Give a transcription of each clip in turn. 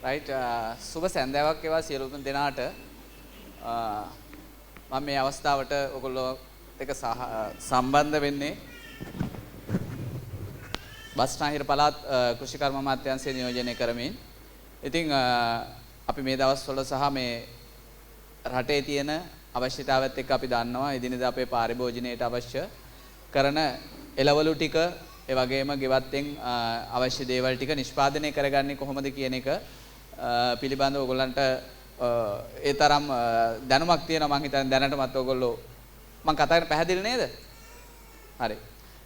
Right සුබ සන්ධ්‍යාවක් වේවා සියලුම දෙනාට මම මේ අවස්ථාවට ඔයගොල්ලෝ එක සම්බන්ධ වෙන්නේ බස්නාහිර පළාත් කෘෂිකර්ම අමාත්‍යාංශය නියෝජනය කරමින්. ඉතින් අපි මේ දවස්වල සහ මේ රටේ තියෙන අවශ්‍යතාවත් එක්ක අපි දන්නවා එදිනෙදා අපේ පාරිභෝජනයට අවශ්‍ය කරන එළවලු ටික ඒ වගේම ගෙවත්තෙන් අවශ්‍ය දේවල් ටික නිෂ්පාදනය කරගන්නේ කොහොමද කියන එක පිළිබඳව ඔයගොල්ලන්ට ඒ තරම් දැනුමක් තියෙනවා මම හිතන්නේ දැනටමත් ඔයගොල්ලෝ මම කතා කරන්නේ පැහැදිලි නේද? හරි.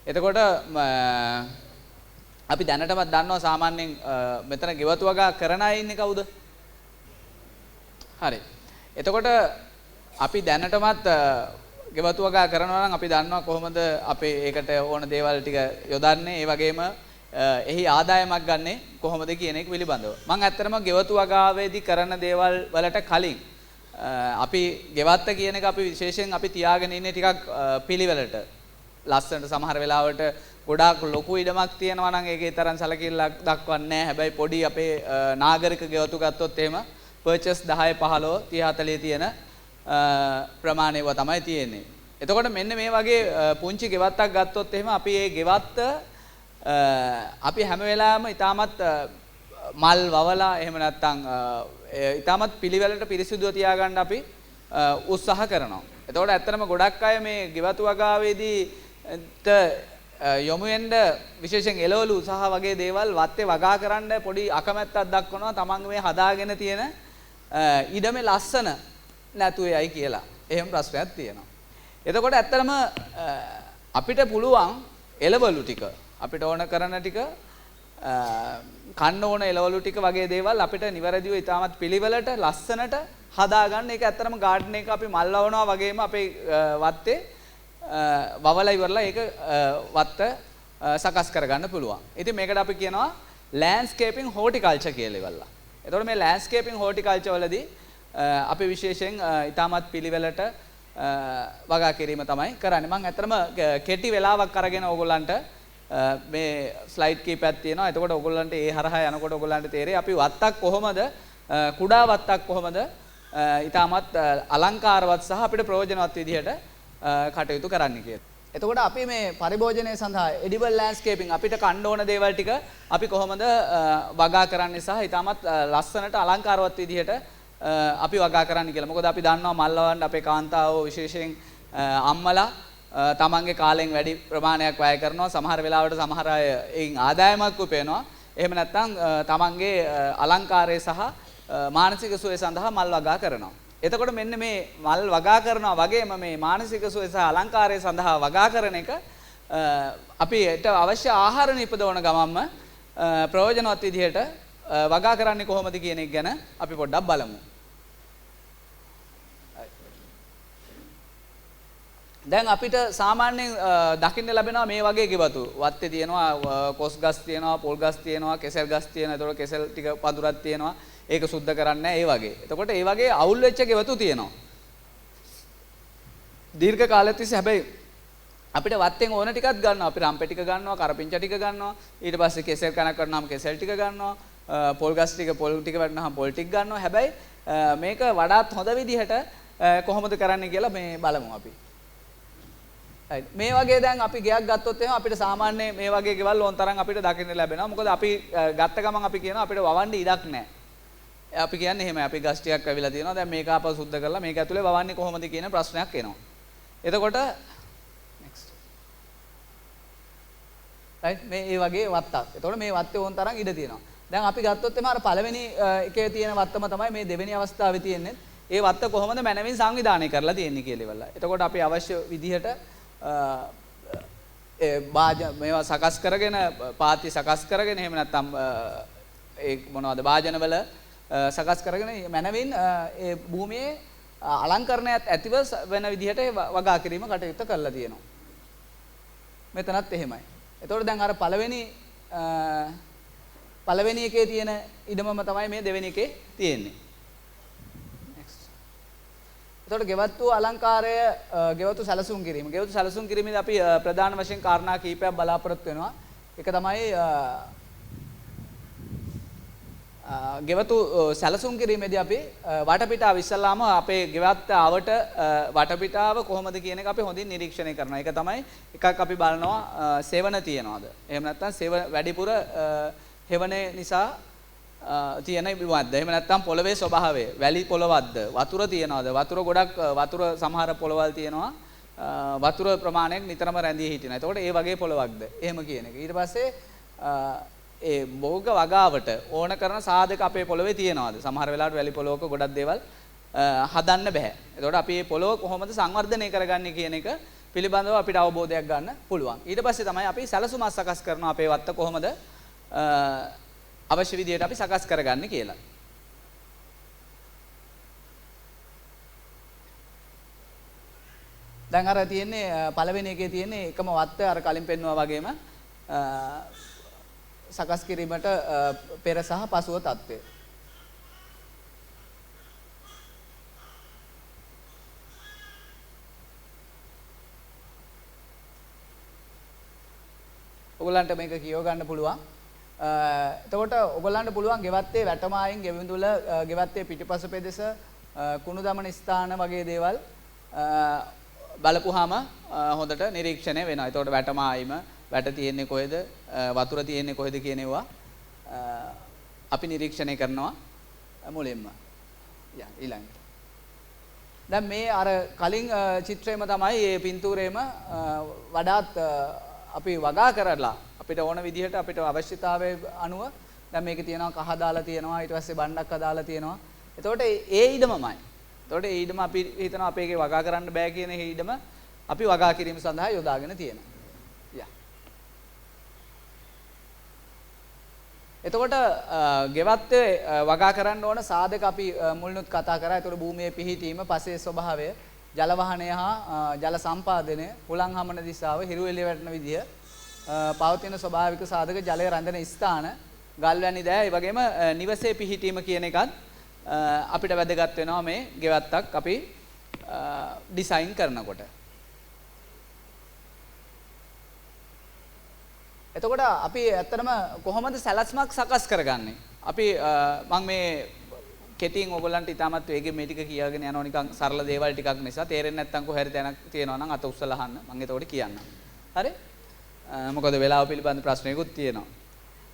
එතකොට අපි දැනටමත් දන්නවා සාමාන්‍යයෙන් මෙතන ගෙවතු වගා කරන අය ඉන්නේ කවුද? හරි. එතකොට අපි දැනටමත් ගෙවතු වගා කරනවා නම් අපි දන්නවා කොහොමද අපේ ඒකට ඕන දේවල් ටික යොදන්නේ ඒ වගේම එහි ආදායමක් ගන්නෙ කොහොමද කියන එක පිළිබඳව. මම ඇත්තටම ගෙවතු වගාවේදී කරන දේවල් වලට කලින් අපි ගෙවත්ත කියන එක අපි විශේෂයෙන් අපි තියාගෙන ඉන්නේ ටිකක් පිළිවෙලට. ලස්සනට සමහර වෙලාවට ගොඩාක් ලොකු ඉඩමක් තියෙනවා නම් ඒකේ තරම් සැලකිල්ලක් දක්වන්නේ නැහැ. හැබැයි පොඩි අපේ නාගරික ගෙවතු ගත්තොත් එහෙම පර්චේස් 10 15 30 40 තියෙන ප්‍රමාණයව තමයි තියෙන්නේ. එතකොට මෙන්න මේ වගේ පුංචි ගෙවත්තක් ගත්තොත් එහෙම අපි මේ ගෙවත්ත අපි හැම වෙලාවෙම ඊටමත් මල් වවලා එහෙම නැත්නම් ඊටමත් පිළිවෙලට පිරිසිදුව තියාගන්න අපි උත්සාහ කරනවා. එතකොට ඇත්තටම ගොඩක් අය මේ ගෙවතු වගාවේදී යොමු වෙන්න විශේෂයෙන් එළවලු සහ වගේ දේවල් වත්තේ වගා කරන්න පොඩි අකමැත්තක් දක්වනවා තමන් මේ හදාගෙන තියෙන ඉඩමේ ලස්සන නැතුවේයි කියලා. එහෙම ප්‍රශ්නයක් තියෙනවා. එතකොට ඇත්තටම අපිට පුළුවන් එළවලු ටික අපිට ඕන කරන ටික කන්න ඕන එළවලු ටික වගේ දේවල් අපිට නිවැරදිව ඉතාමත් පිළිවෙලට ලස්සනට හදාගන්න. ඒක ඇත්තටම ගාඩන් එක අපි මල් වවනවා වගේම අපේ වත්තේ වවලා ඉවරලා ඒක වත්ත සකස් කරගන්න පුළුවන්. ඉතින් මේකට අපි කියනවා ලෑන්ඩ්ස්කේපින් හෝටිකල්චර් කියලා ඉවරලා. එතකොට මේ ලෑන්ඩ්ස්කේපින් හෝටිකල්චර් වලදී අපි විශේෂයෙන් ඊටමත් පිළිවෙලට වගා කිරීම තමයි කරන්නේ. මම ඇත්තටම කෙටි වෙලාවක් අරගෙන ඕගොල්ලන්ට මේ ස්ලයිඩ් කීපයක් තියෙනවා. එතකොට ඕගොල්ලන්ට ඒ හරහා යනකොට ඕගොල්ලන්ට තේරෙයි අපි වත්තක් කොහොමද කුඩා වත්තක් කොහොමද ඊටමත් අලංකාරවත් සහ අපිට ප්‍රයෝජනවත් විදිහට කටයුතු කරන්න කියලා. එතකොට අපි මේ පරිභෝජනය සඳහා එඩිබල් ලෑන්ඩ්ස්කේපින් අපිට කන්න ඕන දේවල් ටික අපි කොහොමද වගා කරන්නේ සහ ඊටමත් ලස්සනට අලංකාරවත් විදිහට අපි වගා කරන්න කියලා. මොකද අපි දන්නවා මල් වවන්න අපේ කාන්තාවෝ විශේෂයෙන් අම්මලා තමන්ගේ කාලෙන් වැඩි ප්‍රමාණයක් වැය කරනවා. සමහර වෙලාවට සමහර අය එයින් ආදායමක් උපයනවා. එහෙම නැත්නම් තමන්ගේ අලංකාරය සහ මානසික සුවය සඳහා මල් වගා කරනවා. එතකොට මෙන්න මේ මල් වගා කරනවා වගේම මේ මානසික සුවය සහ අලංකාරය සඳහා වගා කරන එක අපිට අවශ්‍ය ආහාර නිපදවන ගමන්ම ප්‍රයෝජනවත් විදිහට වගා කරන්නේ කොහොමද කියන එක ගැන අපි පොඩ්ඩක් බලමු. දැන් අපිට සාමාන්‍යයෙන් දකින්න ලැබෙනවා මේ වගේ ගෙවතු. වත්තේ තියෙනවා කොස් ගස් තියෙනවා, පොල් ගස් තියෙනවා, කෙසෙල් ගස් තියෙනවා. ඒතකොට කෙසෙල් ටික පඳුරක් තියෙනවා. ඒක සුද්ධ කරන්නේ නැහැ ඒ වගේ. එතකොට ඒ වගේ අවුල් වෙච්ච ගෙවතු තියෙනවා. දීර්ඝ කාලයක් තිස්සේ හැබැයි අපිට වත්තෙන් ඕන ටිකක් ගන්නවා. අපි රම්පෙ ටික ගන්නවා, කරපිංචා ටික ගන්නවා. ඊට පස්සේ කෙසෙල් කනක් කරනවාම කෙසෙල් ටික ගන්නවා. පොල් ගස් ටික පොල් ටික වටනහම පොල් ටික ගන්නවා. හැබැයි මේක වඩාත් හොඳ විදිහට කොහොමද කරන්නේ කියලා මේ බලමු අපි. මේ වගේ දැන් අපි ගෙයක් ගත්තොත් එහෙනම් අපිට සාමාන්‍ය මේ වගේ ගෙවල් ඕන තරම් අපිට දකින්න ලැබෙනවා. මොකද අපි ගත්ත ගමන් අපි කියනවා අපිට වවන්න ඉඩක් නැහැ. අපි කියන්නේ එහෙමයි අපි ගස් ටිකක් ඇවිල්ලා තියෙනවා. දැන් මේක ආපහු සුද්ධ කරලා මේක ඇතුලේ වවන්නේ කොහොමද කියන ප්‍රශ්නයක් එනවා. එතකොට next. right මේ වගේ වත්තක්. එතකොට මේ වත්තේ ඕන තරම් ඉඩ තියෙනවා. දැන් අපි ගත්තොත් එහම අර පළවෙනි එකේ තියෙන වත්තම තමයි මේ දෙවෙනි අවස්ථාවේ තියෙන්නේ. ඒ වත්ත කොහොමද මනමින් සංවිධානය කරලා තියෙන්නේ කියලා ඉවරලා. එතකොට අපි අවශ්‍ය විදිහට මේවා සකස් කරගෙන පාති සකස් කරගෙන එහෙම නැත්නම් ඒ මොනවද භාජනවල සකස් කරගෙන මනමින් ඒ භූමියේ අලංකරණයත් ඇතිව වෙන විදිහට වගා කිරීම කටයුත්ත කරලා තියෙනවා. මෙතනත් එහෙමයි. එතකොට දැන් අර පළවෙනි එකේ තියෙන ඉඩමම තමයි මේ දෙවෙනි එකේ තියෙන්නේ. එතකොට ගෙවතු අලංකාරය ගෙවතු සැලසුම් කිරීම. ගෙවතු සැලසුම් කිරීමේදී අපි ප්‍රධාන වශයෙන් කාරණා කීපයක් බලාපොරොත්තු වෙනවා. එක තමයි ගෙවතු සැලසුම් කිරීමේදී අපි වටපිටාව ඉස්සල්ලාම අපේ ගෙවත්ත ආවට වටපිටාව කොහොමද කියන එක අපි හොඳින් නිරීක්ෂණය කරනවා. ඒක තමයි එකක් අපි බලනවා සෙවණ තියනවාද. එහෙම නැත්නම් වැඩිපුර හෙවණේ නිසා තියෙන විවාදද. එහෙම නැත්නම් පොළවේ ස්වභාවය, වැලි පොළවක්ද, වතුර තියනවාද. වතුර ගොඩක් වතුර සමහර පොළවල් තියෙනවා. වතුර ප්‍රමාණයක් නිතරම රැඳී හිටිනවා. එතකොට ඒ වගේ පොළවක්ද. එහෙම කියන එක. ඊට පස්සේ ඒ භෝග වගාවට ඕන කරන සාධක අපේ පොළවේ තියෙනවාද? සමහර වෙලාවට වැලි පොළොවක ගොඩක් දේවල් හදන්න බෑ. එතකොට අපි මේ පොළොව කොහොමද සංවර්ධනය කරගන්නේ කියන එක පිළිබඳව අපිට අවබෝධයක් ගන්න පුළුවන්. ඊට පස්සේ තමයි අපි සැලසුමක් සකස් කරනවා අපේ වත්ත කොහොමද අවශ්‍ය විදියට අපි සකස් කරගන්නේ කියලා. දැන් අර තියෙන්නේ පළවෙනි එකේ තියෙන්නේ එකම වත්ත අර කලින් පෙන්වුවා වගේම සකස් කිරීමට පෙර සහ පසුව තත්ත්වය. ඔයගොල්ලන්ට මේක කියව ගන්න පුළුවන්. එතකොට ඔයගොල්ලන්ට පුළුවන් ගෙවත්තේ වැටමායින් ගෙවිඳුල ගෙවත්තේ පිටිපස පෙදෙස කුණු දමන ස්ථාන වගේ දේවල් බලපුවාම හොඳට නිරීක්ෂණය වෙනවා. එතකොට වැටමායිම වැට තියෙන්නේ කොහෙද වතුර තියෙන්නේ කොහෙද කියන ඒවා අපි නිරීක්ෂණය කරනවා මුලින්ම. ඊළඟට දැන් මේ අර කලින් චිත්‍රයේම තමයි මේ පින්තූරේම වඩාත් අපි වගා කරලා අපිට ඕන විදිහට අපිට අවශ්‍යතාවයේ අනුව දැන් මේකේ තියෙනවා කහ දාලා තියෙනවා ඊට පස්සේ බණ්ඩක් හදාලා තියෙනවා. එතකොට ඒ ඉඩමමයි. එතකොට ඒ ඉඩම අපි හිතනවා අපේකේ වගා කරන්න බෑ කියන ඒ ඉඩම අපි වගා කිරීම සඳහා යොදාගෙන තියෙනවා. එතකොට ගෙවත්තේ වගා කරන්න ඕන සාධක අපි මුලිනුත් කතා කරා. එතකොට භූමියේ පිහිටීම, පසේ ස්වභාවය, ජල වහනය හා ජල සම්පාදනය, හුලං හමන දිශාව, හිරු එළිය වැටෙන විදිය, පවතින ස්වභාවික සාධක, ජලය රැඳෙන ස්ථාන, ගල්වැනි දෑ, ඒ වගේම නිවසේ පිහිටීම කියන එකත් අපිට වැදගත් වෙනවා මේ ගෙවත්තක් අපි ඩිසයින් කරනකොට. එතකොට අපි ඇත්තටම කොහොමද සැලැස්මක් සකස් කරගන්නේ? අපි මම මේ කෙටියෙන් ඔයගොල්ලන්ට ඉතාමත් වේගෙන් මේ ටික කියාගෙන යනවා නිකන් සරල දේවල් ටිකක් නිසා තේරෙන්නේ නැත්නම් කොහේ හරි තැනක් තියෙනවා නම් අත උස්සලා අහන්න. මම එතකොට කියන්නම්. හරි? මොකද වෙලාව පිළිබඳ ප්‍රශ්නයකුත් තියෙනවා.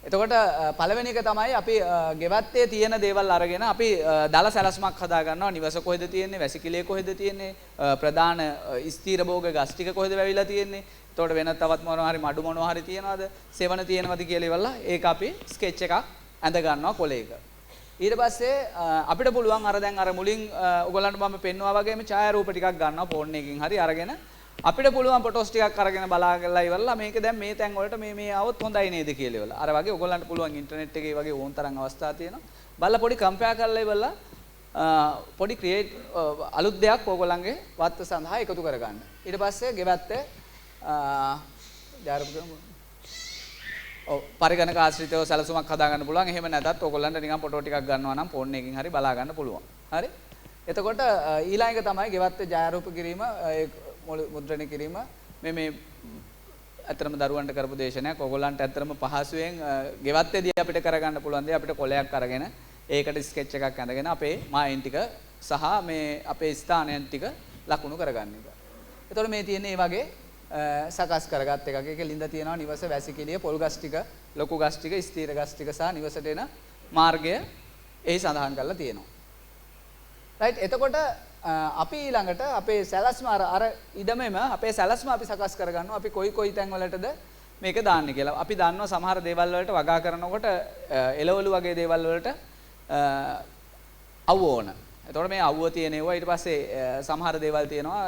එතකොට පළවෙනි එක තමයි අපි ගෙවත්තේ තියෙන දේවල් අරගෙන අපි දල සැලැස්මක් හදා ගන්නවා. නිවස කොහෙද තියෙන්නේ? වැසිකිළිය කොහෙද තියෙන්නේ? ප්‍රධාන ස්ථීර භෝග ගස් ටික කොහෙද වැවිලා තියෙන්නේ? එතකොට වෙන තවත් මොනවා හරි මඩු මොනවා හරි තියනවාද? සෙවණ තියනවාද කියලා ඉවරලා ඒක අපි ස්කෙච් එකක් ඇඳ ගන්නවා කොලයක. ඊට පස්සේ අපිට පුළුවන් අර දැන් අර මුලින් ඔයගොල්ලන්ට මම පෙන්වුවා වගේම ඡායාරූප ටිකක් ගන්නවා ෆෝන් එකකින් හරි අරගෙන අපිට පුළුවන් ෆොටෝස් ටිකක් අරගෙන බලාගලා ඉවරලා මේක දැන් මේ තැන් වලට මේ આવොත් හොඳයි නේද කියලා ඉවරලා. අර වගේ ඔයගොල්ලන්ට පුළුවන් ඉන්ටර්නෙට් එකේ වගේ ඕන තරම් අවස්ථා තියෙනවා. බලලා පොඩි කම්පෙයාර් කරලා ඉවරලා පොඩි ක්‍රියේට් අලුත් දෙයක් ඔයගොල්ලන්ගේ වත්ත සඳහා එකතු කරගන්න. ඊට පස්සේ ගෙවත්තේ පරිගණක ආශ්‍රිතව සැලසුමක් හදා ගන්න පුළුවන්. එහෙම නැත්නම් ඔයගොල්ලන්ට නිකන් ෆොටෝ ටිකක් ගන්නවා නම් ෆෝන් එකකින් හරි බලා ගන්න පුළුවන්. හරි? එතකොට ඊළඟ එක තමයි ගෙවත්තේ ඡායාරූප කිරීම, මුද්‍රණය කිරීම. මේ ඇත්තටම දරුවන්ට කරපු දේශනයක්. ඔයගොල්ලන්ට ඇත්තටම පහසුවෙන් ගෙවත්තේදී අපිට කරගන්න පුළුවන් දේ අපිට කොලයක් අරගෙන ඒකට ස්කෙච් එකක් ඇඳගෙන අපේ මායින් ටික සහ මේ අපේ ස්ථානයන් ටික ලකුණු කරගන්න එක. එතකොට මේ තියෙන්නේ මේ වගේ සකස් කරගත් එකක්. ඒකේ ලින්ද තියෙනවා නිවස, වැසිකිළිය, පොල් ගස් ටික, ලොකු ගස් ටික, ස්ථීර ගස් ටික සහ නිවසට එන මාර්ගය එහි සඳහන් කරලා තියෙනවා. රයිට්. එතකොට අපි ඊළඟට අපේ සැලැස්ම අර ඉඩමෙම අපේ සැලැස්ම අපි සකස් කරගන්නවා. අපි කොයි තැන් වලටද මේක දාන්නේ කියලා. අපි දන්නවා සමහර දේවල් වලට වගා කරනකොට එළවලු වගේ දේවල් වලට අවුව ඕන. එතකොට මේ අවුව තියෙන ඒවා ඊට පස්සේ සමහර දේවල් තියෙනවා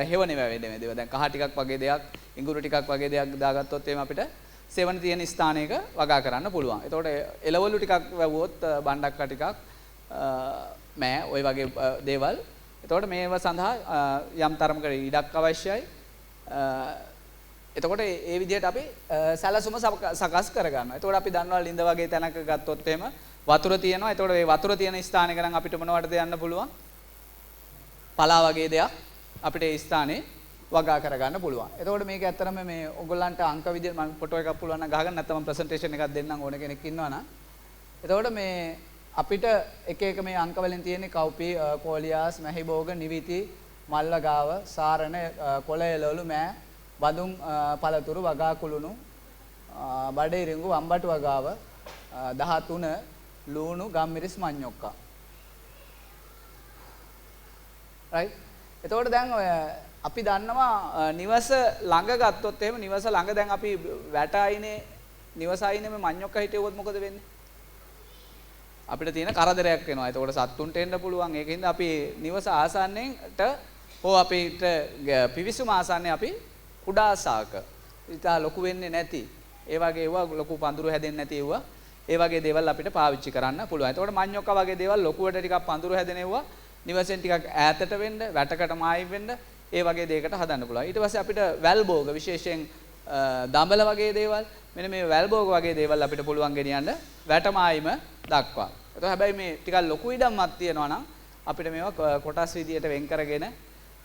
හෙවණේ වැවෙන්නේ දේවල්. දැන් කහ ටිකක් වගේ දෙයක්, ඉඟුරු ටිකක් වගේ දෙයක් දාගත්තොත් එහෙම අපිට සෙවණ තියෙන ස්ථානයක වගා කරන්න පුළුවන්. එතකොට එළවලු ටිකක් වැවුවොත් බණ්ඩක්ක ටිකක් මෑ ওই වගේ දේවල්. එතකොට මේව සඳහා යම් තරමක ඉඩක් අවශ්‍යයි. එතකොට ඒ විදිහට අපි සැලසුම සකස් කරගන්නවා. එතකොට අපි දන්නවා ලින්ද වගේ තැනක ගත්තොත් එහෙම වතුර තියෙනවා. එතකොට මේ වතුර තියෙන ස්ථානයක නම් අපිට මොනවටද යන්න පුළුවන්? පලා වගේ දෙයක් අපිට ඒ ස්ථානේ වගා කරගන්න පුළුවන්. එතකොට මේක ඇත්තටම මේ ඔයගොල්ලන්ට අංක විදිහට මම ෆොටෝ එකක් පුළුවන් නම් ගහගන්න නැත්නම් ප්‍රසන්ටේෂන් එකක් දෙන්නම් ඕන කෙනෙක් ඉන්නවා නම්. එතකොට මේ අපිට එක එක මේ අංක වලින් තියෙන්නේ කව්පි, කෝලියාස්, මැහිබෝග, නිවිති, මල්ලගාව, සාරණ, කොළයලවලු, මෑ, බඳුන්, පළතුරු, වගා කුළුණු, බඩේරිඟු, වම්බටු වගාව, 13, ලූණු, ගම්මිරිස්, මඤ්ඤොක්කා. right? එතකොට දැන් ඔය අපි දන්නවා නිවස ළඟ ගත්තොත් එහෙම නිවස ළඟ දැන් අපි වැට අයිනේ නිවස අයිනේ මේ මඤ්ඤොක්කා හිටියොත් මොකද වෙන්නේ? අපිට තියෙන කරදරයක් වෙනවා. එතකොට සත්තුන්ට එන්න පුළුවන්. ඒකින්ද අපි නිවස ආසන්නේට හෝ අපිට පිවිසුම ආසන්නේ අපි කුඩා ශාක. ඉතා ලොකු වෙන්නේ නැති. ඒ වගේ ඒවා ලොකු පඳුරු හැදෙන්නේ නැති ඒවා. ඒ වගේ දේවල් අපිට පාවිච්චි කරන්න පුළුවන්. එතකොට මඤ්ඤොක්කා වගේ දේවල් ලොකුවට ටිකක් පඳුරු හැදෙන ඒවා නිවසෙන් ටිකක් ඈතට වෙන්න, වැටකට මායිම් වෙන්න ඒ වගේ දෙයකට හදන්න පුළුවන්. ඊට පස්සේ අපිට වැල් භෝග විශේෂයෙන් දඹල වගේ දේවල් මෙන්න මේ වැල් භෝග වගේ දේවල් අපිට පුළුවන් ගෙනියන්න වැටමායිම දක්වා. එතකොට හැබැයි මේ ටිකක් ලොකු ඉඩම්මක් තියෙනවා නම් අපිට මේවා කොටස් විදියට වෙන් කරගෙන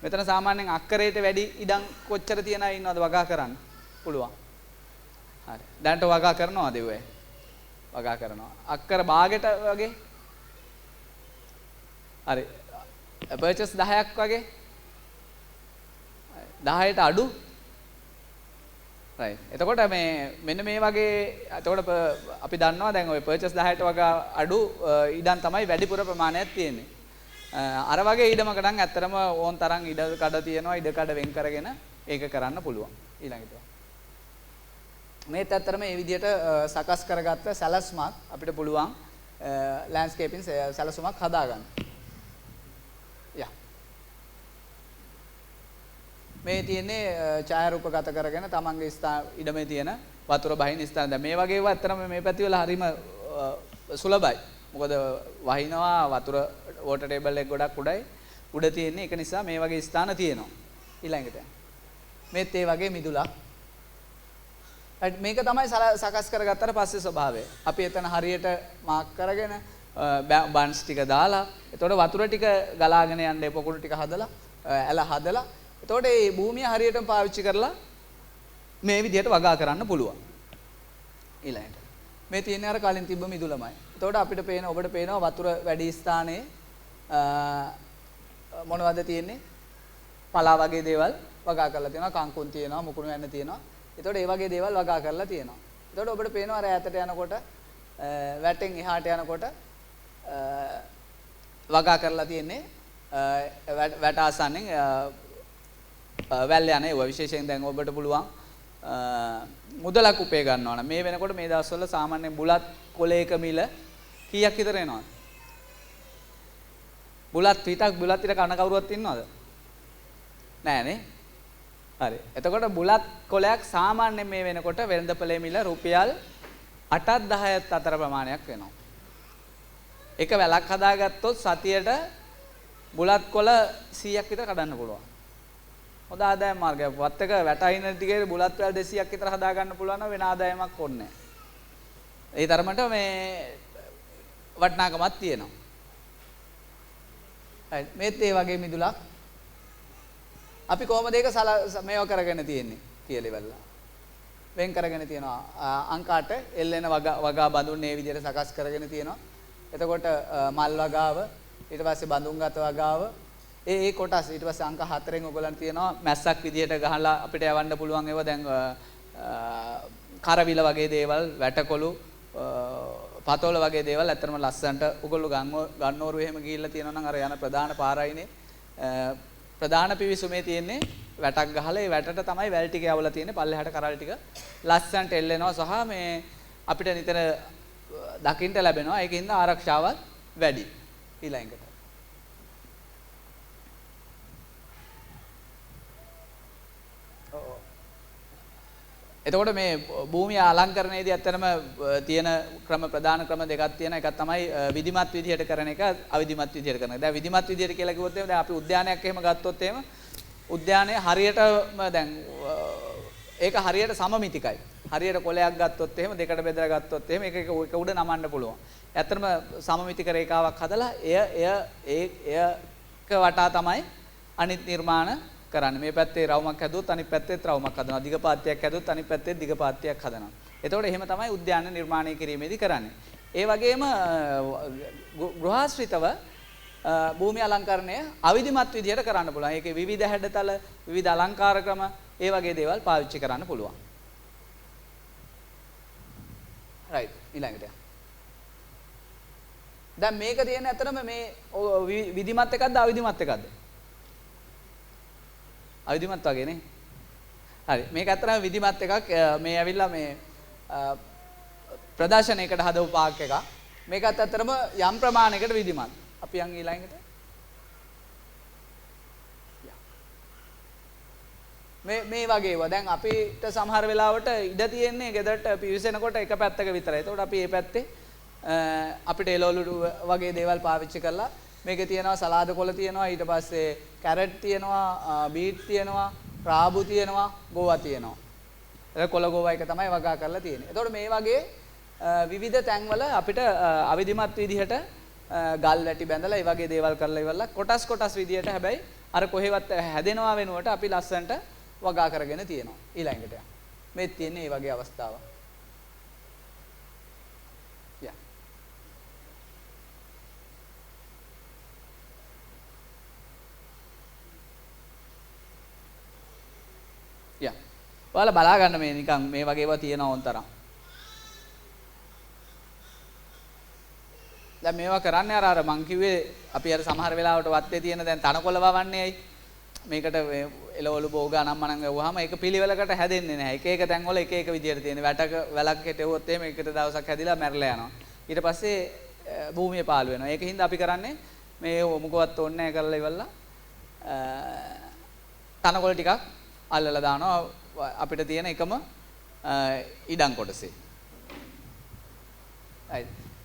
මෙතන සාමාන්‍යයෙන් අක්කරයට වැඩි ඉඩම් කොච්චර තියන අය ඉන්නවද වගා කරන්න පුළුවන්. හරි. දැන්ට වගා කරනවද ඔය? වගා කරනවා. අක්කර භාගෙට වගේ. හරි. පර්චේස් 10ක් වගේ. 10ට අඩු. right. එතකොට මෙන්න මේ වගේ එතකොට අපි දන්නවා දැන් ওই පර්චේස් 10ට වගේ අඩු ඉඩම් තමයි වැඩිපුර ප්‍රමාණයක් තියෙන්නේ. අර වගේ ඉඩමකට නම් ඇත්තටම ඕන් තරම් ඉඩ කඩ තියෙනවා ඉඩ කඩ වෙන් කරගෙන ඒක කරන්න පුළුවන්. ඊළඟට මේත් ඇත්තටම මේ විදිහට සකස් කරගත්ත සැලැස්මක් අපිට පුළුවන් ලෑන්ඩ්ස්කේපින් සැලසුමක් හදාගන්න. යා මේ තියෙන්නේ ඡායාරූපගත කරගෙන තමන්ගේ ඉඩමේ තියෙන වතුර බහින ස්ථාන. දැන් මේ වගේ ඒවා ඇත්තටම මේ පැති වල හරීම සුලභයි. මොකද වහිනවා වතුර වෝටර් ටේබල් එක ගොඩක් උඩයි උඩ තියෙන්නේ. ඒක නිසා මේ වගේ ස්ථාන තියෙනවා. ඊළඟට මේත් ඒ වගේ මිදුලක්. මේක තමයි සකස් කරගත්තට පස්සේ ස්වභාවය. අපි එතන හරියට මාක් කරගෙන බන්ස් ටික දාලා එතකොට වතුර ටික ගලාගෙන යන්න පොකුණු ටික හදලා ඇල හදලා එතකොට මේ භූමිය හරියටම පාවිච්චි කරලා මේ විදිහට වගා කරන්න පුළුවන්. ඊළඟට මේ තියෙන්නේ අර කලින් තිබ්බ මිදුලමයි. එතකොට අපිට පේන ඔබට පේනවා වතුර වැඩි ස්ථානයේ මොනවද තියෙන්නේ? පලා වගේ දේවල් වගා කරලා තියෙනවා. කංකුන් තියෙනවා, මුකුණු යන්න තියෙනවා. එතකොට ඒ වගේ දේවල් වගා කරලා තියෙනවා. එතකොට ඔබට පේනවා අර ඈතට යනකොට වැටෙන් එහාට යනකොට වගා කරලා තියෙන්නේ වැට ආසන්නෙන් වැල් යන ඒවා. විශේෂයෙන් දැන් ඔබට පුළුවන් මුදලක් උපය ගන්නවා නම් මේ වෙනකොට මේ දවස්වල සාමාන්‍යයෙන් බුලත් කොලයක මිල කීයක් විතර එනවද? බුලත් පිටක් කන කවුරුවත් ඉන්නවද? නෑ නේ. හරි. එතකොට බුලත් කොලයක් සාමාන්‍යයෙන් මේ වෙනකොට වෙළඳපොලේ මිල රුපියල් 8ත් 10ත් අතර ප්‍රමාණයක් වෙනවා. එක වැලක් හදාගත්තොත් සතියට බුලත් කොල 100ක් විතර කඩන්න පුළුවන්. හොඳ ආදායම් මාර්ගයක්. වත් එක වැටයින ටිකේ බුලත් වැල් 200ක් විතර හදා ගන්න පුළුවන් නම් වෙන ආදායමක් ඕනේ නැහැ. ඒ තරමට මේ වටිනාකමක් තියෙනවා. හරි. මේත් ඒ වගේ මිදුලක් අපි කොහොමද ඒක මේව කරගෙන තියෙන්නේ කියලා ඉවරලා. වෙන් කරගෙන තියෙනවා. අංක 8 එල්ලෙන වගා බඳුන් මේ විදිහට සකස් කරගෙන තියෙනවා. එතකොට මල් වගාව ඊට පස්සේ බඳුන්ගත වගාව ඒ කොටස් ඊට පස්සේ අංක 4න් ඔයගොල්ලන්ට තියෙනවා මැස්සක් විදියට ගහලා අපිට යවන්න පුළුවන් ඒවා දැන් කරවිල වගේ දේවල් වැටකොළු පතෝල වගේ දේවල් ඇත්තටම ලස්සනට ඔයගොල්ලෝ ගන්නෝරු එහෙම ගිහිල්ලා තියෙනවා නම් අර යන ප්‍රධාන පාරයිනේ ප්‍රධාන පිවිසුමේ තියෙන්නේ වැටක් ගහලා ඒ වැටට තමයි වැල් ටික යවලා තියෙන්නේ පල්ලෙහාට කරල් ටික ලස්සනට එල්ලෙනවා සහ මේ අපිට නිතර දකින්න ලැබෙනවා ඒකින්ද ආරක්ෂාවත් වැඩි ඊළඟට එතකොට මේ භූමිය අලංකරණයේදී ඇත්තටම තියෙන ප්‍රධාන ක්‍රම දෙකක් තියෙනවා. එකක් තමයි විධිමත් විදිහට කරන එක, අවිධිමත් විදිහට කරන එක. දැන් විධිමත් විදිහට කියලා කිව්වොත් එහෙම දැන් අපි උද්‍යානයක් එහෙම ගත්තොත් එහෙම උද්‍යානයේ හරියටම දැන් ඒක හරියට සමමිතිකයි. හරියට කොලයක් ගත්තොත් එහෙම දෙකට බෙදලා ගත්තොත් එහෙම එක උඩ නමන්න පුළුවන්. ඇත්තටම සමමිතික රේඛාවක් හදලා ඒක වටා තමයි අනිත් නිර්මාණ කරන්නේ. මේ පැත්තේ රවුමක් හැදුවොත් අනිත් පැත්තේ රවුමක් හදනවා. දිග පාත්තියක් හැදුවොත් අනිත් පැත්තේ දිග පාත්තියක් හදනවා. එතකොට එහෙම තමයි උද්‍යාන නිර්මාණය කිරීමේදී කරන්නේ. ඒ වගේම ගෘහාශ්‍රිතව භූමි අලංකරණය අවිධිමත් විදිහට කරන්න පුළුවන්. ඒකේ විවිධ හැඩතල, විවිධ අලංකාර ක්‍රම, ඒ වගේ දේවල් පාවිච්චි කරන්න පුළුවන්. right ඊළඟට. දැන් මේක තියෙන ඇතරම මේ විධිමත් එකක්ද අවිධිමත් එකක්ද? අවිධිමත් වගේ නේ. හරි. මේක ඇත්තටම විධිමත් එකක්. මේ ඇවිල්ලා මේ ප්‍රදර්ශනයකට හදපු පාක් එකක්. මේකත් ඇත්තටම යම් ප්‍රමාණයකට විධිමත්. අපි යන් ඊළඟට. මේ වගේ ඒවා දැන් අපිට සමහර වෙලාවට ඉඩ තියෙන්නේ ගෙදරට පිවිසෙනකොට එක පැත්තක විතරයි. ඒතකොට අපි මේ පැත්තේ අපිට එළවලු වගේ දේවල් පාවිච්චි කරලා මේකේ තියෙනවා සලාද කොළ තියෙනවා, ඊට පස්සේ කැරට් තියෙනවා, බීට් තියෙනවා, රාබු තියෙනවා, ගෝවා තියෙනවා. ඒක කොළ ගෝවා එක තමයි වගා කරලා තියෙන්නේ. එතකොට මේ වගේ විවිධ තැන්වල අපිට අවිධිමත් විදිහට ගල් වැටි බැඳලා ඒ වගේ දේවල් කරලා ඉවරලා කොටස් විදිහට හැබැයි අර කොහෙවත් හැදෙනවා වෙනුවට අපි ලස්සනට වගා කරගෙන තියෙනවා. ඊළඟට මේ තියෙන්නේ මේ වගේ අවස්ථාවක්. ඔයාලා බලා ගන්න මේ නිකන් මේ වගේ ඒවා තියෙනවා වොන් තරම්. දැන් මේවා කරන්නේ අර මං කිව්වේ අපි අර සමහර වෙලාවට වත්තේ තියෙන දැන් තනකොළ වවන්නේ ඇයි? මේකට එළවලු බෝග අනම්මනම් ගවුවාම ඒක පිළිවෙලකට හැදෙන්නේ නැහැ. එක එක තැන්වල එක එක විදියට තියෙන. වැටක වැලක් හිටෙව්වොත් එහෙම එකට දවසක් හැදිලා මැරලා යනවා. ඊට පස්සේ භූමිය පාළු වෙනවා. ඒකින්ද අපි කරන්නේ මේ මොකවත් ඕනේ නැහැ කරලා ඉවරලා තනකොළ ටිකක් අල්ලලා දානවා අපිට තියෙන එකම ඉඩම් කොටසේ.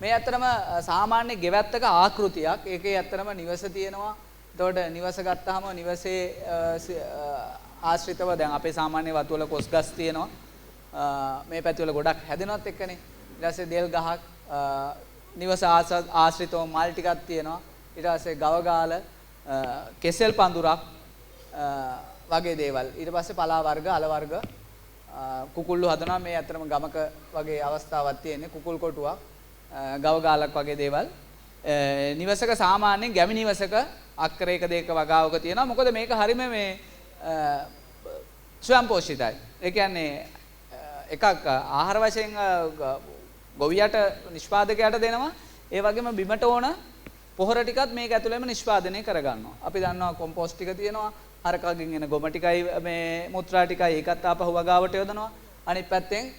මේ ඇත්තටම සාමාන්‍ය ගෙවැත්තක ආකෘතියක්. ඒකේ ඇත්තටම නිවස තියෙනවා. එතකොට නිවස ගත්තාම නිවසේ ආශ්‍රිතව දැන් අපේ සාමාන්‍ය වතු වල කොස් ගස් තියෙනවා. මේ පැති වල ගොඩක් හැදෙනවත් එක්කනේ. ඊට පස්සේ දෙල් ගහක් නිවස ආශ්‍රිතව මල් ටිකක් තියෙනවා. ඊට පස්සේ ගව ගාල කෙසෙල් පඳුරක් වගේ දේවල්. ඊට පස්සේ පලා වර්ග, අල වර්ග, කුකුල්ලු හදනවා. මේ ඇත්තටම ගමක වගේ අවස්ථාවක් තියෙන්නේ. කුකුල් කොටුවක්, ගව ගාලක් වගේ දේවල්. නිවසක සාමාන්‍යයෙන් ගැමි නිවසක අක්කරයක දෙක වගාවක තියෙනවා. මොකද මේක හරියම මේ ස්වයංපෝෂිතයි. ඒ කියන්නේ එකක් ආහාර වශයෙන් ගොවියට නිෂ්පාදකයාට දෙනවා. ඒ වගේම බිමට ඕන පොහොර ටිකත් මේක ඇතුළේම නිෂ්පාදනය කරගන්නවා. අපි දන්නවා කොම්පෝස්ට් ටික තියෙනවා. හරකගෙන් එන ගොම ටිකයි මේ මුත්‍රා ටිකයි ඒකත් ආපහු වගාවට යොදනවා. අනිත් පැත්තෙන්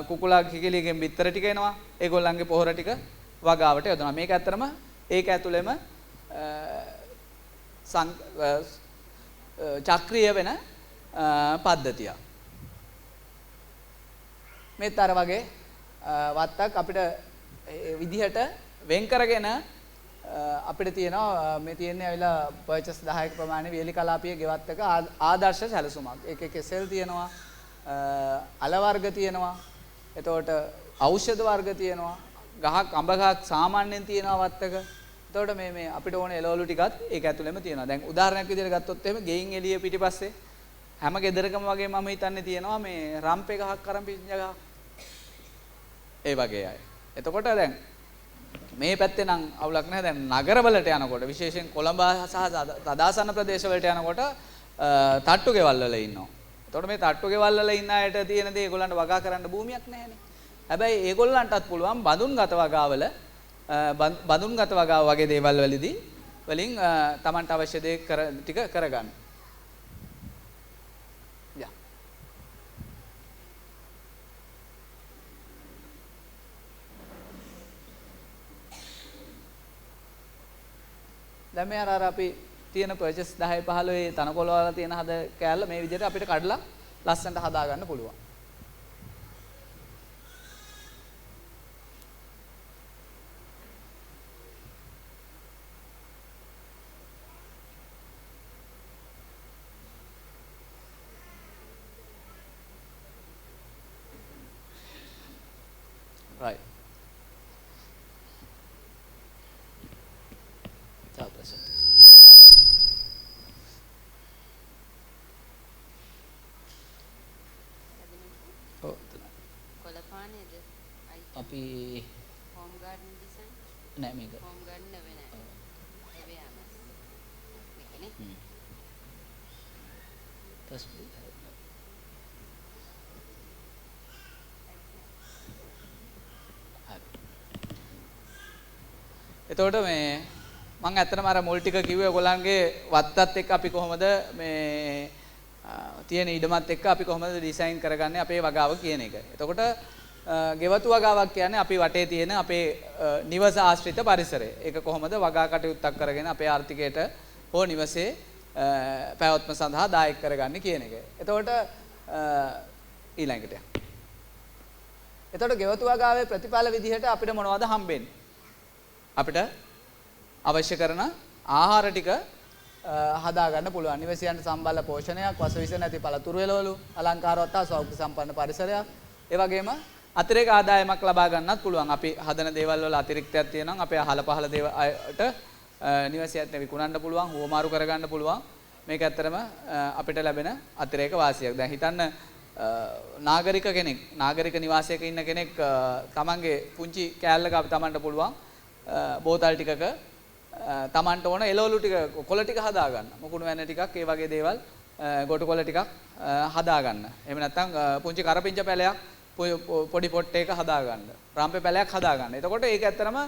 කුකුලා කිකිලියගෙන් බිත්තර ටික එනවා. ඒගොල්ලන්ගේ පොහොර ටික වගාවට යොදනවා. මේක ඇත්තටම ඒක ඇතුළේම චක්‍රීය වෙන පද්ධතියක්. මේත් අර වගේ වත්තක් අපිට විදිහට වෙන් කරගෙන අපිට තියෙනවා මේ තියෙන්නේ ඇවිල්ලා පර්චස් 10ක ප්‍රමාණය වියලි කලාපීය ගෙවත්තක ආදර්ශ සැලසුමක්. ඒකේ කෙසෙල් තියෙනවා, අල වර්ග තියෙනවා, එතකොට ඖෂධ වර්ග තියෙනවා, ගහක් අඹ ගහක් සාමාන්‍යයෙන් තියෙනවා වත්තක. එතකොට මේ අපිට ඕන එළවලු ටිකත් ඒක ඇතුළෙම තියෙනවා. දැන් උදාහරණයක් විදිහට ගත්තොත් එහෙම ගෙයින් එළිය පිටිපස්සේ හැම ගෙදරකම වගේ මම හිතන්නේ තියෙනවා මේ රම්පේ ගහක් අරන් පිටින්ජ ගහක්. ඒ වගේ අය. එතකොට දැන් මේ පැත්තේ නම් අවුලක් නැහැ. දැන් නගරවලට යනකොට විශේෂයෙන් කොළඹ සහ තදාසන්න ප්‍රදේශ වලට යනකොට තට්ටු ගෙවල් වල ඉන්නවා. එතකොට මේ තට්ටු ගෙවල් වල ඉන්න අයට තියෙන දේ ඒගොල්ලන්ට වගා කරන්න භූමියක් නැහැනේ. හැබැයි ඒගොල්ලන්ටත් පුළුවන් බඳුන්ගත වගාවල බඳුන්ගත වගාව වගේ දේවල් වලින් Tamanට අවශ්‍ය දේ ටික කරගන්න. යා. දැන් මේ අර අපි තියෙන පර්චස් 10 15 තනකොළ වල තියෙන හද කෑල්ල මේ විදිහට අපිට කඩලා ලස්සනට හදා ගන්න පුළුවන්. Right. Ciao, presente. Oh, කොළපානේද? අපි garden design. නෑ මේක. home garden නෙවෙයි නෑ. awareness. මේකනේ. එතකොට මේ මම ඇත්තටම අර මුල් ටික කිව්වේ ඔයගොල්ලන්ගේ වත්තත් එක්ක අපි කොහොමද මේ තියෙන ඉඩමත් එක්ක අපි කොහොමද ඩිසයින් කරගන්නේ අපේ වගාව කියන එක. එතකොට ගෙවතු වගාවක් කියන්නේ අපි වටේ තියෙන අපේ නිවස ආශ්‍රිත පරිසරය. ඒක කොහොමද වගා කටයුත්තක් කරගෙන අපේ ආර්ථිකයට හෝ නිවසේ පැවැත්ම සඳහා දායක කරගන්නේ කියන එක. එතකොට ඊළඟට එතකොට ගෙවතු වගාවේ ප්‍රතිඵල විදිහට අපිට මොනවද හම්බෙන්නේ? අපිට අවශ්‍ය කරන ආහාර ටික හදා ගන්න පුළුවන්. නිවසේයන්ට සම්බල පෝෂණයක්, වසවිස නැති පළතුරු එළවලු, අලංකාරවත් හා සෞඛ්‍ය සම්පන්න පරිසරයක්. ඒ වගේම අතිරේක ආදායමක් ලබා ගන්නත් පුළුවන්. අපි හදන දේවල් වල අතිරික්තයක් තියෙනවා. අපේ අහල පහල දේවල්ට නිවසේයන්ට විකුණන්න පුළුවන්, හුවමාරු කරගන්න පුළුවන්. මේක ඇත්තටම අපිට ලැබෙන අතිරේක වාසියක්. දැන් හිතන්න නාගරික කෙනෙක්, නාගරික නිවාසයක ඉන්න කෙනෙක් තමන්ගේ පුංචි කෑල්ලක අපි තමන්ට පුළුවන් බෝතල් ටිකක තමන්ට ඕන එළවලු ටික කොළ ටික හදා ගන්න. මුකුණු වැන්න ටිකක් ඒ වගේ දේවල් ගොටු කොළ ටිකක් හදා ගන්න. එහෙම නැත්නම් පුංචි කරපිංච පැලයක් පොඩි පොට්ටයක හදා ගන්න. රම්පේ පැලයක් හදා ගන්න. එතකොට ඒක ඇත්තටම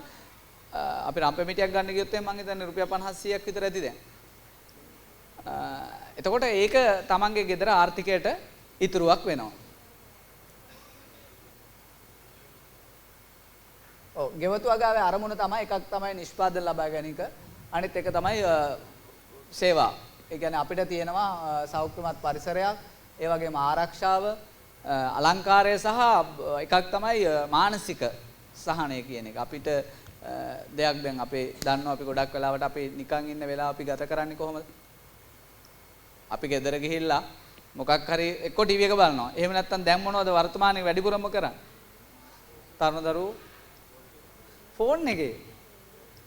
අපි රම්පේ මිටියක් ගන්න ගියොත් මම හිතන්නේ රුපියල් 500ක් විතර ඇති දැන්. එතකොට ඒක තමන්ගේ ගෙදර ආර්ථිකයට ඉතුරුවක් වෙනවා. ඔව් ගෙවතු වගාවේ අරමුණ තමයි එකක් තමයි නිෂ්පාදන ලබා ගැනීම. අනිත් එක තමයි සේවා. ඒ කියන්නේ අපිට තියෙනවා සෞඛ්‍යමත් පරිසරයක්, ඒ වගේම ආරක්ෂාව, අලංකාරය සහ එකක් තමයි මානසික සහනය කියන එක. අපිට දෙයක් දැන් අපේ දන්නවා අපි ගොඩක් වෙලාවට අපි නිකන් ඉන්න වෙලාව අපි ගත කරන්නේ කොහොමද? අපි ගෙදර ගිහිල්ලා මොකක් හරි එක්ක ටීවී එක බලනවා. එහෙම නැත්නම් දැන් මොනවද වර්තමානයේ වැඩිපුරම කරන්නේ? තරුණ දරුවෝ ෆෝන් එකේ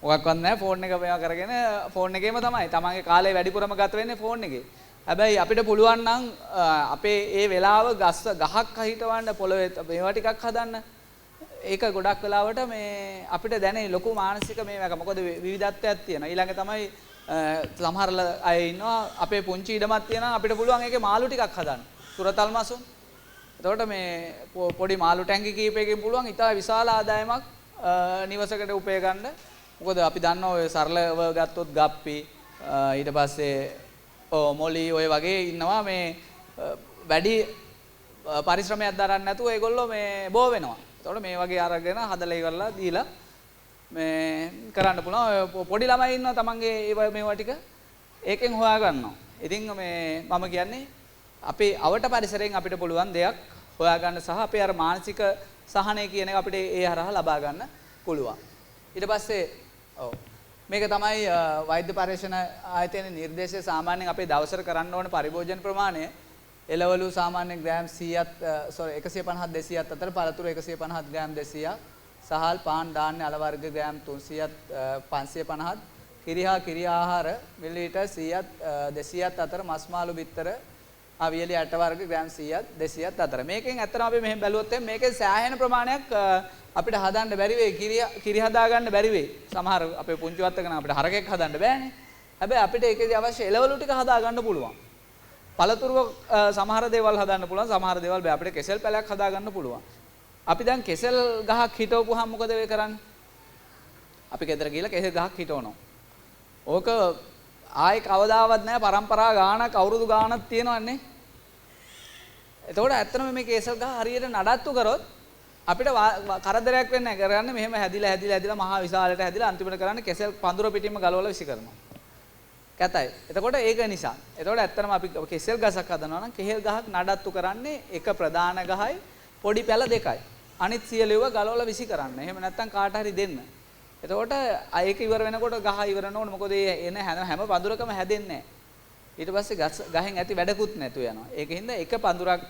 මොකක්වත් නැහැ ෆෝන් එක මේවා කරගෙන ෆෝන් එකේම තමයි. තමන්ගේ කාලේ වැඩිපුරම ගත වෙන්නේ ෆෝන් එකේ. හැබැයි අපිට පුළුවන් නම් අපේ ඒ වෙලාව ගහක් හිටවන්න පොළවේ මේවා ටිකක් හදන්න. ඒක ගොඩක් වෙලාවට මේ අපිට දැනෙන ලොකු මානසික මේක. මොකද විවිධත්වයක් තියෙනවා. ඊළඟ තමයි සමහර අය ඉන්නවා අපේ පුංචි ඉඩමක් තියෙනවා අපිට පුළුවන් ඒකේ මාළු ටිකක් හදන්න. සුරතල් මසුන්. එතකොට මේ පොඩි මාළු ටැංකි කීපයකින් පුළුවන් ඉතා විශාල ආදායමක් නිවසකට උපය ගන්න. මොකද අපි දන්නවා ඔය සරලව ගත්තොත් ගප්පි ඊට පස්සේ මොලි ඔය වගේ ඉන්නවා මේ වැඩි පරිශ්‍රමයක් දරන්නේ නැතුව ඒගොල්ලෝ මේ බෝ වෙනවා. එතකොට මේ වගේ අරගෙන හදලා ඉවරලා දීලා මේ කරන්න පුළුවන්. පොඩි ළමයි ඉන්නවා තමන්ගේ මේවා ටික ඒකෙන් හොයා ගන්නවා. ඉතින් මේ මම කියන්නේ අපේ අවට පරිසරයෙන් අපිට පුළුවන් දෙයක් හොයා ගන්න සහ අපේ අර මානසික සහනය කියන එක අපිට ඒ හරහා ලබා ගන්න පුළුවන්. ඊට පස්සේ ඔව් මේක තමයි වෛද්‍ය පරීක්ෂණ ආයතනයේ නිර්දේශය. සාමාන්‍යයෙන් අපේ දවසට කරන්න ඕන පරිභෝජන ප්‍රමාණය එළවලු සාමාන්‍යයෙන් ග්‍රෑම් 150 200ත් අතර, පළතුරු 150 ග්‍රෑම් 200ක්, සහල් පාන් ධාන්‍ය අල වර්ග ග්‍රෑම් 300ත් 550ත්, කිරි හා කිරි ආහාර මිලිලීටර් 100ත් 200ත් අතර, මස් මාළු බිත්තර අවියලි ඇට වර්ග ග්‍රෑම් 100ත් 200ත් අතර. මේකෙන් ඇත්තටම අපි මෙහෙම බැලුවොත් මේකෙන් සෑහෙන ප්‍රමාණයක් අපිට හදන්න බැරි වෙයි. කිරි හදා ගන්න බැරි වෙයි. සමහර අපේ පුංචි වත්තක නම් අපිට හරකෙක් හදන්න බෑනේ. හැබැයි අපිට ඒකේදී අවශ්‍ය එළවලු ටික හදා ගන්න පුළුවන්. පළතුරු සමහර දේවල් හදන්න පුළුවන්. සමහර දේවල් බෑ. අපිට කෙසෙල් පැලයක් හදා ගන්න පුළුවන්. අපි දැන් කෙසෙල් ගහක් හිටවපුවාම මොකද වෙ කරන්නේ? අපි ගෙදර ගිහලා කෙසෙල් ගහක් හිටවනවා. ඕක ආයේ කවදාවත් නැහැ පරම්පරා ගානක් අවුරුදු ගානක් තියෙනවන්නේ. එතකොට ඇත්තටම මේ කෙසෙල් ගහ හරියට නඩත්තු කරොත් අපිට කරදරයක් වෙන්නේ නැහැ. කරන්නේ මෙහෙම හැදිලා මහා විශාලයට හැදිලා අන්තිමට කරන්නේ කෙසෙල් පඳුර පිටින්ම ගලවලා විසි කරනවා. කැතයි. එතකොට ඒක නිසා. එතකොට ඇත්තටම අපි කෙසෙල් ගසක් හදනවා නම් කෙහෙල් ගහක් නඩත්තු කරන්නේ එක ප්‍රධාන ගහයි පොඩි පැල දෙකයි. අනිත් සියලුව ගලවලා විසි කරන්න. එහෙම නැත්නම් කාට හරි දෙන්න. එතකොට ඒක ඉවර වෙනකොට ගහ ඉවර වෙනකොට මොකද එන හැම පඳුරකම හැදෙන්නේ නැහැ. ඊට පස්සේ ගහෙන් ඇති වැඩකුත් නැතු වෙනවා. ඒකින්ද එක පඳුරක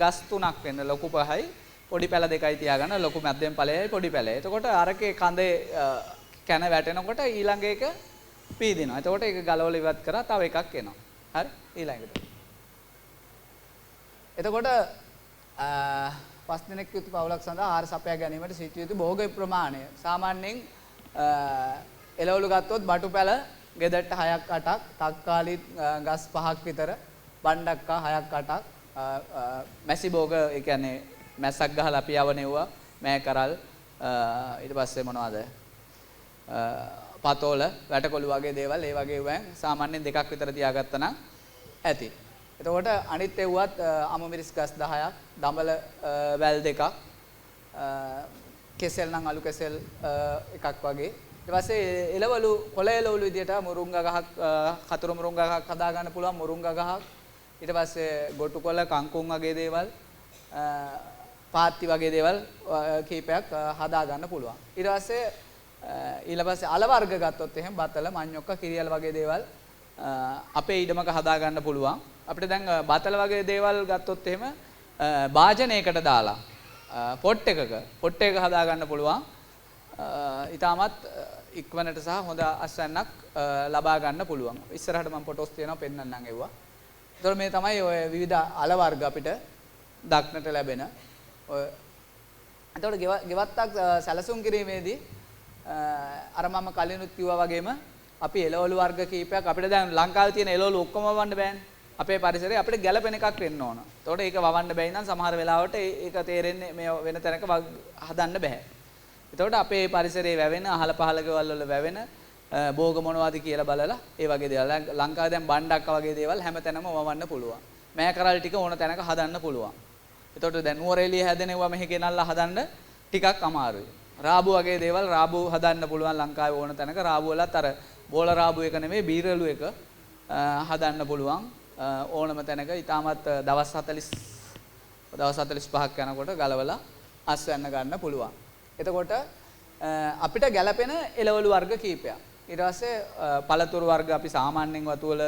ගස් තුනක් වෙන්න ලොකු පහයි පොඩි පැල දෙකයි තියාගන්න ලොකු මැද්දෙන් ඵලයයි පොඩි පැලයි. එතකොට අරකේ කඳේ කැන වැටෙනකොට ඊළඟ එක පීදිනවා. එතකොට ඒක ගලවලා ඉවත් කරා තව එකක් එනවා. හරි ඊළඟට. එතකොට 5 දිනක් යුතු පවුලක් සඳහා ආහාර සපයා ගැනීමට සිටිය යුතු භෝග ප්‍රමාණය. සාමාන්‍යයෙන් එළවලු ගත්තොත් බටු පැල ගෙදරට 6ක් 8ක්, තක්කාලි ගස් 5ක් විතර, බණ්ඩක්කා 6ක් 8ක්, මැසි භෝග ඒ කියන්නේ මැස්සක් ගහලා අපි යවනෙව්වා, මෑ කරල්, ඊට පස්සේ මොනවද? පතෝල, වැටකොළු වගේ දේවල් ඒ වගේ වෑන් සාමාන්‍යයෙන් 2ක් විතර තියාගත්තා නම් ඇති. එතකොට අනිත් ඒවත් අමු මිරිස් ගස් 10ක්, දඹල වැල් 2ක්, කෙසෙල් නම් අලු කෙසෙල් එකක් වගේ. ඊට පස්සේ එළවලු කොළ එළවලු විදියට මුරුංගා ගහක්, කතුරු මුරුංගා ගහක් හදා ගන්න පුළුවන් මුරුංගා ගහක්. ඊට පස්සේ ගොටු කොළ, කංකුම් වගේ දේවල්, පාත්ති වගේ දේවල් කීපයක් හදා ගන්න පුළුවන්. ඊට පස්සේ ඊළඟට අල වර්ග ගත්තොත් එහෙනම් බතල, මඤ්ඤොක්ක, කිරියල් වගේ දේවල් අපේ ඉඩමක හදා ගන්න පුළුවන්. අපිට දැන් බතල වගේ දේවල් ගත්තොත් එහෙම භාජනයකට දාලා පොට් එකක හදා ගන්න පුළුවන්. ඊටමත් ඉක්මනට සහ හොඳ අස්වැන්නක් ලබා ගන්න පුළුවන්. ඉස්සරහට මම ෆොටෝස් තියෙනවා පෙන්නන්නම් ඒවා. ඒතකොට මේ තමයි ඔය විවිධ අල වර්ග අපිට දක්නට ලැබෙන. ඔය එතකොට ගෙවත්තක් සැලසුම් කිරීමේදී අර මම කලිනුත් කිව්වා වගේම අපි එළවලු වර්ග කීපයක් අපිට දැන් ලංකාවේ තියෙන එළවලු ඔක්කොම වවන්න බෑනේ. අපේ පරිසරයේ අපිට ගැළපෙන එකක් වෙන්න ඕන. එතකොට ඒක වවන්න බැයි නම් සමහර වෙලාවට ඒක තේරෙන්නේ මේ වෙන තැනක හදන්න බෑ. එතකොට අපේ පරිසරයේ වැවෙන අහල පහල ගෙවල් වල වැවෙන භෝග මොනවද කියලා බලලා ඒ වගේ දේවල් ලංකාවේ දැන් බණ්ඩක්ක වගේ දේවල් හැමතැනම වවන්න පුළුවන්. මෑ කරල් ටික ඕන තැනක හදන්න පුළුවන්. එතකොට දැන් නුවරඑළිය හැදෙනවා මෙහි ගෙනල්ලා හදන්න ටිකක් අමාරුයි. රාබු වගේ දේවල් රාබු හදන්න පුළුවන් ලංකාවේ ඕන තැනක. රාබු වලත් අර බෝල රාබු එක නෙමෙයි බීරලු එක හදන්න පුළුවන් ඕනම තැනක. ඊටමත් දවස් 45ක් යනකොට ගලවලා අස්වැන්න ගන්න පුළුවන්. එතකොට අපිට ගැළපෙන එළවලු වර්ග කීපයක්. ඊට පස්සේ පළතුරු වර්ග අපි සාමාන්‍යයෙන් වතු වල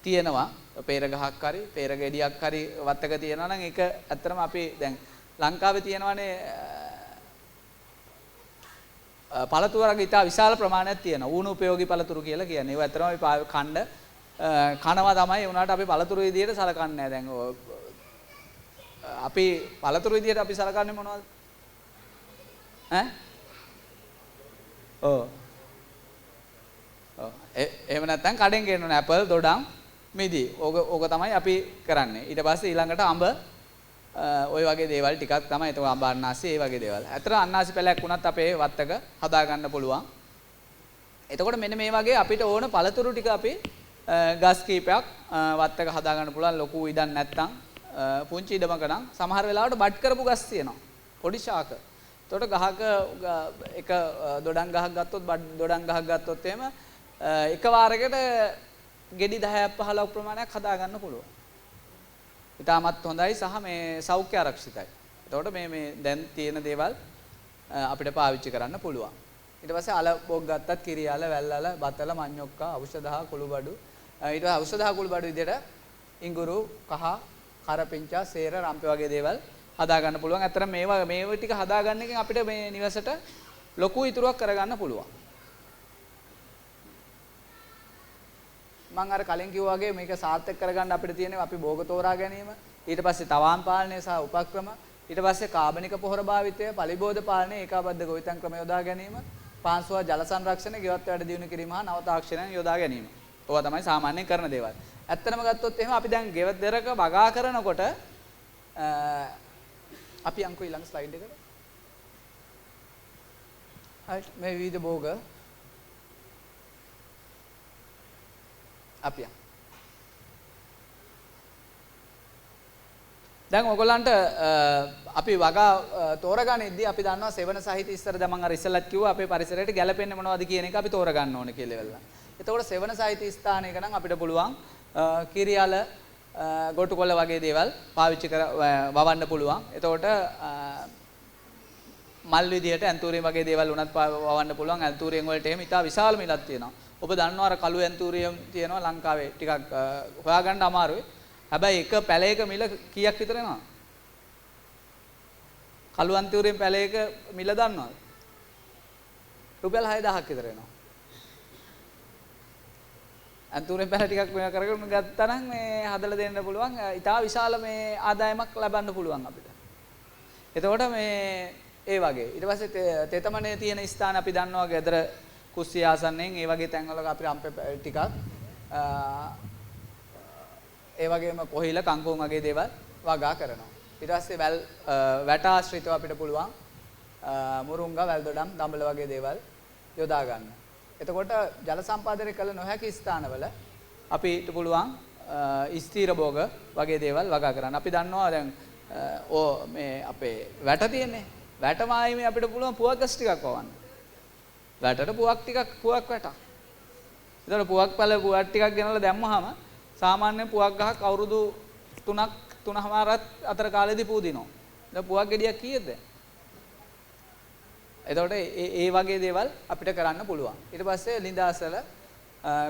තියෙනවා. peer ගහක් හරි peer ගෙඩියක් හරි වත්තක තියෙනවා නම් ඒක ඇත්තටම අපි දැන් ලංකාවේ තියෙනවානේ පළතුරු වර්ග ඉතා විශාල ප්‍රමාණයක් තියෙනවා. ඌණු උපයෝගී පළතුරු කියලා කියන්නේ. ඒවා ඇත්තටම අපි කනවා තමයි. උනාට අපි පළතුරු විදියට සලකන්නේ නැහැ. දැන් අපි පළතුරු විදියට අපි සලකන්නේ මොනවද? එහෙම නැත්නම් කඩෙන් ගේන්න ඇපල්, දොඩම්, මිදි. ඕක තමයි අපි කරන්නේ. ඊට පස්සේ ඊළඟට අඹ ඔය වගේ දේවල් ටිකක් තමයි. ඒක අඹ අන්නාසි ඒ වගේ දේවල්. ඇත්තට අන්නාසි පැලයක් වුණත් අපේ වත්තක හදා ගන්න පුළුවන්. එතකොට මෙන්න මේ වගේ අපිට ඕන පළතුරු ටික අපි ගස් කීපයක් වත්තක හදා ගන්න පුළුවන්. ලොකු ඉඩම් නැත්තම් පුංචි ඉඩමක නම් සමහර වෙලාවට බඩ් කරපු ගස් තියෙනවා. පොඩි ශාක. එතකොට ගහක එක දොඩම් ගහක් ගත්තොත් දොඩම් ගහක් ගත්තොත් එහෙම එක වාරයකට ගෙඩි 10ක් 15ක් ප්‍රමාණයක් හදා ගන්න පුළුවන්. ඊටමත් හොඳයි සහ මේ සෞඛ්‍ය ආරක්ෂිතයි. එතකොට මේ දැන් තියෙන දේවල් අපිට පාවිච්චි කරන්න පුළුවන්. ඊට පස්සේ අල බොක් ගත්තත් කිරියාල, වැල්ලල, බතල, මඤ්ඤොක්කා, ඖෂධහ, කුළුබඩු. ඊට ඖෂධහ කුළුබඩු විදිහට ඉඟුරු, කහ, කරපිංචා, සේර, රම්පේ වගේ දේවල් හදා ගන්න පුළුවන්. අතන මේවා ටික හදා ගන්න එකෙන් අපිට මේ නිවසට ලොකු ඉතුරුවක් කරගන්න පුළුවන්. මම අර කලින් කිව්වා වගේ මේක සාර්ථක කරගන්න අපිට තියෙනවා අපි භෝග තෝරා ගැනීම, ඊට පස්සේ තවාන් පාලනය සහ උපක්‍රම, ඊට පස්සේ කාබනික පොහොර භාවිතය, පලිබෝධ පාලනය, ඒකාබද්ධ ගොවිතැන් ක්‍රම යොදා ගැනීම, පාංශුවා ජල සංරක්ෂණය, ගෙවත් වැඩ දියුණු කිරීම හා නව තාක්ෂණයන් යොදා ගැනීම. ඕවා තමයි සාමාන්‍යයෙන් කරන දේවල්. ඇත්තටම ගත්තොත් එහෙම අපි දැන් ගෙවදරක වගා කරනකොට අපි අංකු ඊළඟ ස්ලයිඩ් එකට. හරි මේ විවිධ භෝග අපි දැන් ඔයගොල්ලන්ට අපි වගා තෝරගනිද්දී අපි දන්නවා සෙවන සහිත ඉස්සර දැන් මම අර ඉස්සෙල්ලත් කිව්වා අපේ පරිසරයට ගැලපෙන්නේ මොනවද කියන එක අපි තෝරගන්න ඕනේ කියලා වෙලා. එතකොට සෙවන සහිත ස්ථානයක නම් අපිට පුළුවන් කිරියල ගොටුකොළ වගේ දේවල් පාවිච්චි කර වවන්න පුළුවන්. එතකොට මල් විදියට ඇන්තූරියම් වගේ දේවල් උනත් වවන්න පුළුවන්. ඇන්තූරියම් වලට එහෙම ඉතා විශාල මිලක් තියෙනවා. ඔබ දන්නවා අර කළු ඇන්තූරියම් තියෙනවා ලංකාවේ ටිකක් හොයාගන්න අමාරුයි. හැබැයි එක පැලයක මිල කීයක් විතර එනවා? කළු ඇන්තූරියම් පැලයක මිල දන්නවද? රුපියල් 6000ක් විතර එනවා. අන්තූරෙන් පැල ටිකක් මේවා කරගෙන ගත්තා නම් මේ හදලා දෙන්න පුළුවන්. ඉතා විශාල මේ ආදායමක් ලබන්න පුළුවන් අපිට. එතකොට මේ ඒ වගේ ඊට පස්සේ තෙතමනේ තියෙන ස්ථාන අපි දන්නවා ගෙදර කුස්සිය ආසන්නෙන් ඒ වගේ තැන්වල අපි රම්පේ ටිකක් ඒ වගේම කොහිල කංකුම් වගේ දේවල් වගා කරනවා. ඊට පස්සේ වැට ආශ්‍රිතව අපිට පුළුවන් මුරුංගා වැල්දොඩම් දඹල වගේ දේවල් යොදා ගන්න. එතකොට ජල සම්පාදනය කළ නොහැකි ස්ථානවල අපිට පුළුවන් ස්ථීර භෝග වගේ දේවල් වගා කරන්න. අපි දන්නවා දැන් මේ අපේ වැට තියෙන්නේ. වැට මායිමේ අපිට පුළුවන් පුවක්ගස් ටිකක් වවන්න. වැටට පුවක් ටිකක් පුවක් වැටක්. ඒතර පුවක් පැල පුවක් ටිකක් ගෙනලා දැම්මහම සාමාන්‍යයෙන් පුවක් ගහක් අවුරුදු 3ක් අතර කාලෙදී පූදිනවා. දැන් පුවක් ගෙඩියක් කීයද? එතකොට ඒ වගේ දේවල් අපිට කරන්න පුළුවන්. ඊට පස්සේ ලිඳාසල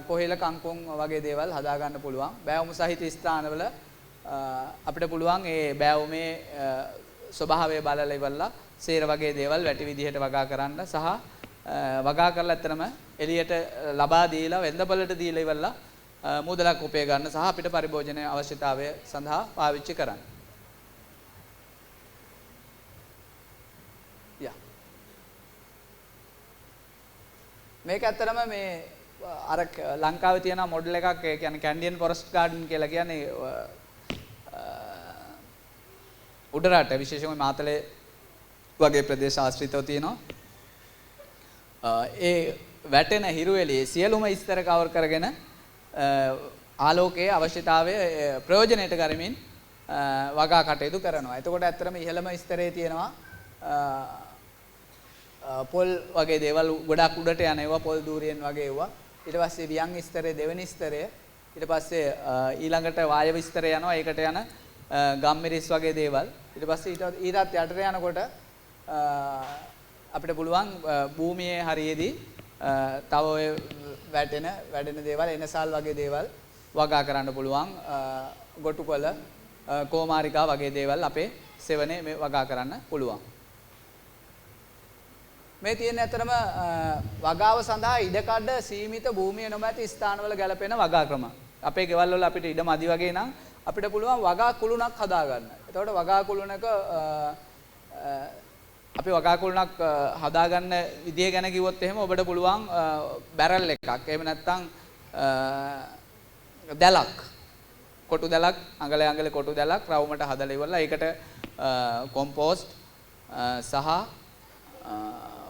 කොහෙල කංකුම් වගේ දේවල් හදා ගන්න පුළුවන්. බෑවුම් සහිත ස්ථානවල අපිට පුළුවන් ඒ බෑවුමේ ස්වභාවය බලලා ඉවරලා සේර වගේ දේවල් වැටි විදිහට වගා කරන්න සහ වගා කරලා ඇත්තටම එළියට ලබා දීලා වෙළඳපළට දීලා ඉවරලා මුදලක් උපය ගන්න සහ අපිට පරිභෝජනයේ අවශ්‍යතාවය සඳහා පාවිච්චි කරන්න. මේක ඇත්තටම මේ අර ලංකාවේ තියෙන මොඩල් එකක් ඒ කියන්නේ කැන්ඩියන් ෆොරස්ට් ගාඩන් කියලා කියන්නේ උඩරට විශේෂයෙන්ම මාතලේ වගේ ප්‍රදේශ ආශ්‍රිතව තියෙනවා. ඒ වැටෙන හිරු එළියේ සියලුම ස්තර කවර් කරගෙන ආලෝකයේ අවශ්‍යතාවය ප්‍රයෝජනයට ගනිමින් වගා කටයුතු කරනවා. එතකොට ඇත්තටම ඉහළම ස්තරයේ තියෙනවා පොල් වගේ දේවල් ගොඩක් උඩට යන ඒවා පොල් දූරියෙන් වගේ ඒවා. ඊට පස්සේ වියන් ස්තරයේ දෙවෙනි ස්තරය. ඊට පස්සේ ඊළඟට වායව ස්තරය යනවා. ඒකට යන ගම්මිරිස් වගේ දේවල්. ඊට පස්සේ ඊටත් යටට යනකොට අපිට පුළුවන් භූමියේ හරියේදී තව ඔය වැඩෙන දේවල් එනසල් වගේ දේවල් වගා කරන්න පුළුවන්. ගොටුකොළ කෝමාරිකා වගේ දේවල් අපේ සෙවනේ මේ වගා කරන්න පුළුවන්. මේ තියෙන ඇතරම වගාව සඳහා ඉඩකඩ සීමිත භූමිය නොමැති ස්ථානවල ගැලපෙන වගා ක්‍රම. අපේ ගෙවල් වල අපිට ඉඩ මදි වගේ නම් අපිට පුළුවන් වගා කුළුණක් හදා ගන්න. එතකොට වගා කුළුණක අපි වගා කුළුණක් හදා ගන්න විදිය ගැන කිව්වොත් එහෙම ඔබට පුළුවන් බැරල් එකක්. එහෙම නැත්නම් දැලක්. කොටු දැලක් අඟලේ කොටු දැලක් රවුමට හදලා ඉවරලා ඒකට කොම්පෝස්ට් සහ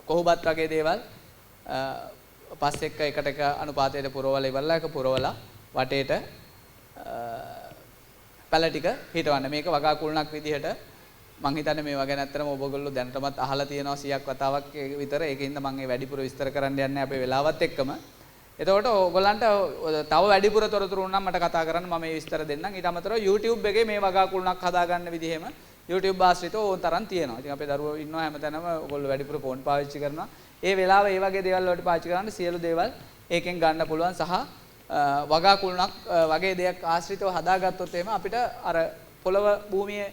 කොහොබත් වගේ දේවල් පස් එක්ක එකට එක අනුපාතයට පුරවලා ඉවරලා ඒක පුරවලා වටේට පැල ටික හිටවන්න. මේක වගා කුළුණක් විදිහට මම හිතන්නේ මේවා ගැන ඇත්තටම ඔබගොල්ලෝ දැනටමත් අහලා තියෙනවා 100ක් වතාවක් විතර. ඒකින්ද මම මේ වැඩිපුර විස්තර කරන්න යන්නේ අපේ වෙලාවත් එක්කම. එතකොට ඕගොල්ලන්ට තව වැඩිපුර තොරතුරු නම් මට කතා කරන්න මම මේ විස්තර දෙන්නම්. ඊට අමතරව YouTube එකේ මේ වගා කුළුණක් හදාගන්න විදිහෙම YouTube ආශ්‍රිතව ඕන තරම් තියෙනවා. ඉතින් අපේ දරුවෝ ඉන්නවා හැමතැනම ඕගොල්ලෝ වැඩිපුර ෆෝන් පාවිච්චි කරනවා. ඒ වෙලාව ඒ වගේ දේවල් වලට පාවිච්චි කරන්න සියලු දේවල් ඒකෙන් ගන්න පුළුවන් සහ වගා කුළුණක් වගේ දෙයක් ආශ්‍රිතව හදාගත්තොත් එහෙම අපිට අර පොළව භූමියේ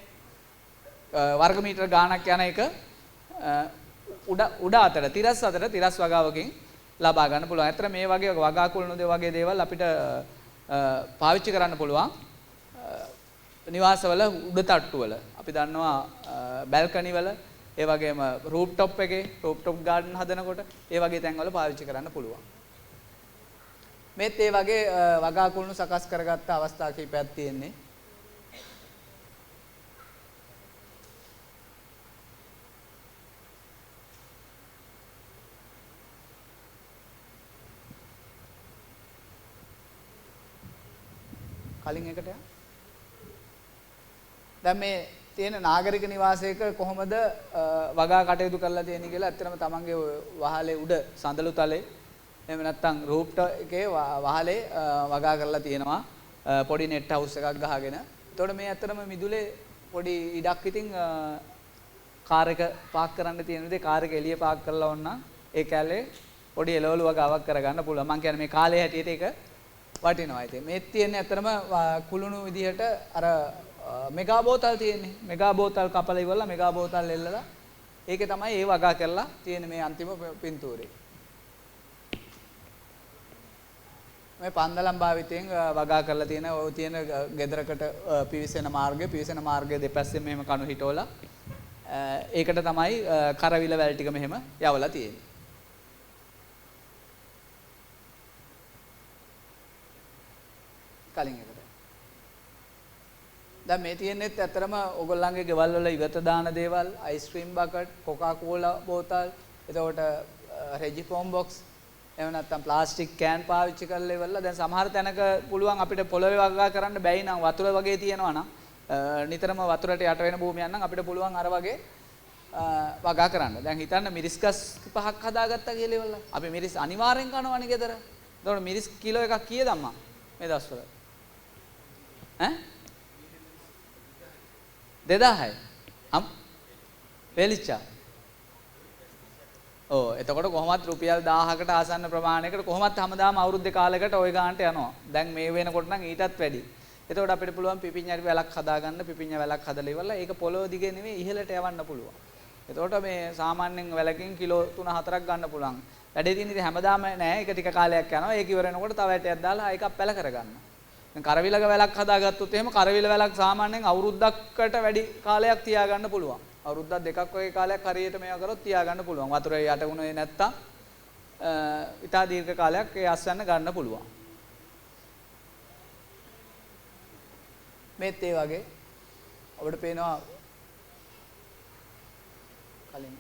වර්ග මීටර ගාණක් යන එක උඩ අතර තිරස් වගාවකින් ලබා ගන්න පුළුවන්. ඇත්තට මේ වගේ වගා කුළුණු වගේ දේවල් අපිට පාවිච්චි කරන්න පුළුවන්. නිවාසවල උඩ තට්ටුවල අපි දන්නවා බැල්කනි වල ඒ වගේම රූෆ් টොප් එකේ රූෆ් টොප් ගාඩන් හදනකොට ඒ වගේ තැන්වල පාවිච්චි කරන්න පුළුවන්. මේත් ඒ වගේ වගා කුළුණු සකස් කරගත්ත අවස්ථා කිහිපයක් තියෙන්නේ. කලින් එකට යන්න. දැන් මේ තියෙන නාගරික නිවාසයක කොහොමද වගා කටයුතු කරලා තියෙන්නේ කියලා ඇත්තටම තමන්ගේ වහලේ උඩ සඳලු තලේ එහෙම නැත්නම් රූෆ් එකේ වහලේ වගා කරලා තියෙනවා පොඩි net house එකක් ගහගෙන. එතකොට මේ ඇත්තටම මිදුලේ පොඩි ඉඩක් ඉතින් කාර් එක පාක් කරන්න තියෙන විදිහේ කාර් එක එළිය පාක් කරලා වුණා ඒ කැලේ පොඩි එළවලු වගාවක් කරගන්න පුළුවන්. මම කියන්නේ මේ කාලේ හැටියට ඒක වටිනවා. ඉතින් මේ තියෙන්නේ ඇත්තටම කුළුණු විදිහට අර මෙගා බෝතල් තියෙන්නේ. මෙගා බෝතල් කපලා ඉවරලා මෙගා බෝතල් එල්ලලා ඒකේ තමයි ඒ වගා කරලා තියෙන මේ අන්තිම පින්තූරේ. මේ පන්දලම් භාවිතයෙන් වගා කරලා තියෙන ඔය තියෙන ගෙදරකට පිවිසෙන මාර්ගය දෙපැත්තෙන් මෙහෙම කණු හිටවලා ඒකට තමයි කරවිල වැල් ටික මෙහෙම යවලා තියෙන්නේ. කලින් එකට. දැන් මේ තියෙන්නේත් ඇත්තරම ඕගොල්ලන්ගේ ගෙවල් වල ඉවත දාන දේවල්, අයිස්ක්‍රීම් බකට්, කොකා කෝලා බෝතල්, එතකොට රෙජි ෆෝම් බොක්ස්, එහෙම නැත්නම් ප්ලාස්ටික් කෑන් පාවිච්චි කරලා ඉවරලා දැන් සමහර තැනක පුළුවන් අපිට පොළවේ වගා කරන්න බැයි නම් වතුර වගේ තියෙනවා නම් නිතරම වතුරට යට වෙන භූමියක් නම් අපිට පුළුවන් අර වගේ වගා කරන්න. දැන් හිතන්න මිරිස් ගස් 5ක් හදාගත්තා කියලා ඉවරලා. අපි මිරිස් අනිවාර්යෙන් කනවනේ ගෙදර. එතකොට මිරිස් කිලෝ එකක් කීයද අම්මා මේ දවස්වල? ඈ 2000යි. වේලිච්චා. ඔව් එතකොට කොහොමත් රුපියල් 1000කට ආසන්න ප්‍රමාණයකට කොහොමත් හැමදාම අවුරුද්දේ කාලයකට ওই ගානට යනවා. දැන් මේ වෙනකොට නම් ඊටත් වැඩි. එතකොට අපිට පුළුවන් පිපිඤ්ඤා වැලක් හදාගන්න, පිපිඤ්ඤා වැලක් හදලා ඉවරලා ඒක පොළොව දිගේ නෙමෙයි ඉහළට යවන්න පුළුවන්. එතකොට මේ සාමාන්‍යයෙන් වැලකින් කිලෝ 3-4ක් ගන්න පුළුවන්. වැඩේ තියෙන ඉතින් හැමදාම නෑ. ඒක ටික කාලයක් යනවා. ඒක ඉවර වෙනකොට තව ඇටයක් දාලා ඒකක් පැල කරගන්න. දැන් කරවිලක වැලක් හදාගත්තොත් එහෙම කරවිල වැලක් සාමාන්‍යයෙන් අවුරුද්දකට වැඩි කාලයක් තියාගන්න පුළුවන්. අවුරුද්දක් දෙකක් වගේ කාලයක් හරියට මේවා කරොත් තියාගන්න පුළුවන්. වතුරේ යට වුණේ නැත්තම් ඉතා දීර්ඝ කාලයක් ඒ අස්වැන්න ගන්න පුළුවන්. මේත් ඒ වගේ අපිට පේනවා කලින්.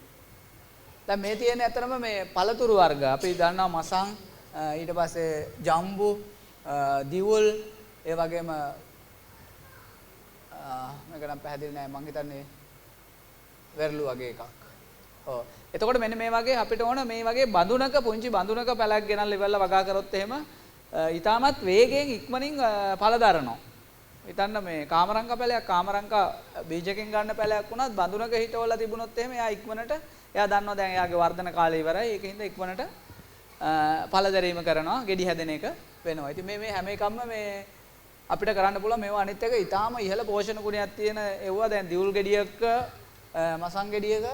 දැන් මේ තියෙන අතරම මේ පළතුරු වර්ග අපි දන්නවා මසන් ඊට පස්සේ ජම්බු දිවුල් ඒ වගේම මේක නම් පැහැදිලි නෑ මං හිතන්නේ වෙරළු වගේ එකක්. ඔව්. එතකොට මෙන්න මේ වගේ අපිට ඕන මේ වගේ බඳුනක පුංචි බඳුනක පැලක් ගෙනල්ලා ඉවරලා වගා කරොත් එහෙම ඊටමත් වේගයෙන් ඉක්මනින් ඵල දරනවා. හිතන්න මේ කාමරංක පැලයක් කාමරංක බීජකින් ගන්න පැලයක් වුණත් බඳුනක හිටවලා තිබුණොත් එහෙම එයා ඉක්මනට එයා දන්නවා දැන් එයාගේ වර්ධන කාලය ඉවරයි. ඒකින්ද ඉක්මනට ඵල දැරීම කරනවා, ගෙඩි හැදෙන එක වෙනවා. ඉතින් මේ හැම එකක්ම මේ අපිට කරන්න පුළුවන්. මේවා අනිත් එක ඊටාම ඉහළ පෝෂණ ගුණයක් තියෙන ඒවා දැන් දියුල් ගෙඩියක මසන් ගෙඩියක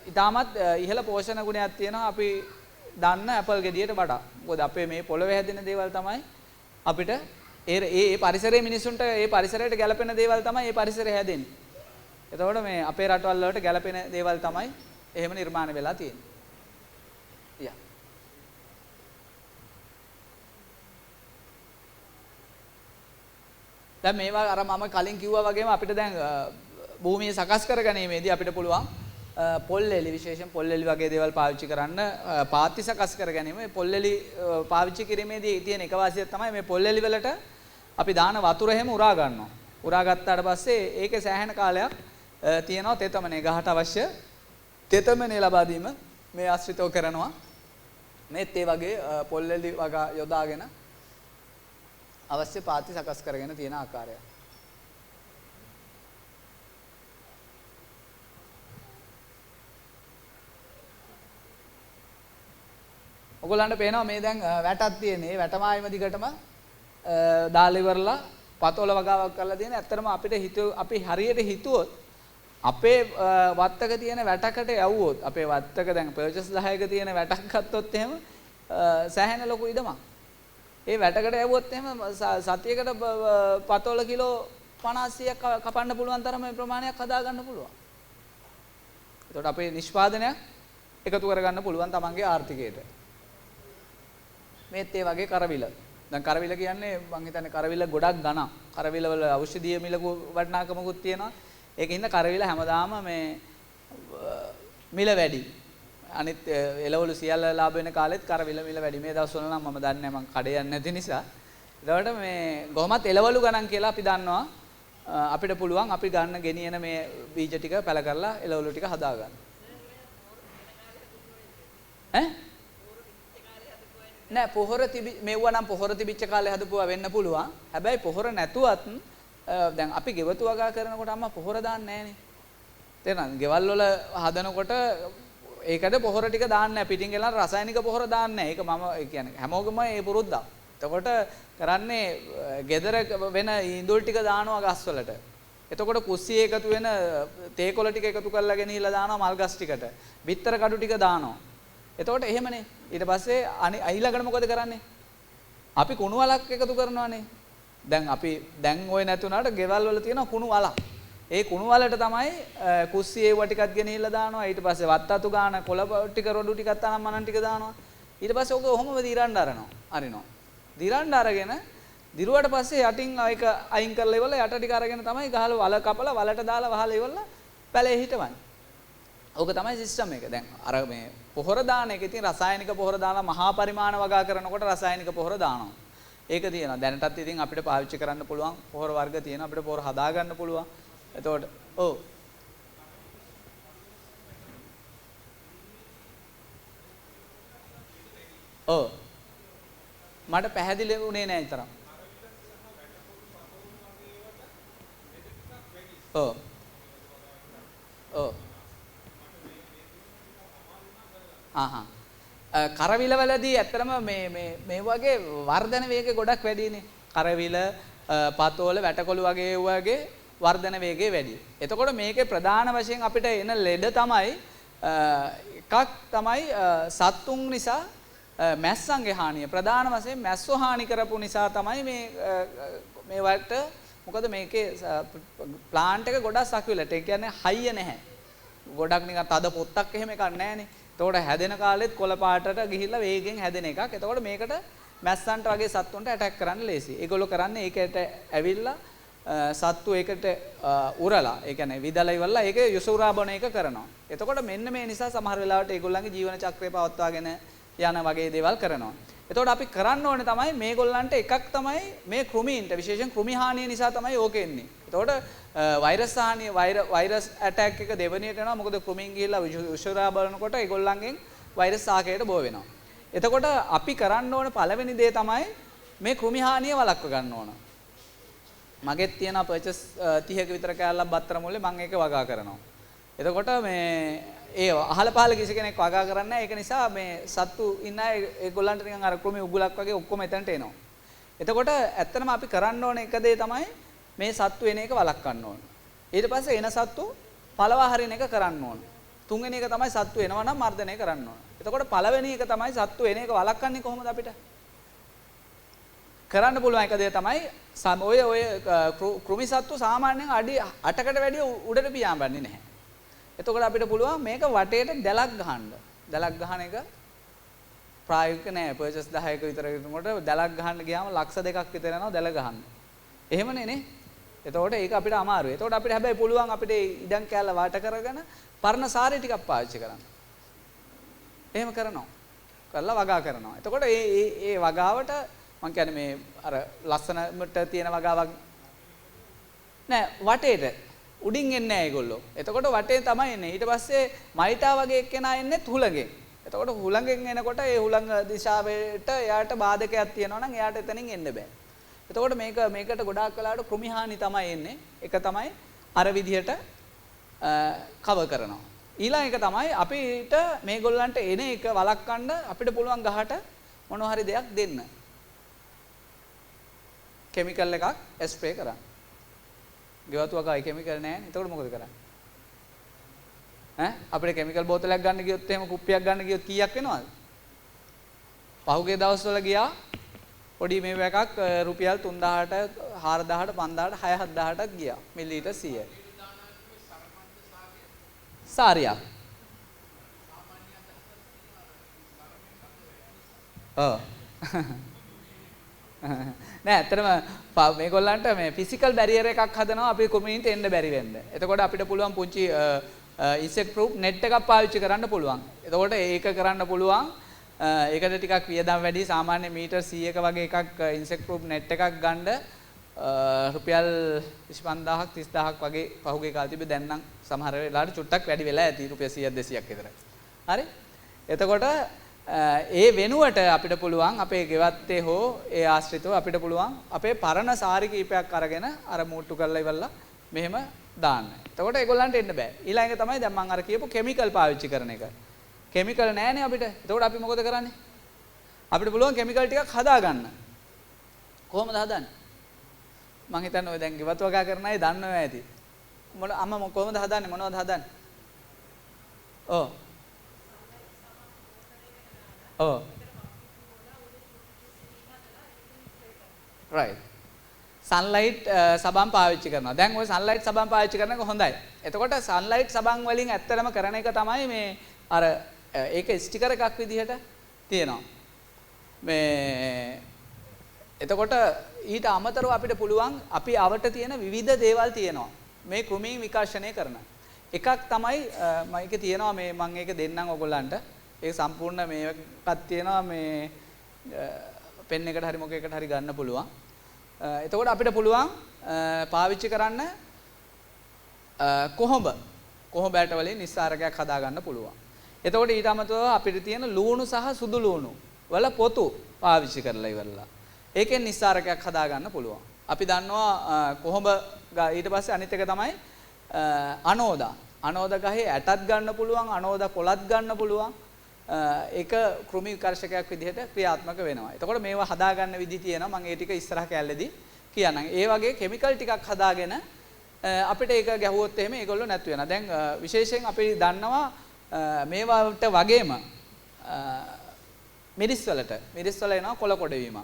ඊටාමත් ඉහළ පෝෂණ ගුණයක් තියෙනවා අපි දන්න ඇපල් ගෙඩියට වඩා. මොකද අපේ මේ පොළවේ හැදෙන දේවල් තමයි අපිට ඒ පරිසරයේ මිනිසුන්ට ඒ පරිසරයට ගැලපෙන දේවල් තමයි ඒ පරිසරය හැදෙන්නේ. එතකොට මේ අපේ රටවල් වලට ගැලපෙන දේවල් තමයි එහෙම නිර්මාණය වෙලා තියෙන්නේ. යා. දැන් මේවා අර මම කලින් කිව්වා වගේම අපිට දැන් භූමිය සකස් කරගැනීමේදී අපිට පුළුවන් පොල්ලෙලි විශේෂයෙන් පොල්ලෙලි වගේ දේවල් පාවිච්චි කරන්න පාත්ති සකස් කර ගැනීම. මේ පොල්ලෙලි පාවිච්චි කිරීමේදී තියෙන එක වාසියක් තමයි මේ පොල්ලෙලි වලට අපි දාන වතුර හැම උරා ගන්නවා. උරා ගත්තාට පස්සේ ඒකේ සෑහෙන කාලයක් තියෙනවා තෙතමනේ ගහට අවශ්‍ය තෙතමනේ ලබා දීම මේ ආශ්‍රිතව කරනවා. මේත් ඒ වගේ පොල්ලෙලි වගා යොදාගෙන අවශ්‍ය පාත්ති සකස් කරගෙන තියෙන ආකාරය. ඔයගොල්ලන්ට පේනවා මේ දැන් වැටක් තියෙන. මේ වැටමායිම දිගටම දාලා ඉවරලා පතෝල වගාවක් කරලා තියෙන. ඇත්තටම අපි හරියට හිතුවොත් අපේ වත්තක තියෙන වැටකට යවුවොත් අපේ වත්තක දැන් පර්චස් 10ක තියෙන වැටක් ගත්තොත් එහෙම සෑහෙන ලොකු ඉඩමක්. ඒ වැටකට යවුවොත් එහෙම සතියකට පතෝල කිලෝ 50ක් කපන්න පුළුවන් තරම ප්‍රමාණයක් හදා ගන්න පුළුවන්. එතකොට අපේ නිෂ්පාදනයක් එකතු කරගන්න පුළුවන් තමන්ගේ ආර්ථිකයට. මේත් ඒ වගේ කරවිල. දැන් කරවිල කියන්නේ මම හිතන්නේ කරවිල ගොඩක් ගණන්. කරවිල වල ඖෂධීය මිල වටිනාකමකුත් තියෙනවා. ඒකින්ද කරවිල හැමදාම මේ මිල වැඩි. අනිත් එළවලු සියල්ල ලාභ වෙන කාලෙත් කරවිල මිල වැඩි. මේ දවස්වල නම් මම දන්නේ නැහැ මම කඩේ යන්නේ නැති නිසා. ඒකට මේ කොහොමත් එළවලු ගණන් කියලා අපි දන්නවා. අපිට පුළුවන් අපි ගන්න ගෙනියන මේ බීජ ටික පැල කරලා එළවලු ටික හදා ගන්න. ඈ නෑ පොහොර මෙව්වා නම් පොහොර තිබිච්ච කාලේ හදපුවා වෙන්න පුළුවන්. හැබැයි පොහොර නැතුවත් දැන් අපි ගෙවතු වගා කරනකොට අම්මා පොහොර දාන්නේ නෑනේ. තේරෙනවද? ගෙවල් වල හදනකොට ඒකට පොහොර ටික දාන්නේ නෑ. පිටින් ගෙලන රසායනික පොහොර දාන්නේ නෑ. ඒක මම කියන්නේ හැමෝගෙම මේ පුරුද්දක්. එතකොට කරන්නේ ගෙදර වෙන ඉඳුල් ටික දානවා ගස් වලට. එතකොට කුස්සිය එකතු වෙන තේකොළ ටික එකතු කරලා ගෙනහිලා දානවා මල් ගස් ටිකට. බිත්තර කඩු ටික දානවා. එතකොට එහෙමනේ ඊට පස්සේ ඊළඟට මොකද කරන්නේ? අපි කුණු වලක් එකතු කරනවානේ. දැන් ওই නැතුණාට ගෙවල් වල තියෙන කුණු වලක්. ඒ කුණු වලට තමයි කුස්සියේ ඒවා ටිකක් ගෙනිහිල්ලා දානවා. ඊට පස්සේ වත්තතු ගාන කොළ ටික රොඩු ටිකක් තානම් මනන් ටික දානවා. ඊට පස්සේ ඔක ඔහොමම දිරන්න අරිනවා. දිරන්න අරගෙන දිරුවට පස්සේ යටින් ඒක අයින් කරලා ඉවරලා යට ටික අරගෙන තමයි ගහලා වල කපලා වලට දාලා වහලා ඉවරලා පැලේ හිටවන්නේ. ඕක තමයි සිස්ටම් එක. දැන් අර මේ පොහොර දාන එක ඉතින් රසායනික පොහොර දාලා මහා පරිමාණ වගා කරනකොට රසායනික පොහොර දානවා. ඒක තියෙනවා. දැනටත් ඉතින් අපිට පාවිච්චි කරන්න පුළුවන් පොහොර වර්ග තියෙනවා. අපිට පොහොර හදා ගන්න පුළුවන්. එතකොට මට පැහැදිලි වුණේ නැහැ තරම්. කරවිලවලදී ඇත්තටම මේ වගේ වර්ධන වේගය ගොඩක් වැඩිනේ. කරවිල, පතෝල, වැටකොළු වගේ වර්ධන වේගය වැඩි. එතකොට මේකේ ප්‍රධාන වශයෙන් අපිට එන ලෙඩ තමයි එකක් තමයි සත්තුන් නිසා මැස්සන්ගේ හානිය. ප්‍රධාන වශයෙන් මැස්සෝ හානි කරපු නිසා තමයි මේවට මොකද මේකේ ප්ලාන්ට් එක ගොඩක් සක්විලට. ඒ කියන්නේ හයිය නැහැ. ගොඩක් නිකන් තද පොත්තක් එහෙම එකක් නැහැනේ. එතකොට හැදෙන කාලෙත් කොළ පාටට ගිහිල්ලා වේගෙන් හැදෙන එකක්. එතකොට මේකට මැස්සන්ට වගේ සත්තුන්ට ඇටැක් කරන්න ලේසි. ඒගොල්ලෝ කරන්නේ ඒකට ඇවිල්ලා සත්තු ඒකට උරලා, ඒ කියන්නේ විදලා ඉවරලා ඒක යසුරා බොන එක කරනවා. එතකොට මෙන්න මේ නිසා සමහර වෙලාවට ඒගොල්ලන්ගේ ජීවන චක්‍රය පවත්වාගෙන යන වගේ දේවල් කරනවා. එතකොට අපි කරන්න ඕනේ තමයි මේගොල්ලන්ට එකක් තමයි මේ කෘමීන්ට විශේෂයෙන් කෘමි හානිය නිසා තමයි ඕක එන්නේ. එතකොට වෛරස් හානිය වෛරස් ඇටැක් එක දෙවෙනියට එනවා. මොකද කෘමීන් ගිහිල්ලා උෂුරා බලනකොට ඒගොල්ලන්ගෙන් වෛරස් සාකයට බෝ වෙනවා. එතකොට අපි කරන්න ඕනේ පළවෙනි දේ තමයි මේ කෘමි හානිය වළක්ව ගන්න ඕන. මගෙත් තියෙන පර්චස් 30ක විතර කෑල්ලක් බත්තර මුල්ලේ මම ඒක වගා කරනවා. එතකොට මේ ඒ අහල පහල කිසි කෙනෙක් වගා කරන්නේ නැහැ. ඒක නිසා මේ සත්තු ඉන්න අය ඒගොල්ලන්ට නිකන් අර ක්‍රමී උගුලක් වගේ ඔක්කොම එතනට එනවා. එතකොට ඇත්තටම අපි කරන්න ඕන එක දේ තමයි මේ සත්තු එන එක වළක්වන්න ඕන. ඊට පස්සේ එන සත්තු පළවා හරින එක කරන්න ඕන. තුන්වෙනි එක තමයි සත්තු එනවා නම් මර්ධනය කරන්න ඕන. එතකොට පළවෙනි එක තමයි සත්තු එන එක වළක්වන්නේ කොහොමද අපිට? කරන්න පුළුවන් එක දේ තමයි ඔය කෘමි සත්තු සාමාන්‍යයෙන් අඩි 8කට වැඩිය උඩට පියාඹන්නේ නැහැ. එතකොට අපිට පුළුවන් මේක වටේට දැලක් ගහන්න. දැලක් ගහන එක ප්‍රායෝගික නෑ. පර්චස් 10ක විතර යනකොට දැලක් ගහන්න ගියාම ලක්ෂ 2ක් විතර යනවා දැල ගහන්න. එහෙමනේ නේ. එතකොට ඒක අපිට අමාරුයි. එතකොට අපිට හැබැයි පුළුවන් අපිට ඉඩම් කෑල්ල වට කරගෙන පරණ සාරේ ටිකක් පාවිච්චි කරන්න. එහෙම කරනවා. කරලා වගා කරනවා. එතකොට ඒ වගාවට මම කියන්නේ මේ අර ලස්සනට තියෙන වගාවක් නෑ වටේට උඩින් එන්නේ නැහැ ඒගොල්ලෝ. එතකොට වටේ තමයි එන්නේ. ඊට පස්සේ මයිටා වගේ එක්කෙනා එන්නේ හුළඟෙන්. එතකොට හුළඟෙන් එනකොට ඒ හුළඟ දිශාවට එයාට බාධකයක් තියෙනවා නම් එයාට එතනින් එන්න බෑ. එතකොට මේකට ගොඩාක් වෙලාවට කෘමිහානි තමයි එන්නේ. එක තමයි අර විදිහට කවර් කරනවා. ඊළඟ එක තමයි අපිට මේගොල්ලන්ට එන එක වළක්වන්න අපිට පුළුවන් ගහට මොන හරි දෙයක් දෙන්න. කෙමිකල් එකක් ස්ප්‍රේ කරන්න. ගෙවතුවක අය කෙමිකල් නැහැ. එතකොට මොකද කරන්නේ? අපිට කෙමිකල් බෝතලයක් ගන්න ගියොත් එහෙම කුප්පියක් ගන්න ගියොත් කීයක් වෙනවද? පහුගිය දවස්වල ගියා පොඩි මේව එකක් රුපියල් 3000ට 4000ට 5000ට 6-7000ටත් ගියා. මිලිලීටර් 100. සාරියක්. නෑ ඇත්තටම මේගොල්ලන්ට මේ ෆිසිකල් බැරියර් එකක් හදනවා අපි කොමියුනිට එන්න බැරි වෙන්න. එතකොට අපිට පුළුවන් පුංචි ඉන්සෙක්ට් ප්‍රූෆ් නෙට් එකක් පාවිච්චි කරන්න පුළුවන්. එතකොට ඒක කරන්න පුළුවන්. ඒකට ටිකක් වියදම් වැඩි. සාමාන්‍ය මීටර් 100ක වගේ එකක් ඉන්සෙක්ට් ප්‍රූෆ් නෙට් එකක් ගන්න රුපියල් 25000ක් 30000ක් වගේ පහුගිය කාලේ තිබ්බේ. දැන් නම් සමහර වෙලාවට චුට්ටක් වැඩි වෙලා ඇති. රුපියල් 100ක් 200ක් විතර. හරි? එතකොට ඒ වෙනුවට අපිට පුළුවන් අපේ ගෙවත්තේ හෝ ඒ ආශ්‍රිතව අපිට පුළුවන් අපේ පරණ සාරි කීපයක් අරගෙන අර මූට්ටු කරලා ඉවරලා මෙහෙම දාන්න. එතකොට ඒගොල්ලන්ට එන්න බෑ. ඊළඟ තමයි දැන් මම අර කියපු කෙමිකල් පාවිච්චි කරන එක. කෙමිකල් නෑනේ අපිට. එතකොට අපි මොකද කරන්නේ? අපිට පුළුවන් කෙමිකල් ටිකක් හදාගන්න. කොහොමද හදන්නේ? මම හිතන්නේ ඔය දැන් ගෙවතු වගා කරන අය දන්නව ඇති. අම්මා කොහොමද හදන්නේ? මොනවද හදන්නේ? right. සන්ලයිට් සබන් පාවිච්චි කරනවා. දැන් ওই සන්ලයිට් සබන් පාවිච්චි කරන එක හොඳයි. එතකොට සන්ලයිට් සබන් වලින් ඇත්තටම කරන එක තමයි මේ අර ඒක ස්ටිකර් එකක් විදිහට තියෙනවා. මේ එතකොට ඊට අමතරව අපිට පුළුවන් අපි අවට තියෙන විවිධ දේවල් තියෙනවා. මේ කෘමීන් විකර්ෂණය කරන. එකක් තමයි මම ඒක තියෙනවා මේ මම ඒක දෙන්නම් ඔයගොල්ලන්ට. ඒක සම්පූර්ණ මේකක් තියෙනවා මේ පෙන් එකට හරි මොකෙකට හරි ගන්න පුළුවන්. එතකොට අපිට පුළුවන් පාවිච්චි කරන්න කොහොඹ ඇට වලින් නිස්සාරකයක් හදා ගන්න පුළුවන්. එතකොට ඊට අමතරව අපිට තියෙන ලූණු සහ සුදු ලූණු වල පොතු පාවිච්චි කරලා ඉවරලා. ඒකෙන් නිස්සාරකයක් හදා ගන්න පුළුවන්. අපි දන්නවා කොහොඹ ඊට පස්සේ අනිත් එක තමයි අනෝදා. අනෝදා ගහේ ඇටත් ගන්න පුළුවන්, අනෝදා කොළත් ගන්න පුළුවන්. ඒක කෘමි විකර්ෂකයක් විදිහට ක්‍රියාත්මක වෙනවා. එතකොට මේවා හදා ගන්න විදි තියෙනවා. මම ඒ ටික ඉස්සරහ කැලේදී කියන්නම්. ඒ වගේ කිමිකල් ටිකක් හදාගෙන අපිට ඒක ගැහුවොත් එහෙම ඒගොල්ලෝ නැතු වෙනවා. දැන් විශේෂයෙන් අපි දන්නවා මේවට වගේම මිරිස් වල එනවා කොළ කොඩවීම.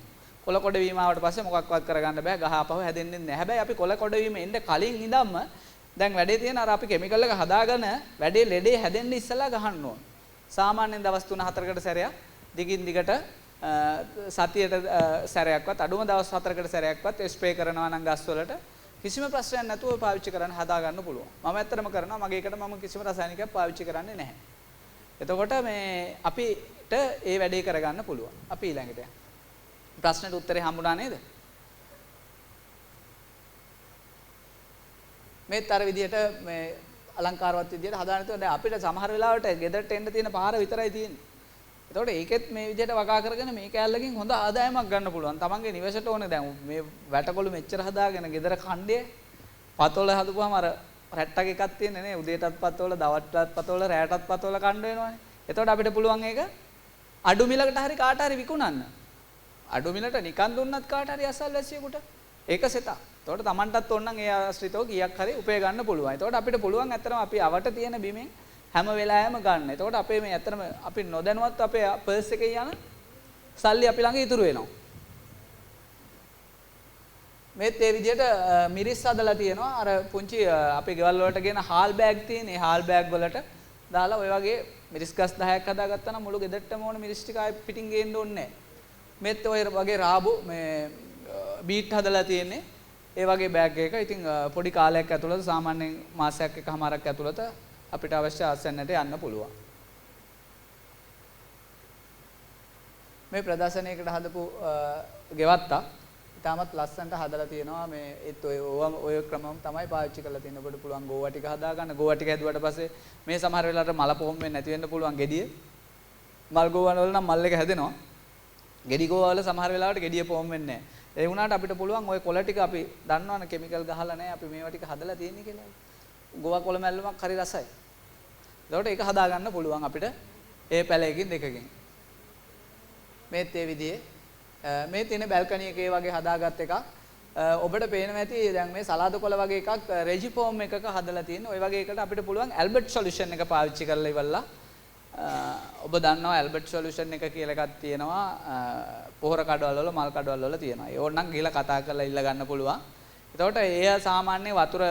කොළ කොඩවීම ආවට පස්සේ මොකක්වත් කරගන්න බෑ. ගහ ආපහු හැදෙන්නේ නැහැ. හැබැයි අපි කොළ කොඩවීම එන්න කලින් ඉඳන්ම දැන් වැඩේ තියෙන අර අපි කිමිකල් එක හදාගෙන වැඩේ ලෙඩේ හැදෙන්න ඉස්සලා ගහන්න ඕන. සාමාන්‍යයෙන් දවස් 3-4කට සැරයක් දිගින් දිගට සතියට සැරයක්වත් අඩුම දවස් 4කට සැරයක්වත් ස්ප්‍රේ කරනවා නම් ගස් වලට කිසිම ප්‍රශ්නයක් නැතුව පාවිච්චි කරන්න හදා ගන්න පුළුවන්. මම ඇත්තටම කරනවා මගේ එකට මම කිසිම රසායනිකයක් පාවිච්චි කරන්නේ නැහැ. එතකොට මේ අපිට ඒ වැඩේ කරගන්න පුළුවන්. අපි ඊළඟට යමු. ප්‍රශ්නෙට උත්තරේ හම්බුණා නේද? මේත් අර විදිහට මේ අලංකාරවත් විදිහට හදාගෙන තියෙනවා. දැන් අපිට සමහර වෙලාවට ගෙදරට එන්න තියෙන පාර විතරයි තියෙන්නේ. එතකොට ඒකෙත් මේ විදිහට වගා කරගෙන මේ කෑල්ලකින් හොඳ ආදායමක් ගන්න පුළුවන්. තමන්ගේ නිවසට ඕනේ දැන් මේ වැටකොළු මෙච්චර හදාගෙන ගෙදර කණ්ඩේ පතොල හදපුවාම අර රැට්ටක් එකක් තියෙන්නේ නේ. උදේටත් පතොල, දවල්ටත් පතොල, රැටත් පතොල කණ්ඩ වෙනවනේ. එතකොට අපිට පුළුවන් ඒක අඩු මිලකට හරි කාට හරි විකුණන්න. අඩු මිලට නිකන් දුන්නත් කාට හරි අසල්වැසියෙකුට ඒක සෙතක්. එතකොට Tamanටත් ඕනනම් ඒ ආශ්‍රිතව කීයක් හරි උපය ගන්න පුළුවන්. එතකොට අපිට පුළුවන් ඇත්තටම අපි අවට තියෙන බිමෙන් හැම වෙලාවෙම ගන්න. එතකොට අපේ මේ ඇත්තටම අපි නොදැනුවත් අපේ පර්ස් එකේ යන සල්ලි අපි ළඟ ඉතුරු වෙනවා. මේත් ඒ විදිහට මිරිස් හදලා තියෙනවා. අර පුංචි අපේ ගෙවල් වලට ගෙන හාල් බෑග් තියෙන. ඒ හාල් බෑග් වලට දාලා ඔය වගේ මිරිස් ගස් 10ක් හදාගත්තා නම් මුළු ගෙදරටම ඕන මිරිස් ටික ආයෙ පිටින් ගේන්න ඕනේ නැහැ. මේත් ඔය වගේ රාබු මේ බීට් හදලා තියෙන්නේ. ඒ වගේ බෑග් එක. ඉතින් පොඩි කාලයක් ඇතුළත සාමාන්‍යයෙන් මාසයක් එකමාරක් ඇතුළත අපිට අවශ්‍ය ආසන්නට යන්න පුළුවන්. මේ ප්‍රදර්ශනයකට හදපු ගෙවත්තා ඉතාමත් ලස්සනට හදලා තියෙනවා. මේ ඒත් ඔය ක්‍රමම තමයි පාවිච්චි කරලා තියෙන්නේ. ඔබට පුළුවන් ගෝවා ටික හදා ගන්න. ගෝවා ටික හැදුවට පස්සේ මේ සමහර වෙලාවට මල පොම් වෙන්නේ නැති වෙන්න පුළුවන් ගෙඩිය. මල් ගෝවා වල නම් මල් එක හැදෙනවා. ගෙඩි ගෝවා වල සමහර වෙලාවට ගෙඩිය පොම් වෙන්නේ නැහැ. ඒ වුණාට අපිට පුළුවන් ওই කොළ ටික අපි දන්නවනේ කිමිකල් ගහලා නැහැ. අපි මේවා ටික හදලා තියෙන්නේ කියලා. ගෝවා කොළ මැල්ලමක් හරි රසයි. එතකොට ඒක හදා ගන්න පුළුවන් අපිට ඒ පැලයකින් දෙකකින්. මේත් ඒ විදිහේ මේ තියෙන බැල්කනි එකේ වගේ හදාගත් එකක්. ඔබට පේනවා ඇති දැන් මේ සලාද කොළ වගේ එකක් රෙජි ෆෝම් එකක හදලා තියෙන. ওই වගේ එකට අපිට පුළුවන් ඇල්බර්ට් සොලියුෂන් එක පාවිච්චි කරලා ඉවරලා ඔබ දන්නවා ඇල්බර්ට් සොලියුෂන් එක කියලා එකක් තියෙනවා. පොහොර කඩවල වල මල් කඩවල වල තියෙනවා. ඒ ඕනනම් ගිහලා කතා කරලා ඉල්ල ගන්න පුළුවන්. එතකොට ඒ සාමාන්‍ය වතුර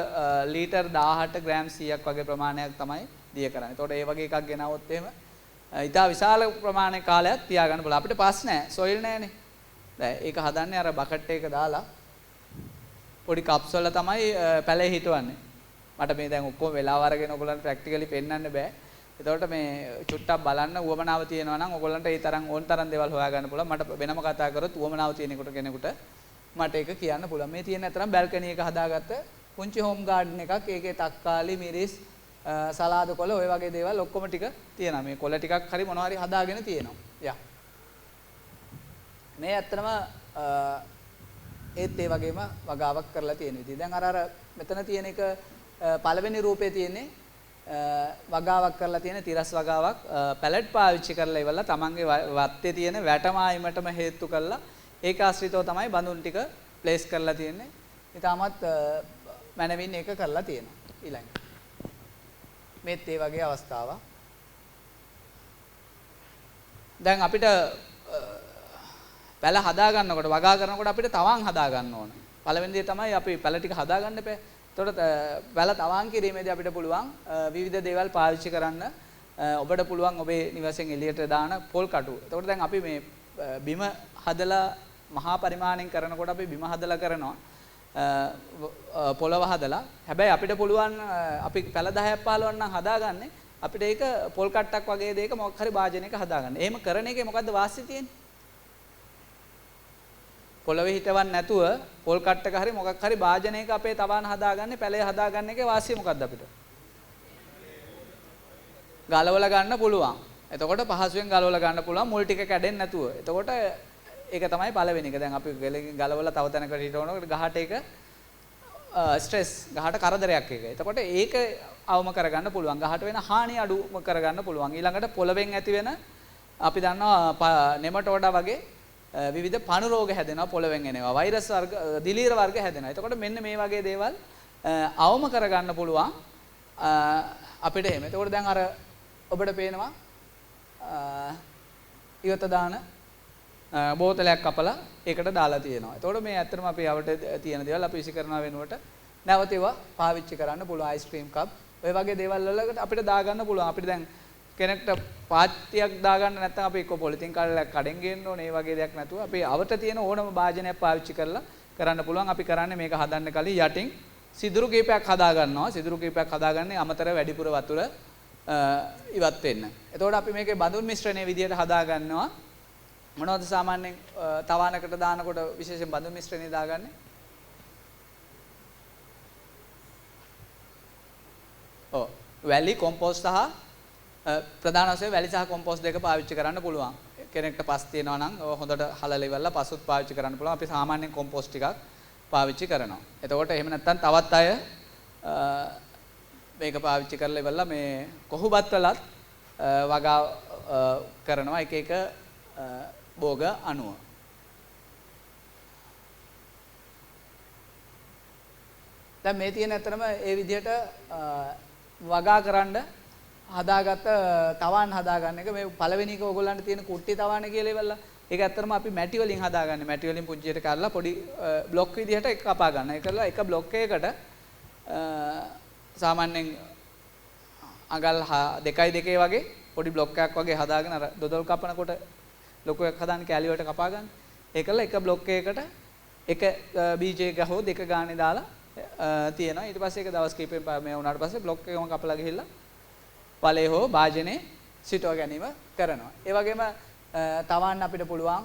ලීටර් 18 ග්‍රෑම් 100ක් වගේ ප්‍රමාණයක් තමයි දිය කරන්නේ. එතකොට ඒ වගේ එකක් ගෙනාවොත් එහෙම ඉතා විශාල ප්‍රමාණයක කාලයක් තියාගන්න පුළුවන්. අපිට පස් නැහැ. සොයිල් නැහැනේ. දැන් ඒක හදන්නේ අර බකට් එක දාලා පොඩි කප්ස් වල තමයි පැලේ හිටවන්නේ. මට මේ දැන් ඔක්කොම වෙලාව අරගෙන ඔයගොල්ලන්ට ප්‍රැක්ටිකලි පෙන්වන්න බෑ. එතකොට මේ චුට්ටක් බලන්න උවමනාව තියෙනවා නම් ඔයගොල්ලන්ට ඒ තරම් ඕන තරම් දේවල් හොයාගන්න පුළුවන්. මට වෙනම කතා කරොත් උවමනාව තියෙන කෙනෙකුට මට ඒක කියන්න පුළුවන්. මේ තියෙන අතරම බැල්කනි එක හදාගත්ත පුංචි හෝම් ගාඩන් එකක්. ඒකේ තක්කාලි, මිරිස්, සලාද කොළ ඔය වගේ දේවල් ඔක්කොම ටික තියෙනවා. මේ කොළ ටිකක් හරි මොනවා හරි හදාගෙන තියෙනවා. යා. මේ ඇත්තටම ඒත් ඒ වගේම වගාවක් කරලා තියෙන විදිහ. දැන් අර මෙතන තියෙන එක පළවෙනි රූපේ තියෙන්නේ වගාවක් කරලා තියෙන තිරස් වගාවක් පැලට් පාවිච්චි කරලා ඉවරලා තමන්ගේ වත්තේ තියෙන වැටමායිමටම හේතු කරලා ඒක ආශ්‍රිතව තමයි බඳුන් ටික ප්ලේස් කරලා තියෙන්නේ. ඊටමත් මැනවින් ඒක කරලා තියෙනවා. ඊළඟ මේත් ඒ වගේ අවස්ථාවක්. දැන් අපිට පැල හදා ගන්නකොට වගා කරනකොට අපිට තවන් හදා ගන්න ඕන. පළවෙනි දේ තමයි අපි පැල ටික හදා ගන්න එපා. එතකොට පැල තවන් කිරීමේදී අපිට පුළුවන් විවිධ දේවල් පාවිච්චි කරන්න. ඔබට පුළුවන් ඔබේ නිවසෙන් එළියට දාන පොල් කටු. එතකොට දැන් අපි මේ බිම හදලා මහා පරිමාණයෙන් කරනකොට අපි බිම හදලා කරනවා. පොළව හදලා. හැබැයි අපිට පුළුවන් අපි පැල 10ක් 15ක් නම් හදාගන්නේ අපිට ඒක පොල් කට්ටක් වගේ දෙයක මොකක් හරි භාජනයක හදාගන්න. එහෙම කරන එකේ මොකද්ද වාසිය තියෙන්නේ? පොළවේ හිටවන්න නැතුව පොල් කට්ටක හරි මොකක් හරි භාජනයක අපේ තවාන හදාගන්නේ පැලේ හදාගන්න එකේ වාසිය මොකද්ද අපිට? ගලවලා ගන්න පුළුවන්. එතකොට පහසුවෙන් ගලවලා ගන්න පුළුවන් මුල් ටික කැඩෙන්නේ නැතුව. එතකොට ඒක තමයි පළවෙනි එක. දැන් අපි ගලවලා තව තැනකට හිටවනකොට ගහට ඒක ස්ට්‍රෙස් ගහට කරදරයක් එක. එතකොට ඒක අවම කරගන්න පුළුවන්. ගහට වෙන හානිය අඩුම කරගන්න පුළුවන්. ඊළඟට පොළවෙන් ඇති වෙන අපි දන්නවා නෙමටෝඩා වගේ විවිධ පණු රෝග හැදෙනවා පොළවෙන් එනවා. වෛරස් වර්ග, දිලීර වර්ග හැදෙනවා. එතකොට මෙන්න මේ වගේ දේවල් අවම කරගන්න පුළුවන් අපිට එහෙම. එතකොට දැන් අර ඔබට පේනවා ඉවත දාන බෝතලයක් කපලා ඒකට දාලා තියෙනවා. එතකොට මේ ඇත්තටම අපි යවට තියෙන දේවල් අපි විසි කරනවා වෙනුවට නැවත ඒවා පාවිච්චි කරන්න පුළුවන්. අයිස්ක්‍රීම් කප් ඔය වගේ දේවල් වලකට අපිට දාගන්න පුළුවන්. අපිට දැන් කෙනෙක්ට පාත්තියක් දාගන්න නැත්නම් අපි එක්ක පොලිතින් කඩලක් කඩෙන් ගේන්න ඕනේ. ඒ වගේ දෙයක් නැතුව අපි අවට තියෙන ඕනම භාජනයක් පාවිච්චි කරලා කරන්න පුළුවන්. අපි කරන්නේ මේක හදන්න කලින් යටින් සිදුරු කීපයක් හදා ගන්නවා. සිදුරු කීපයක් හදාගන්නේ අමතර වැඩිපුර වතුර ඉවත් වෙන්න. එතකොට අපි මේකේ බඳුන් මිශ්‍රණයේ විදියට හදා ගන්නවා. මොනවද සාමාන්‍යයෙන් තවානකට දානකොට විශේෂයෙන් බඳුන් මිශ්‍රණය දාගන්නේ? ඔව් වැලි කොම්පෝස්ට් සහ ප්‍රධාන වශයෙන් වැලි සහ කොම්පෝස්ට් දෙක පාවිච්චි කරන්න පුළුවන්. කෙනෙක්ට පස් තියෙනවා නම් හොඳට හලලා ඉවරලා පසුත් පාවිච්චි කරන්න පුළුවන්. අපි සාමාන්‍යයෙන් කොම්පෝස්ට් ටිකක් පාවිච්චි කරනවා. එතකොට එහෙම නැත්නම් තවත් අය මේක පාවිච්චි කරලා ඉවරලා මේ කොහුබත් වලත් වගා කරනවා එක එක භෝග අණුව. දැන් මේ තියෙන ඇත්තටම ඒ විදිහට වගා කරන්න හදාගත්ත තවාන් හදාගන්න එක මේ පළවෙනි එක ඕගොල්ලන්ට තියෙන කුට්ටි තවාන කියලා ඉවරලා ඒක ඇත්තටම අපි මැටි වලින් හදාගන්නේ. මැටි වලින් පුංචියට කරලා පොඩි බ්ලොක් විදිහට එක කපා ගන්න. ඒ කරලා එක බ්ලොක් එකකට සාමාන්‍යයෙන් අඟල් 2.2 වගේ පොඩි බ්ලොක් එකක් වගේ හදාගෙන අර දොඩොල් කපනකොට ලොකු එකක් හදාන්න කැලි වලට කපා ගන්න. ඒකල එක බ්ලොක් එකකට එක බීජයක හෝ දෙක ගානේ දාලා තියෙනවා. ඊට පස්සේ ඒක දවස් කිහිපෙන් මේ වුණාට පස්සේ බ්ලොක් එකම කපලා ගිහිල්ලා ඵලයේ හෝ භාජනයේ සිටව ගැනීම කරනවා. ඒ වගේම තවාන් අපිට පුළුවන්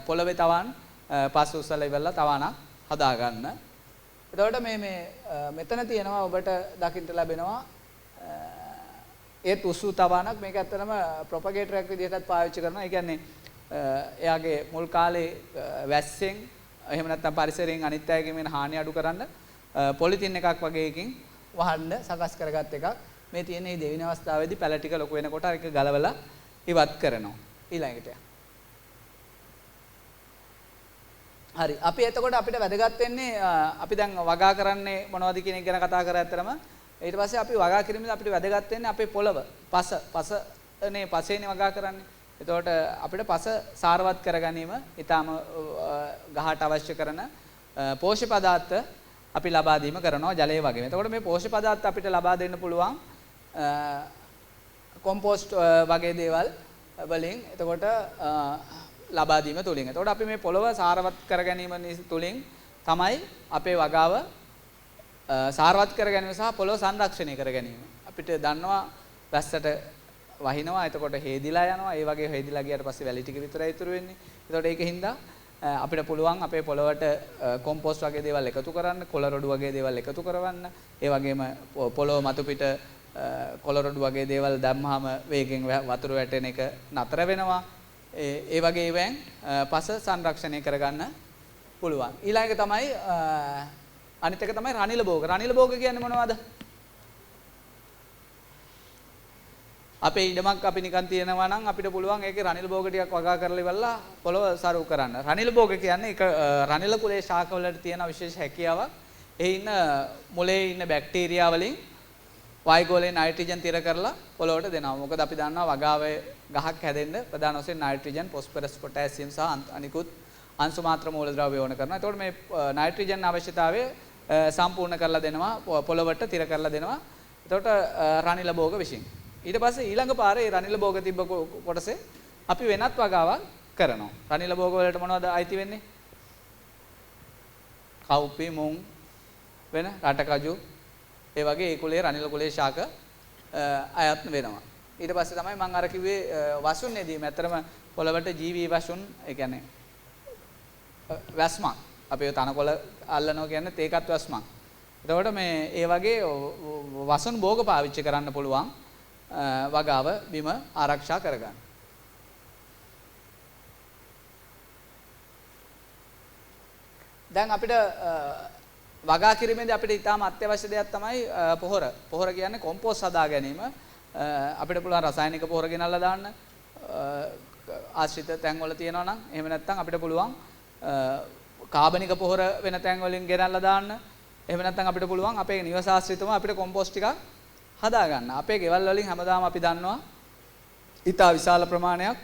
පොළවේ තවාන් පස් උස්සලා ඉවරලා තවානක් හදා ගන්න. එතකොට මේ මෙතන තියෙනවා ඔබට දකින්න ලැබෙනවා ඒත් උසු තවානක්. මේක ඇත්තටම ප්‍රොපගේටර් එකක් විදිහටත් පාවිච්චි කරනවා. ඒ කියන්නේ එයාගේ මුල් කාලේ වැස්සෙන් එහෙම නැත්නම් පරිසරයෙන් අනිත් අයගෙන් වෙන හානිය අඩු කරන්න පොලිතින් එකක් වගේ එකකින් වහන්න සකස් කරගත් එකක්. මේ තියෙන මේ දෙවෙනි අවස්ථාවේදී පැල ටික ලොකු වෙනකොට අර එක ගලවලා ඉවත් කරනවා. ඊළඟට හරි අපි එතකොට අපිට වැදගත් වෙන්නේ අපි දැන් වගා කරන්නේ මොනවද කියන එක ගැන කතා කරා ඇත්තරම ඊට පස්සේ අපි වගා කිරීමේදී අපිට වැදගත් වෙන්නේ අපේ පොළව පසනේ පසේනේ වගා කරන්නේ. එතකොට අපිට පස සාරවත් කර ගැනීම ඊටාම ගහට අවශ්‍ය කරන පෝෂ්‍ය පදාර්ථ අපි ලබා දීම කරනවා ජලය වගේ. එතකොට මේ පෝෂ්‍ය පදාර්ථ අපිට ලබා දෙන්න පුළුවන් කොම්පෝස්ට් වගේ දේවල් වලින්. එතකොට ලබා දීම තුලින්. එතකොට අපි මේ පොළව සාරවත් කර ගැනීම තුලින් තමයි අපේ වගාව සාරවත් කර ගැනීම සහ පොළව සංරක්ෂණය කර ගැනීම. අපිට දන්නවා වැස්සට වහිනවා. එතකොට හේදිලා යනවා. ඒ වගේ හේදිලා ගියාට පස්සේ වැලි ටික විතරයි ඉතුරු වෙන්නේ. එතකොට ඒකින්ද අපිට පුළුවන් අපේ පොළවට කොම්පෝස්ට් වගේ දේවල් එකතු කරන්න, කොළ රොඩු වගේ දේවල් එකතු කරවන්න. ඒ වගේම පොළව මතු පිට කොළ රොඩු වගේ දේවල් දැම්මහම වේගෙන් වතුර වැටෙන එක නතර වෙනවා. ඒ වගේ ඒවායින් පස සංරක්ෂණය කරගන්න පුළුවන්. ඊළඟ එක තමයි අනිත් එක තමයි රනිල භෝග. රනිල භෝග කියන්නේ මොනවද? අපේ ඉඩමක් අපි නිකන් තියෙනවා නම් අපිට පුළුවන් ඒකේ රනිල භෝග ටිකක් වගා කරලා ඉවරලා පොළව සරු කරන්න. රනිල භෝග කියන්නේ ඒක රනිල කුලේ ශාක වලට තියෙන විශේෂ හැකියාවක්. ඒ ඉන්න මොලේ ඉන්න බැක්ටීරියා වලින් වයිගෝලේ නයිට්‍රජන් තිර කරලා පොළොවට දෙනවා. මොකද අපි දන්නවා වගාවේ ගහක් හැදෙන්න ප්‍රධාන වශයෙන් නයිට්‍රජන්, ෆොස්ෆරස්, පොටෑසියම් සහ අනිකුත් අංශු මාත්‍ර මූලද්‍රව්‍ය ඕන කරනවා. එතකොට මේ නයිට්‍රජන් අවශ්‍යතාවය සම්පූර්ණ කරලා දෙනවා, පොළොවට තිර කරලා දෙනවා. එතකොට රනිල භෝග විශ්ින්. ඊට පස්සේ ඊළඟ පාරේ රනිල භෝග තිබ්බ කොටසේ අපි වෙනත් වගාවක් කරනවා. රනිල භෝග වලට මොනවද අයිති වෙන්නේ? කව්පි, මුං, වෙන රටකජු, ඒ වගේ ඒ කුලයේ රනිල කුලයේ ශාක අයත් වෙනවා. ඊට පස්සේ තමයි මම අර කිව්වේ වසුන්නේදී මතරම පොළවට ජීවී වසුන්, ඒ කියන්නේ වැස්මක්. අපි ඔය තනකොළ අල්ලනවා කියන්නේ ඒකත් වැස්මක්. එතකොට මේ ඒ වගේ වසුන් භෝග පාවිච්චි කරන්න පුළුවන් වගාව බිම ආරක්ෂා කරගන්න. දැන් අපිට වගා කිරීමේදී අපිට ඉතාම අත්‍යවශ්‍ය දෙයක් තමයි පොහොර. පොහොර කියන්නේ කොම්පෝස්ට් හදා ගැනීම. අපිට පුළුවන් රසායනික පොහොර ගෙනල්ලා දාන්න. ආශ්‍රිත තැන් වල තියෙනවා නම් එහෙම නැත්නම් අපිට පුළුවන් කාබනික පොහොර වෙන තැන් වලින් ගෙනල්ලා දාන්න. එහෙම නැත්නම් අපිට පුළුවන් අපේ නිවස ආශ්‍රිතව අපිට කොම්පෝස්ට් ටිකක් හදා ගන්න. අපේ ගෙවල් වලින් හැමදාම අපි දන්නවා ඉතා විශාල ප්‍රමාණයක්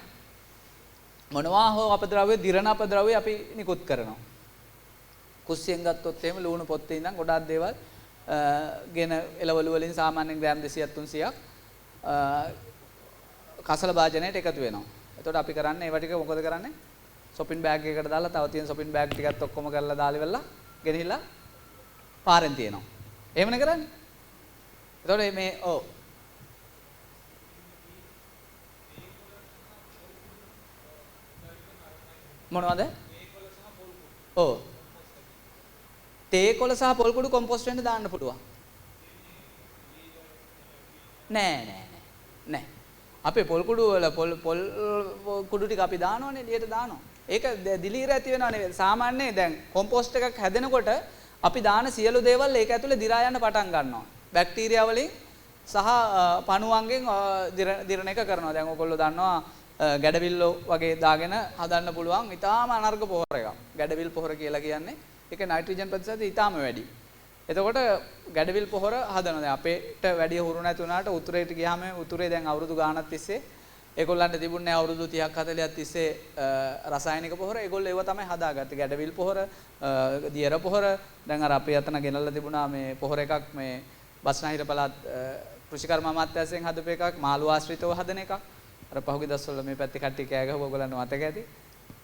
මොනවා හෝ අපද්‍රව්‍ය, දිරණ අපද්‍රව්‍ය අපි නිකුත් කරනවා. කුස්සියෙන් ගත්තොත් එහෙම ලුණු පොත්තේ ඉඳන් ගොඩාක් දේවල් ගෙන එළවලු වලින් සාමාන්‍යයෙන් ග්‍රෑම් 200ක් 300ක් කසල භාජනයට එකතු වෙනවා. එතකොට අපි කරන්නේ ඒවා ටික මොකද කරන්නේ? shopping bag එකකට දාලා තව තියෙන shopping bag ටිකත් ඔක්කොම කරලා දාලා ඉවරලා ගෙනහිලා පාරෙන් තියනවා. එහෙමනේ කරන්නේ. එතකොට මේ මොනවද? තේ කොළ සහ පොල් කුඩු කොම්පෝස්ට් වෙන්න දාන්න පුළුවන්. නෑ. අපේ පොල් කුඩු වල පොල් කුඩු ටික අපි දානවනේ එළියට දානවා. ඒක දිලීර ඇති වෙනව නෙවෙයි. සාමාන්‍යයෙන් දැන් කොම්පෝස්ට් එකක් හැදෙනකොට අපි දාන සියලු දේවල් ඒක ඇතුලේ දිරා යන්න පටන් ගන්නවා. බැක්ටීරියා වලින් සහ පණුවන්ගෙන් දිරණ එක කරනවා. දැන් ඔයගොල්ලෝ දන්නවා ගැඩවිල්ලෝ වගේ දාගෙන හදන්න පුළුවන් ඊටාම අනර්ග පොහොර එකක්. ගැඩවිල් පොහොර කියලා කියන්නේ ඒක නයිට්‍රජන් ප්‍රතිශතය ඊටාම වැඩි. එතකොට ගැඩවිල් පොහොර හදනවා. දැන් අපේට වැඩි හුරු නැති වුණාට උතුරේට ගියාම උතුරේ දැන් අවුරුදු ගාණක් තිස්සේ ඒගොල්ලන්ට තිබුණේ අවුරුදු 30ක් 40ක් තිස්සේ රසායනික පොහොර. ඒගොල්ලෝ ඒව තමයි හදාගත්තේ. ගැඩවිල් පොහොර, දියර පොහොර. දැන් අර අපේ අතන ගෙනල්ලා තිබුණා මේ පොහොර එකක් මේ බස්නාහිර පළාත් කෘෂිකර්ම අමාත්‍යාංශයෙන් හදපු එකක්, මාළු ආශ්‍රිතව හදන එකක්. අර පහුගිය දවස්වල මේ පැත්තේ කට්ටිය කෑ ගහුවා ඔයගොල්ලන්ට මතක ඇති.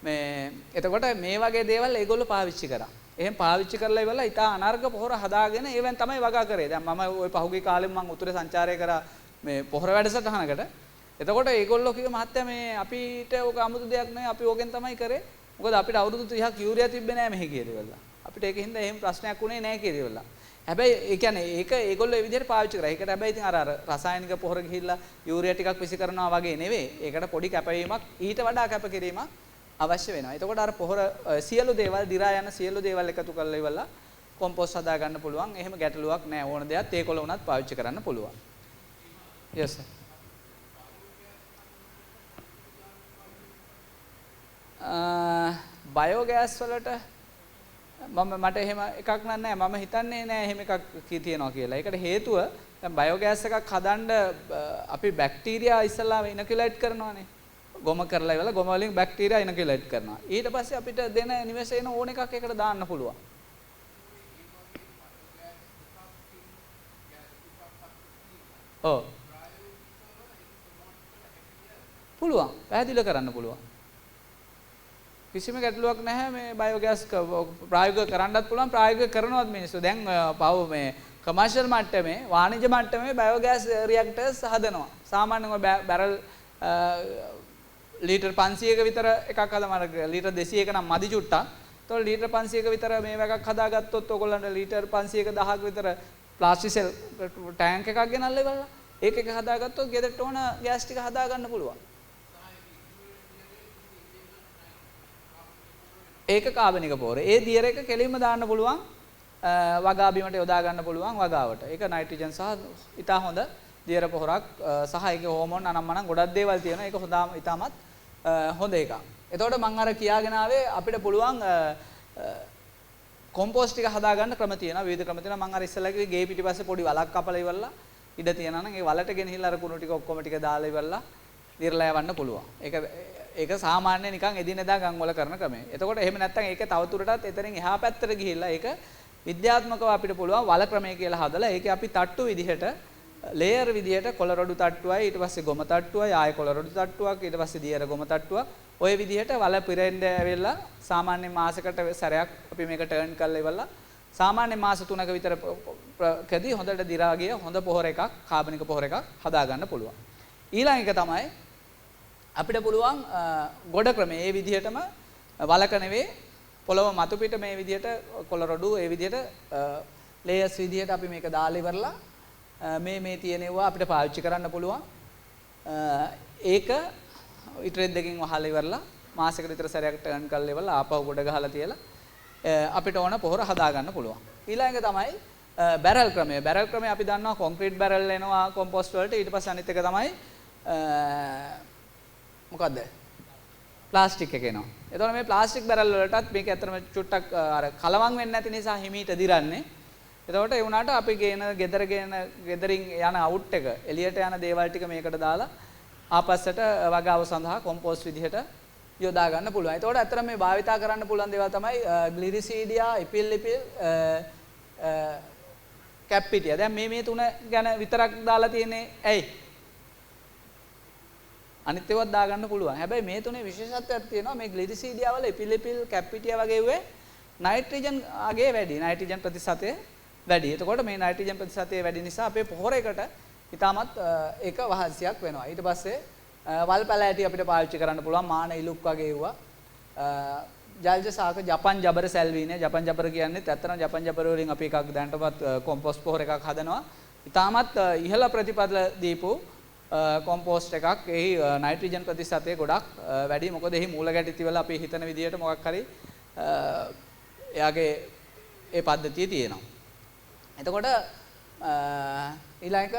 මේ එතකොට මේ වගේ දේවල් ඒගොල්ලෝ පාවිච්චි කරා. එහෙන් පාවිච්චි කරලා ඉවරලා ඉතා අනර්ග පොහොර හදාගෙන ඒවෙන් තමයි වගා කරේ. දැන් මම ওই පහුගිය කාලෙම මම උතුරේ සංචාරය කරා මේ පොහොර වැඩසටහනකට. එතකොට ඒගොල්ලෝ කිව්ව මහත්තයා මේ අපිට ඕක 아무තු දෙයක් නෑ. අපි ඕකෙන් තමයි කරේ. මොකද අපිට අවුරුදු 30ක් යූරියා තිබ්බේ නෑ මෙහි කියලා. අපිට ඒකින්ද එහෙම ප්‍රශ්නයක් උනේ නෑ කියලා. හැබැයි ඒ කියන්නේ ඒක ඒගොල්ලෝ ඒ විදිහට පාවිච්චි කරා. ඒකට හැබැයි ඉතින් අර රසායනික පොහොර ගිහිල්ලා යූරියා ටිකක් විසි කරනවා වගේ නෙවෙයි. ඒකට පොඩි කැපවීමක් ඊට වඩා කැපකිරීමක් අවශ්‍ය වෙනවා. එතකොට අර පොහොර සියලු දේවල් දිරා යන සියලු දේවල් එකතු කරලා ඉවරලා කොම්පෝස්ට් හදා ගන්න පුළුවන්. එහෙම ගැටලුවක් නෑ. ඕන දෙයක් තේ කොළ උනත් පාවිච්චි කරන්න පුළුවන්. yes sir. බයෝගෑස් වලට මට එහෙම එකක් නෑ. මම හිතන්නේ නෑ එහෙම එකක් තියෙනවා කියලා. ඒකට හේතුව දැන් බයෝගෑස් එකක් හදන්න අපි බැක්ටීරියා ඉස්සලා ඉනකියුලේට් කරනවානේ. ගොම කරලා ඉවරලා ගොම වලින් බැක්ටීරියා ඉනකියුලේට් කරනවා. ඊට පස්සේ අපිට දෙන නිවසේන ඕන එකක් ඒකට දාන්න පුළුවන්. පුළුවන්. පැහැදිලි කරන්න පුළුවන්. කිසිම ගැටලුවක් නැහැ මේ බයෝගෑස් ප්‍රායෝගික කරන්නත් පුළුවන්. ප්‍රායෝගික කරනවත් මිනිස්සු දැන් පව මේ කමර්ෂල් මට්ටමේ වාණිජ්‍ය මට්ටමේ බයෝගෑස් රියැක්ටර්ස් හදනවා. සාමාන්‍යයෙන් බැරල් ලීටර් 500ක විතර එකක් හදනවා. ලීටර් 200ක නම් මදි චුට්ටක්. ඒතකොට ලීටර් 500ක විතර මේ එකක් හදාගත්තොත් ඔයගොල්ලන්ට ලීටර් 500ක 1000ක විතර ප්ලාස්ටික් සෙල් ටැංක් එකක් ගෙනල්ලා ඉවරලා ඒක හදාගත්තොත් ගෙදරට ඕන ගෑස් ටික හදා ගන්න පුළුවන්. ඒක කාබනික පොහොර. ඒ දියර එක කෙලින්ම දාන්න පුළුවන් වගා බිමට යොදා ගන්න පුළුවන් වගාවට. ඒක නයිට්‍රජන් සහ ඉතා හොඳ දියර පොහොරක් සහ ඒකේ හෝමෝන් අනම්මනම් ගොඩක් දේවල් තියෙනවා. ඒක හොඳම ඉතාමත් හොඳ එකක්. එතකොට මම අර කියාගෙන ආවේ අපිට පුළුවන් කොම්පෝස්ට් ටික හදා ගන්න ක්‍රම තියෙනවා. විවිධ ක්‍රම තියෙනවා. මම අර ඉස්සෙල්ලා කිව්වේ ගේ පිටිපස්සේ පොඩි වලක් කපලා ඉවරලා ඉඩ තියෙනවා නම් ඒ වලට ගෙනහිල්ලා අර කුණු ටික ඔක්කොම ටික දාලා ඉවරලා දිරලා යවන්න පුළුවන්. ඒක සාමාන්‍ය නිකන් එදිනෙදා ගම් වල කරන ක්‍රමය. එතකොට එහෙම නැත්නම් ඒක තවදුරටත් එතනින් එහා පැත්තට ගිහිල්ලා ඒක විද්‍යාත්මකව අපිට පුළුවන් වල ක්‍රමය කියලා හදලා ඒකේ අපි තට්ටු විදිහට ලේයර් විදිහට කොළරොඩු තට්ටුවයි ඊට පස්සේ ගොම තට්ටුවයි ආයෙ කොළරොඩු තට්ටුවක් ඊට පස්සේ දියර ගොම තට්ටුවක් ඔය විදිහට වල පිරෙන්න ඇවිල්ලා සාමාන්‍ය මාසයකට සැරයක් අපි මේක ටර්න් කරලා ඉවරලා සාමාන්‍ය මාස 3ක විතර කදී හොඳට දිරා ගිය හොඳ පොහොර එකක් කාබනික පොහොර එකක් හදා ගන්න පුළුවන්. ඊළඟ එක තමයි අපිට පුළුවන් ගොඩ ක්‍රමය. මේ විදිහටම වලක නෙවෙයි පොළව මතු පිට මේ විදිහට කොළරොඩු ඒ විදිහට ලේයර්ස් විදිහට අපි මේක දාලා ඉවරලා මේ තියෙනවා අපිට පාවිච්චි කරන්න පුළුවන්. ඒක ඉටරෙත් දෙකකින් වහලා ඉවරලා මාසෙකට විතර සැරයක් ටර්න් කරලා ඉවරලා ආපහු ගොඩ ගහලා තියලා අපිට ඕන පොහොර හදා ගන්න පුළුවන්. ඊළඟ තමයි බැරල් ක්‍රමය. බැරල් ක්‍රමය අපි දන්නවා කොන්ක්‍රීට් බැරල් එනවා කොම්පෝස්ට් වලට. ඊට පස්සේ අනිත් එක තමයි මොකද්ද? ප්ලාස්ටික් එක එනවා. එතකොට මේ ප්ලාස්ටික් බැරල් වලටත් මේක ඇත්තටම චුට්ටක් අර කලවම් වෙන්නේ නැති නිසා හිමීට දිරන්නේ. එතකොට ඒ වුණාට අපි ගෙදරින් යන අවුට් එක එළියට යන දේවල් ටික මේකට දාලා ආපස්සට වගාව සඳහා කොම්පෝස්ට් විදිහට යොදා ගන්න පුළුවන්. එතකොට ඇත්තටම මේ භාවිතා කරන්න පුළුවන් දේවල් තමයි ග්ලිරිසීඩියා, ඉපිල් කැප්පිටියා. දැන් මේ තුන ගැන විතරක් දාලා තියෙන්නේ ඇයි? අනිත් ඒවාත් දාගන්න පුළුවන්. හැබැයි මේ තුනේ විශේෂත්වයක් තියෙනවා. මේ ග්ලිරිසීඩියා වල ඉපිල් කැප්පිටියා වගේ උවේ නයිට්‍රජන් අගේ වැඩි. නයිට්‍රජන් ප්‍රතිශතය වැඩි. එතකොට මේ නයිට්‍රජන් ප්‍රතිශතය වැඩි නිසා අපේ පොහොර එකට ඉතාමත් ඒක වහන්සියක් වෙනවා. ඊට පස්සේ වල් පැලෑටි අපිට පාවිච්චි කරන්න පුළුවන්. මාන ඉලුක් වගේ ඒවා. ජල්ජ සාක ජපන් ජබර සැල්වීනේ. ජපන් ජබර කියන්නේ ඇත්තටම ජපන් ජබර වලින් අපි එකක් දැනටමත් කොම්පෝස්ට් පොහොර එකක් හදනවා. ඉතාමත් ඉහළ ප්‍රතිඵල දීපු කොම්පෝස්ට් එකක්. එහි නයිට්‍රජන් ප්‍රතිශතය ගොඩක් වැඩි. මොකද එහි මූල ගැටිති වල අපි හිතන විදිහට මොකක් හරි එයාගේ ඒ පද්ධතිය තියෙනවා. එතකොට ඊළඟ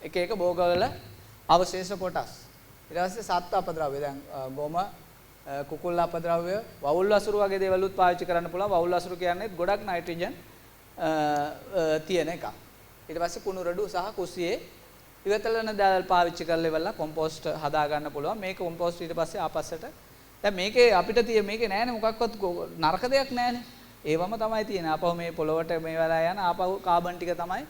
එක භෝගවල අවශේෂ කොටස්. ඊට පස්සේ සත්ත්ව අපද්‍රව්‍ය. දැන් ගොම කුකුල් අපද්‍රව්‍ය වවුල් වසුරු වගේ දේවලුත් පාවිච්චි කරන්න පුළුවන්. වවුල් වසුරු කියන්නේ ගොඩක් නයිට්‍රජන් තියෙන එකක්. ඊට පස්සේ කුණු රොඩු සහ කුස්සියේ ඉවතලන දාල් පාවිච්චි කරලා ඉවරලා කොම්පෝස්ට් හදා ගන්න පුළුවන්. මේක කොම්පෝස්ට් ඊට පස්සේ ආපස්සට දැන් මේකේ අපිට තියෙන මේකේ නෑනේ මොකක්වත් නරක දෙයක් නෑනේ. ඒවම තමයි තියෙන්නේ. ආපහු මේ පොළොවට මේ වෙලා යන ආපහු කාබන් ටික තමයි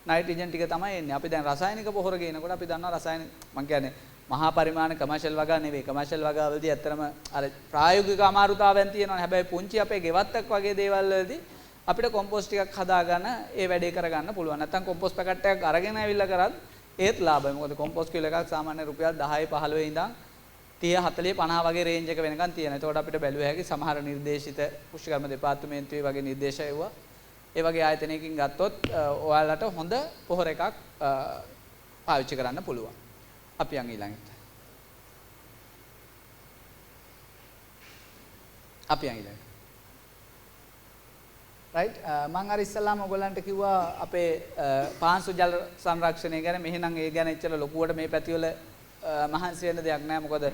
නයිට්‍රජන් ටික තමයි එන්නේ. අපි දැන් රසායනික පොහොර ගේනකොට අපි දන්නවා රසායනික මම කියන්නේ මහා පරිමාණ කමර්ෂල් වගා නෙවෙයි. කමර්ෂල් වගාවලදී ඇත්තටම අර ප්‍රායෝගික අමාරුතාවයන් තියෙනවානේ. හැබැයි පුංචි අපේ ගෙවත්තක් වගේ දේවල් වලදී අපිට කොම්පෝස්ට් ටිකක් හදාගන්න ඒ වැඩේ කරගන්න පුළුවන්. නැත්තම් කොම්පෝස්ට් පැකට් එකක් අරගෙන ඇවිල්ලා කරත් ඒත් ලාභයි. මොකද කොම්පෝස්ට් කිලෝ එකක් සාමාන්‍ය රුපියල් 10 15 ඉඳන් 30 40 50 වගේ රේන්ජ් එක වෙනකන් තියෙනවා. ඒකට අපිට බැලුව හැකි සමහර නිර්දේශිත කෘෂිකර්ම දෙපාර්තමේන්තුවේ වගේ නිර්දේශ එවුවා. ඒ වගේ ආයතනයකින් ගත්තොත් ඔයාලට හොඳ පොහොර එකක් පාවිච්චි කරන්න පුළුවන්. අපි යන් ඊළඟට. right මම අර ඉස්සල්ලාම ඔයගලන්ට කිව්වා අපේ පාංශු ජල සංරක්ෂණය ගැන. මෙහෙනම් ඒ ගැන එච්චර ලොකුවට මේ පැතිවල මහන්සි වෙන්න දෙයක් නැහැ. මොකද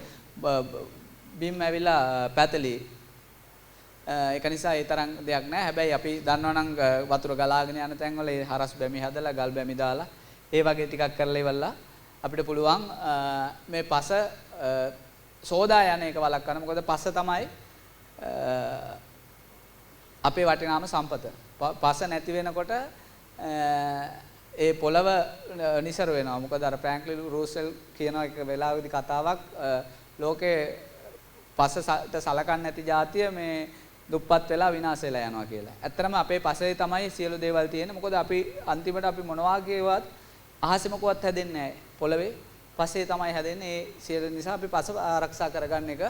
බිම් ඇවිල්ලා පැතලි. ඒක නිසා ඒ තරම් දෙයක් නැහැ. හැබැයි අපි දන්නවා නම් වතුර ගලාගෙන යන තැන්වල ඒ හරස් බැමි හදලා ගල් බැමි දාලා ඒ වගේ ටිකක් කරලා ඉවරලා අපිට පුළුවන් මේ පස සෝදා යන එක වළක්වන්න. මොකද පස තමයි අපේ වටිනාම සම්පත. පස නැති වෙනකොට ඒ පොළව නිසර වෙනවා. මොකද අර ෆ්‍රැන්ක්ලින් රූසෙල් කියන එක වෙලාවෙදි කතාවක් ලෝකේ පසට සලකන්නේ නැති જાතිය මේ දුප්පත් වෙලා විනාශ වෙලා යනවා කියලා. ඇත්තටම අපේ පසේ තමයි සියලු දේවල් තියෙන්නේ. මොකද අපි අන්තිමට අපි මොනවා කියවත් අහසෙමකවත් හැදෙන්නේ නැහැ. පොළවේ පසේ තමයි හැදෙන්නේ. ඒ සියලු නිසා අපි පස ආරක්ෂා කරගන්න එක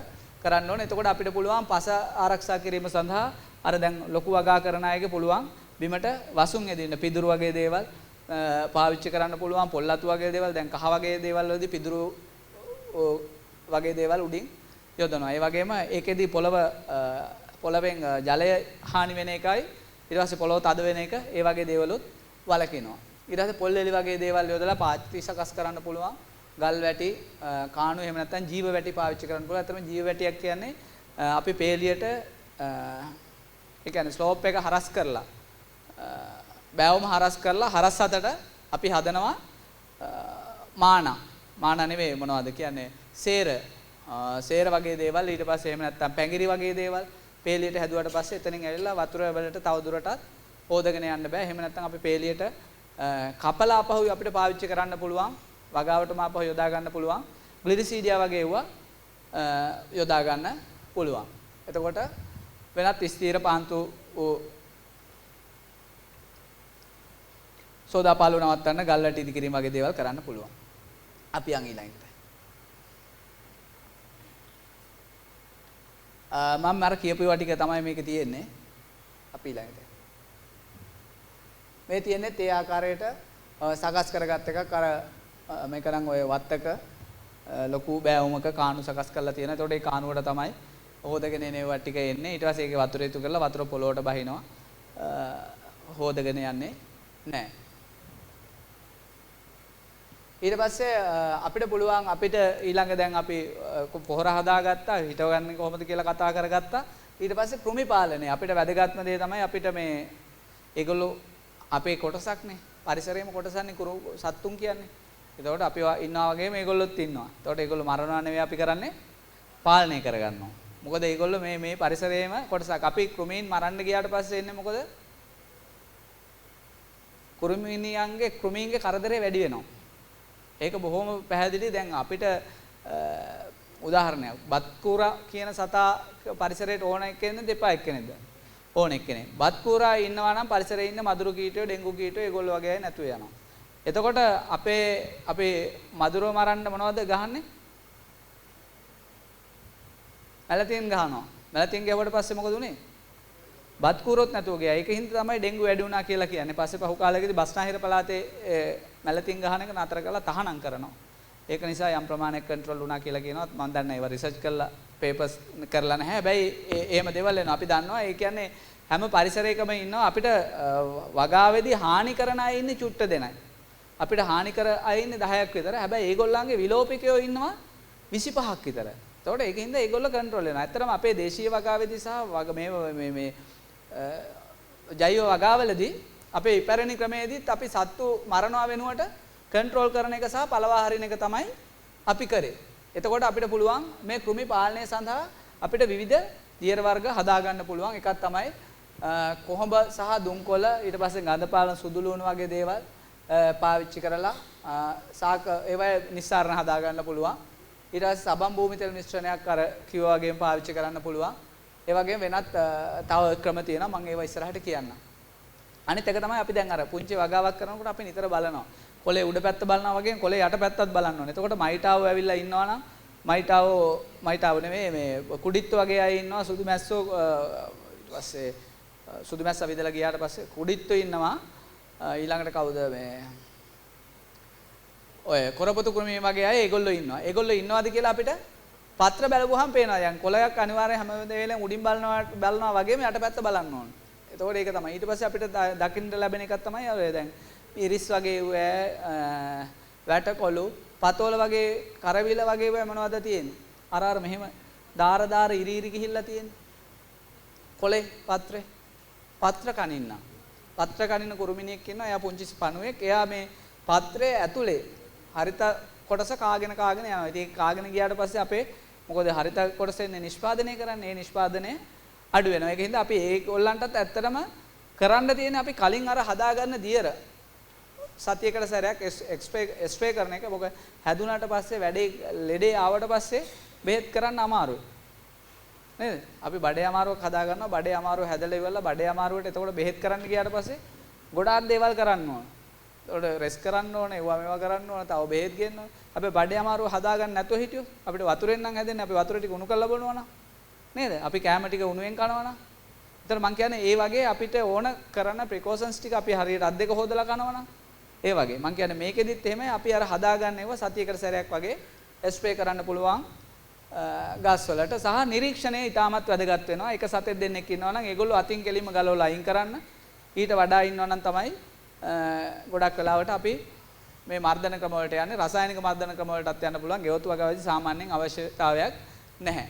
කරන්න ඕනේ. එතකොට අපිට පුළුවන් පස ආරක්ෂා කිරීම සඳහා අර දැන් ලොකු වගා කරන අයගේ පුළුවන් බිමට වසුන් එදින්න පිදුරු වගේ දේවල් පාවිච්චි කරන්න පුළුවන්. පොල්ලතු වගේ දේවල් දැන් කහ වගේ දේවල් වලදී පිදුරු වගේ දේවල් උඩින් යොදනවා. ඒ වගේම ඒකෙදී පොළවෙන් ජලය හානි වෙන එකයි ඊට පස්සේ පොළොව තද වෙන එක ඒ වගේ දේවලුත් වලකිනවා. ඊට පස්සේ පොල් එලි වගේ දේවල් යොදලා පාත්‍රි සකස් කරන්න පුළුවන්. ගල් වැටි, කාණු එහෙම නැත්නම් ජීව වැටි පාවිච්චි කරන්න පුළුවන්. අතම ජීව වැටියක් කියන්නේ අපි පේලියට ඒ කියන්නේ ස්ලෝප් එක හරස් කරලා බෑවුම හරස් කරලා හරස් අතට අපි හදනවා මාන නෙවෙයි මොනවද කියන්නේ සේර වගේ දේවල් ඊට පස්සේ එහෙම නැත්නම් පැංගිරි වගේ දේවල් පේලියට හැදුවට පස්සේ එතනින් ඇවිල්ලා වතුර වලට තව දුරටත් හොදගෙන යන්න බෑ. එහෙම නැත්නම් අපි පේලියට කපලා අපහු අපිට පාවිච්චි කරන්න පුළුවන්. වගාවටම අපහු යොදා ගන්න පුළුවන්. ග්ලිරිසීඩියා වගේ ඒවා යොදා ගන්න පුළුවන්. එතකොට වෙනත් ස්ථීර පාන්තු සෝදා පාලු නවත්තන්න ගල්ලට ඉදි කිරීම වගේ දේවල් කරන්න පුළුවන්. අපි යන් ඊළඟට. මම අර කියපු ඒවා ටික තමයි මේකේ තියෙන්නේ. අපි ඊළඟට. මේ තියෙන්නේ තේ ආකාරයට සකස් කරගත් එකක්. අර මේක නම් ඔය වත්තක ලොකු බෑවුමක කාණු සකස් කරලා තියෙනවා. ඒතකොට ඒ කාණුවට තමයි හොදගෙන එන ඒවා ටික එන්නේ. ඊට පස්සේ ඒකේ වතුර ඉතු කරලා වතුර පොළොවට බහිනවා. හොදගෙන යන්නේ නැහැ. ඊට පස්සේ අපිට පුළුවන් අපිට ඊළඟ දැන් අපි පොහොර හදාගත්තා හිටවගන්නේ කොහොමද කියලා කතා කරගත්තා. ඊට පස්සේ කෘමි පාලනය අපිට වැදගත්ම දේ තමයි අපිට මේ ඒගොල්ලෝ අපේ කොටසක්නේ පරිසරයේම කොටසන්නේ සත්තුන් කියන්නේ. එතකොට අපි ඉන්නවා වගේ මේගොල්ලොත් ඉන්නවා. එතකොට ඒගොල්ලෝ මරණවා නෙවෙයි අපි කරන්නේ පාලනය කරගන්නවා. මොකද ඒගොල්ලෝ මේ පරිසරයේම කොටසක්. අපි කෘමීන් මරන්න ගියාට පස්සේ එන්නේ මොකද? කෘමීන්ගේ කරදරේ වැඩි වෙනවා. ඒක බොහොම පැහැදිලි. දැන් අපිට උදාහරණයක් බත්කුරා කියන සතා පරිසරයට ඕන එක්කෙනෙක්ද දෙපා එක්කෙනෙක්ද? ඕන එක්කෙනෙක්. බත්කුරා ඉන්නවා නම් පරිසරයේ ඉන්න මදුරු කීටයෝ ඩෙන්ගු කීටයෝ ඒගොල්ලෝ වගේ අය නැතුව යනවා. එතකොට අපේ මදුරුව මරන්න මොනවද ගහන්නේ? මැලතින් ගහනවා. මැලතින් ගැහුවට පස්සේ මොකද උනේ? බත්කුරොත් නැතුව ගියා. ඒකින් තමයි ඩෙන්ගු වැඩි වුණා කියලා කියන්නේ. පස්සේ පහු කාලෙකදී බස්නාහිර පළාතේ මැලතින් ගහන එක නතර කරලා තහනම් කරනවා. ඒක නිසා යම් ප්‍රමාණයක් කන්ට්‍රෝල් වුණා කියලා කියනවා. මම දන්නේ ඒවා රිසර්ච් කරලා පේපර්ස් කරලා නැහැ. හැබැයි එහෙම දේවල් එනවා. අපි දන්නවා ඒ කියන්නේ හැම පරිසරයකම ඉන්නවා අපිට වගාවේදී හානි කරන අය ඉන්නේ චුට්ට දෙනයි. අපිට හානි කර අය ඉන්නේ 10ක් විතර. හැබැයි ඒගොල්ලන්ගේ විලෝපිකයෝ ඉන්නවා 25ක් විතර. එතකොට ඒකින්ද ඒගොල්ලෝ කන්ට්‍රෝල් වෙනවා. ඇත්තටම අපේ දේශීය වගාවේදී සහ මේ ජෛව වගාවලදී අපේ ඉපැරණි ක්‍රමයේදීත් අපි සත්තු මරනවා වෙනුවට කන්ට්‍රෝල් කරන එක සහ පළවා හරින එක තමයි අපි කරේ. එතකොට අපිට පුළුවන් මේ කෘමි පාලනය සඳහා අපිට විවිධ දියර වර්ග හදා ගන්න පුළුවන්. එකක් තමයි කොහොඹ සහ දුම්කොළ ඊට පස්සේ ගඳ පාලන සුදු ලුණු වගේ දේවල් පාවිච්චි කරලා සාක ඒවයි නිස්සාරණ හදා ගන්න පුළුවන්. ඊට පස්සේ සබන් භූමි තෙල් මිශ්‍රණයක් අර කිව්වා වගේම පාවිච්චි කරන්න පුළුවන්. ඒ වගේම වෙනත් තව ක්‍රම තියෙනවා. මම ඒවා ඉස්සරහට කියන්නම්. අනිත් එක තමයි අපි දැන් අර පුංචි වගාවක් කරනකොට අපි නිතර බලනවා. කොලේ උඩ පැත්ත බලනවා වගේම කොලේ යට පැත්තත් බලන්න ඕනේ. එතකොට මයිටාවෝ ඇවිල්ලා ඉන්නවා නම් මයිටාවෝ නෙමෙයි මේ කුඩිත්තු වගේ අය ඉන්නවා. සුදු මැස්සෝ ඊට පස්සේ සුදු මැස්සා විදලා ගියාට පස්සේ කුඩිත්තු ඉන්නවා. ඊළඟට කවුද මේ ඔය කොරපොතු කුරුමී වගේ අය ඒගොල්ලෝ ඉන්නවා. ඒගොල්ලෝ ඉන්නවාද කියලා අපිට පත්‍ර බැලුවහම පේනවා. දැන් කොලයක් අනිවාර්යයෙන් හැම වෙලේම උඩින් බලනවා වගේම යටපැත්ත බලන්න ඕනේ. එතකොට ඒක තමයි. ඊට පස්සේ අපිට දකින්න ලැබෙන එකක් තමයි ඔය දැන් ඉරිස් වගේ වැටකොළු, පතෝල වගේ, කරවිල වගේ මොනවද තියෙන්නේ? අර මෙහෙම දාර ඉරි ගිහිල්ලා තියෙන්නේ. කොලේ පත්‍ර කනින්න. පත්‍ර කනින්න කුරුමිනියෙක් ඉන්නවා. එයා පුංචි පණුවෙක්. එයා මේ පත්‍රයේ ඇතුලේ හරිත කොටස කාගෙන යනවා. ඉතින් ඒක කාගෙන ගියාට පස්සේ අපේ මොකද හරිත කොටසෙන් නිෂ්පාදනය කරන්නේ. ඒ නිෂ්පාදනය අඩු වෙනවා. ඒකින්ද අපි ඒගොල්ලන්ටත් ඇත්තටම කරන්න තියෙන්නේ අපි කලින් අර හදාගන්න දියර සතියකට සැරයක් ස්ප්‍රේ කරන එක. මොකද හැදුනාට පස්සේ ලෙඩේ ආවට පස්සේ බෙහෙත් කරන්න අමාරුයි. නේද? අපි බඩේ අමාරුවක් හදා ගන්නවා. බඩේ අමාරුව හැදලා ඉවරලා බඩේ අමාරුවට එතකොට බෙහෙත් කරන්න ගියාට පස්සේ ගොඩාක් දේවල් කරන්න ඕන. එතකොට රෙස් කරන්න ඕනේ, මේවා කරන්න ඕනේ, තව බෙහෙත් ගන්න ඕනේ. අපි බඩේ අමාරුව හදා ගන්න නැතුව හිටියොත් අපිට වතුරෙන් නම් හැදෙන්නේ. අපි වතුර ටික උණු කරලා බොනවා නම් නේද? අපි කැම ටික උණුවෙන් කනවා නම්. ඒතර මම කියන්නේ ඒ වගේ අපිට ඕන කරන ප්‍රිකෝෂන්ස් ටික අපි හරියට අත් දෙක හොදලා කනවා නම් ඒ වගේ මම කියන්නේ මේකෙදිත් එහෙමයි. අපි අර හදාගන්න ඒවා සතියකට සැරයක් වගේ ස්ප්‍රේ කරන්න පුළුවන් ගස් වලට. සහ නිරීක්ෂණය ඉතාමත් වැදගත් වෙනවා. එක සතෙක් දෙන්නෙක් ඉන්නවා නම් ඒගොල්ලෝ අතින් කෙලින්ම ගලවලා අයින් කරන්න. ඊට වඩා ඉන්නවා නම් තමයි ගොඩක් වෙලාවට අපි මේ මර්ධන ක්‍රම වලට යන්නේ. රසායනික මර්ධන ක්‍රම වලටත් යන්න පුළුවන්. ගෙවතු වගාවේදී සාමාන්‍යයෙන් අවශ්‍යතාවයක් නැහැ.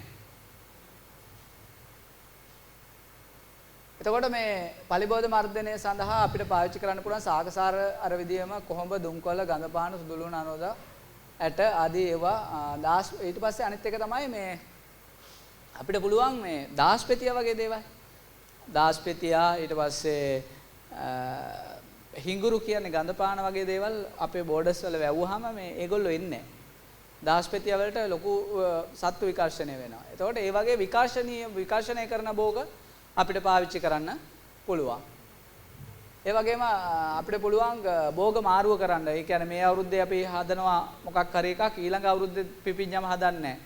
එතකොට මේ පලිබෝධ මර්ධනය සඳහා අපිට පාවිච්චි කරන්න පුළුවන් සාකසාර අර විදියම කොහොඹ දුම්කොළ ගඳ පාන සුදු ලුණු අනෝදා ඇට ආදී ඒවා දාස් ඊට පස්සේ අනිත් එක තමයි මේ අපිට පුළුවන් මේ දාස්පෙතිය වගේ දේවල් දාස්පෙතියා ඊට පස්සේ හිඟුරු කියන්නේ ගඳ පාන වගේ දේවල් අපේ බෝඩර්ස් වල වැවුවාම මේ ඒගොල්ලෝ එන්නේ දාස්පෙතිය වලට ලොකු සත්තු විකර්ෂණය වෙනවා. එතකොට ඒ වගේ විකර්ෂණය කරන භෝග අපිට පාවිච්චි කරන්න පුළුවන්. ඒ වගේම අපිට පුළුවන් භෝග මාරුව කරන්න. ඒ කියන්නේ මේ අවුරුද්දේ අපි හදනවා මොකක් හරි එකක් ඊළඟ අවුරුද්දේ පිපිඤ්ඤම හදන්නේ නැහැ.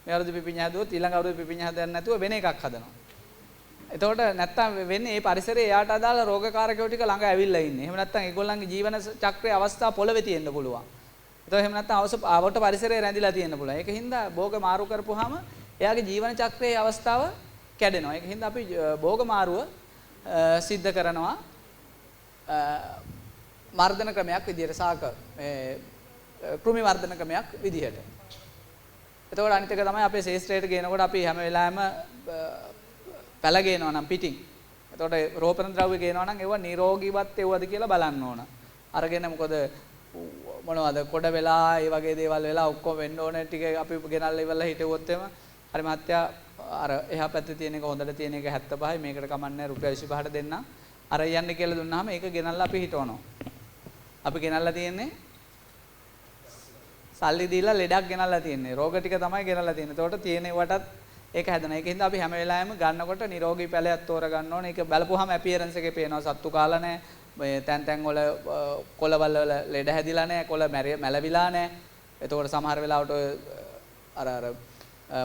මේ අවුරුද්දේ පිපිඤ්ඤ හදුවොත් ඊළඟ අවුරුද්දේ පිපිඤ්ඤ හදන්නේ නැතුව වෙන එකක් හදනවා. එතකොට නැත්තම් වෙන්නේ මේ පරිසරයේ එයාට අදාළ රෝගකාරකයෝ ටික ළඟ ඇවිල්ලා ඉන්නේ. එහෙම නැත්තම් ඒගොල්ලන්ගේ ජීවන චක්‍රයේ අවස්ථා පොළවේ තියෙන්න පුළුවන්. එතකොට එහෙම නැත්තම් අවශ්‍ය පරිසරයේ රැඳිලා තියෙන්න පුළුවන්. ඒක හින්දා භෝග මාරු කරපුවාම එයාගේ ජීවන චක්‍රයේ අවස්ථාව කැඩෙනවා. ඒක හින්දා අපි භෝග මාරුව සිද්ධ කරනවා මර්ධන ක්‍රමයක් විදියට මේ කෘමි මර්ධන ක්‍රමයක් විදියට. එතකොට අනිත් එක තමයි අපේ ශේෂ්ත්‍රයට ගේනකොට අපි හැම වෙලාවෙම පැල ගේනවා නම් පිටින්. එතකොට රෝපණ ද්‍රව්‍ය ගේනවා නම් ඒවා නිරෝගීවත් ඒවද කියලා බලන්න ඕන. අරගෙන මොකද මොනවද කොට වෙලා ඒ වගේ දේවල් වෙලා ඔක්කොම වෙන්න ඕනේ ටික අපි ගෙනල්ලා ඉවරලා හිටවුවොත් එම හරි මහත්තයා අර එහා පැත්තේ තියෙන එක හොඳට තියෙන එක 75යි මේකට කමන්නේ රුපියල් 25ට දෙන්න. අර යන්න කියලා දුන්නාම ඒක ගෙනල්ලා අපි හිටවනවා. අපි ගෙනල්ලා තියෙන්නේ සල්ලි දීලා ලෙඩක් ගෙනල්ලා තියෙන්නේ. රෝග ටික තමයි ගෙනල්ලා තියෙන්නේ. ඒතකොට තියෙන වටත් ඒක හැදෙනවා. ඒකින්ද අපි හැම වෙලාවෙම ගන්නකොට නිරෝගී පැලයක් තෝර ගන්න ඕනේ. ඒක බලපුවාම අපියරන්ස් එකේ පේනවා සත්තු කාලා නැහැ. මේ තැන් වල කොළවල් වල ලෙඩ හැදිලා නැහැ. කොළ මැලවිලා නැහැ. එතකොට සමහර වෙලාවට අර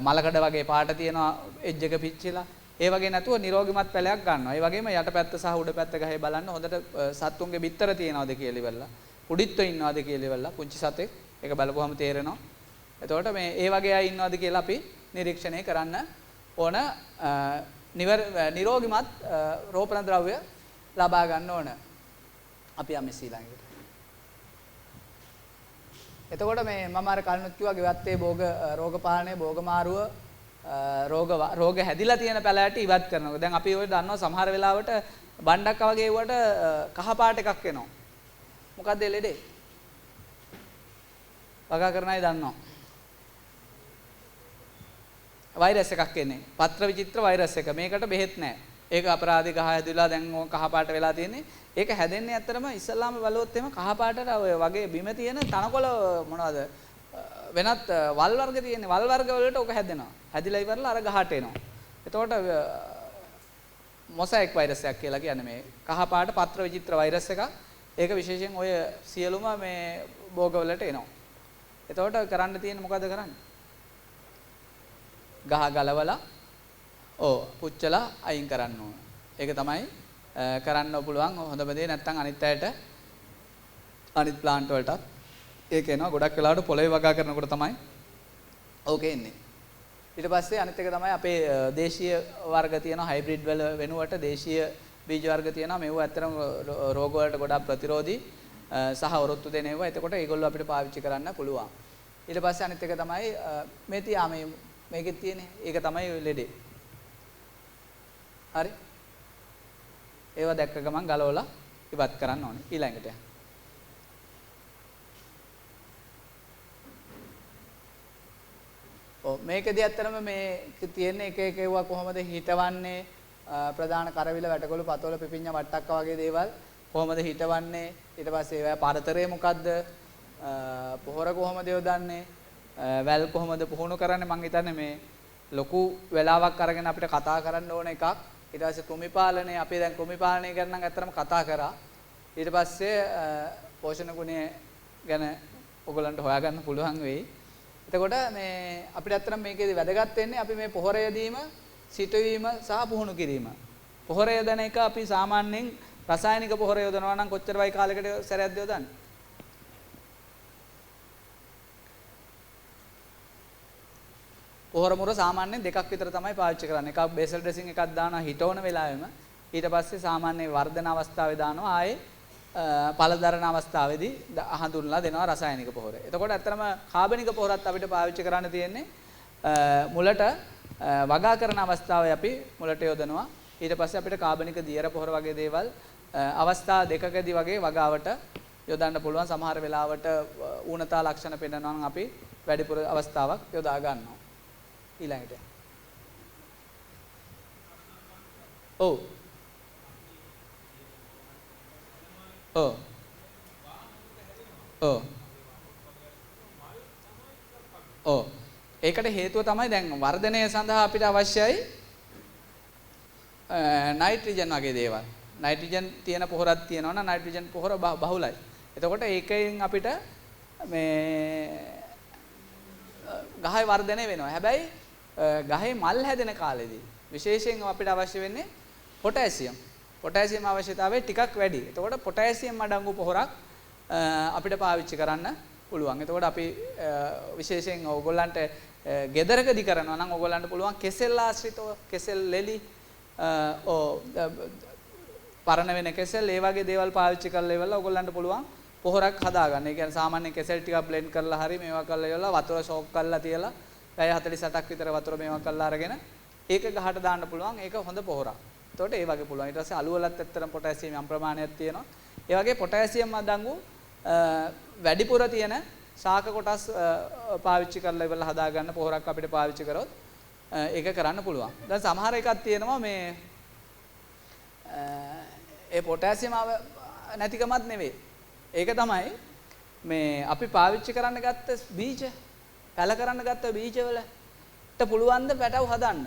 මලකඩ වගේ පාට තියෙනවා එජ් එක පිච්චිලා. ඒ වගේ නැතුව නිරෝගිමත් පැලයක් ගන්නවා. ඒ වගේම යටපැත්ත සහ උඩ පැත්ත ගහේ බලන්න හොඳට සත්තුන්ගේ බිත්තර තියෙනවද කියලා ඉවරලා. උඩිත්ව ඉන්නවද කියලා ඉවරලා. පුංචි සතෙක් ඒක බලපුවම තේරෙනවා. එතකොට මේ ඒ වගේ අය ඉන්නවද කියලා අපි නිරීක්ෂණය කරන්න ඕන. නිරෝගිමත් රෝපණ ද්‍රව්‍ය ලබා ගන්න ඕන. අපි යන්නේ ඊළඟට. එතකොට මේ මම අර කලිනුත් කිව්වා ගෙවත්තේ භෝග රෝග පාලනය භෝග මාරුව රෝග හැදිලා තියෙන පැලෑට ඉවත් කරනවා. දැන් අපි ඔය දන්නවා සමහර වෙලාවට බණ්ඩක් වගේ ඒවට කහ පාට එකක් එනවා. මොකද්ද ලෙඩේ? වගා කරන අය දන්නවා. වෛරස් එකක් එන්නේ. පත්‍ර විචිත්‍ර වෛරස් එක. මේකට බෙහෙත් නැහැ. ඒක අපරාධි ගහ හැදිලා දැන් කහ පාට වෙලා තියෙන්නේ. ඒක හැදෙන්නේ ඇත්තටම ඉස්සල්ලාම බලුවොත් එම කහ පාටට ඔය වගේ බිම තියෙන තනකොළ මොනවද වෙනත් වල් වර්ග තියෙන්නේ. වල් වර්ග වලට ඔක හැදෙනවා. හැදිලා ඉවරලා අර ගහට එනවා. එතකොට මොසැයික් වෛරස් එකක් කියලා කියන්නේ මේ කහ පාට පත්‍ර විචිත්‍ර වෛරස් එකක්. ඒක විශේෂයෙන් ඔය සියලුම මේ භෝග වලට එනවා. එතකොට කරන්න තියෙන්නේ මොකද කරන්නේ? ගහ ගලවලා පුච්චලා අයින් කරන්න ඕන. ඒක තමයි කරන්න පුළුවන් හොඳම දේ. නැත්නම් අනිත් අයට අනිත් ප්ලාන්ට් වලටත් ඒක එනවා. ගොඩක් වෙලාවට පොළවේ වගා කරනකොට තමයි ඕකේ එන්නේ. ඊට පස්සේ අනිත් එක තමයි අපේ දේශීය වර්ග තියෙනවා. හයිබ්‍රිඩ් වල වෙනුවට දේශීය බීජ වර්ග තියෙනවා. මේව ඇත්තටම රෝග වලට ගොඩක් ප්‍රතිරෝධී සහ ඔරොත්තු දෙන ඒවා. එතකොට ඒගොල්ලෝ අපිට පාවිච්චි කරන්න පුළුවන්. ඊට පස්සේ අනිත් එක තමයි මේ තියා මේකෙත් තියෙන්නේ. ඒක තමයි ලෙඩේ. හරි. ඒවා දැක්ක ගමන් ගලවලා ඉවත් කරන්න ඕනේ. ඊළඟට යන්න. මේකදී ඇත්තටම මේ තියෙන එක එක ඒවා කොහොමද හිටවන්නේ ප්‍රධාන කරවිල වැටකොළු පතොල පිපිඤ්ඤ වට්ටක්ක වගේ දේවල් කොහොමද හිටවන්නේ ඊට පස්සේ ඒවා පරතරය මොකද්ද පොහොර කොහොමද යොදන්නේ වැල් කොහොමද පුහුණු කරන්නේ මම හිතන්නේ මේ ලොකු වෙලාවක් අරගෙන අපිට කතා කරන්න ඕන එකක් ඊට පස්සේ කෘමි පාලනය අපි දැන් කෘමි පාලනය ගැන නම් ඇත්තටම කතා කරා ඊට පස්සේ පෝෂණ ගුණය ගැන ඔයගලන්ට හොයාගන්න පුළුවන් වෙයි. එතකොට මේ අපිට ඇත්තටම මේකේදී වැදගත් වෙන්නේ අපි මේ පොහොර යදීම සිටවීම සහ පුහුණු කිරීම. පොහොර යදන එක අපි සාමාන්‍යයෙන් රසායනික පොහොර යොදනවා නම් කොච්චර වයි කාලයකට සැරයක්ද යොදන්නේ? පොහොර මුර සාමාන්‍යයෙන් දෙකක් විතර තමයි පාවිච්චි කරන්නේ. එකක් බේසල් ඩ්‍රෙසින් එකක් දානවා හිටවන වෙලාවෙම. ඊට පස්සේ සාමාන්‍ය වර්ධන අවස්ථාවේ දානවා ආයේ පළදරන අවස්ථාවේදී හඳුන්ලා දෙනවා රසායනික පොහොර. එතකොට ඇත්තටම කාබනික පොහොරත් අපිට පාවිච්චි කරන්න තියෙන්නේ මුලට වගා කරන අවස්ථාවේ අපි මුලට යොදනවා. ඊට පස්සේ අපිට කාබනික දියර පොහොර වගේ දේවල් අවස්ථා දෙකකදී වගේ වගාවට යොදන්න පුළුවන්. සමහර වෙලාවට ඌනතා ලක්ෂණ පෙන්වනවා නම් අපි වැඩිපුර අවස්ථාවක් යොදා ගන්නවා. ඊළඟට ඔව් ඔව් ඔව් ඔව් ඒකට හේතුව තමයි දැන් වර්ධනය සඳහා අපිට අවශ්‍යයි නයිට්‍රජන් වගේ දේවල්. නයිට්‍රජන් තියෙන පොහොරක් තියෙනවා නම් නයිට්‍රජන් පොහොර බහුලයි. එතකොට ඒකෙන් අපිට මේ ගහේ වර්ධනය වෙනවා. හැබැයි ගහේ මල් හැදෙන කාලෙදී විශේෂයෙන් අපිට අවශ්‍ය වෙන්නේ පොටෑසියම්. පොටෑසියම් අවශ්‍යතාවය ටිකක් වැඩි. එතකොට පොටෑසියම් අඩංගු පොහොරක් අපිට පාවිච්චි කරන්න පුළුවන්. එතකොට අපි විශේෂයෙන් ඕගොල්ලන්ට ගෙදරකදී කරනවා නම් ඕගොල්ලන්ට පුළුවන් කෙසෙල් ආශ්‍රිතව කෙසෙල් ලෙලි පරණ වෙන කෙසෙල් ඒ වගේ දේවල් පාවිච්චි කරලා ඉවරලා ඕගොල්ලන්ට පුළුවන් පොහොරක් හදාගන්න. ඒ කියන්නේ සාමාන්‍ය කෙසෙල් ටිකක් බ්ලෙන්ඩ් කරලා හරි මේවා කරලා ඉවරලා වතුර ෂෝක් කරලා තියලා පැය 48ක් විතර වතුර මේවා කරලා අරගෙන ඒක ගහට දාන්න පුළුවන්. ඒක හොඳ පොහොරක්. එතකොට ඒ වගේ පුළුවන්. ඊට පස්සේ අලු වලත් ඇත්තටම පොටෑසියම් යම් ප්‍රමාණයක් තියෙනවා. ඒ වගේ පොටෑසියම් අඩංගු වැඩිපුර තියෙන ශාක කොටස් පාවිච්චි කරලා ඉවරලා හදාගන්න පොහොරක් අපිට පාවිච්චි කරොත් ඒක කරන්න පුළුවන්. දැන් සමහර එකක් තියෙනවා මේ ඒ පොටෑසියම් නැතිකමත් නෙවෙයි. ඒක තමයි මේ අපි පාවිච්චි කරන්න ගත්ත බීජ, පැල කරන්න ගත්ත බීජවලට පුළුවන් ද පැටව හදන්න,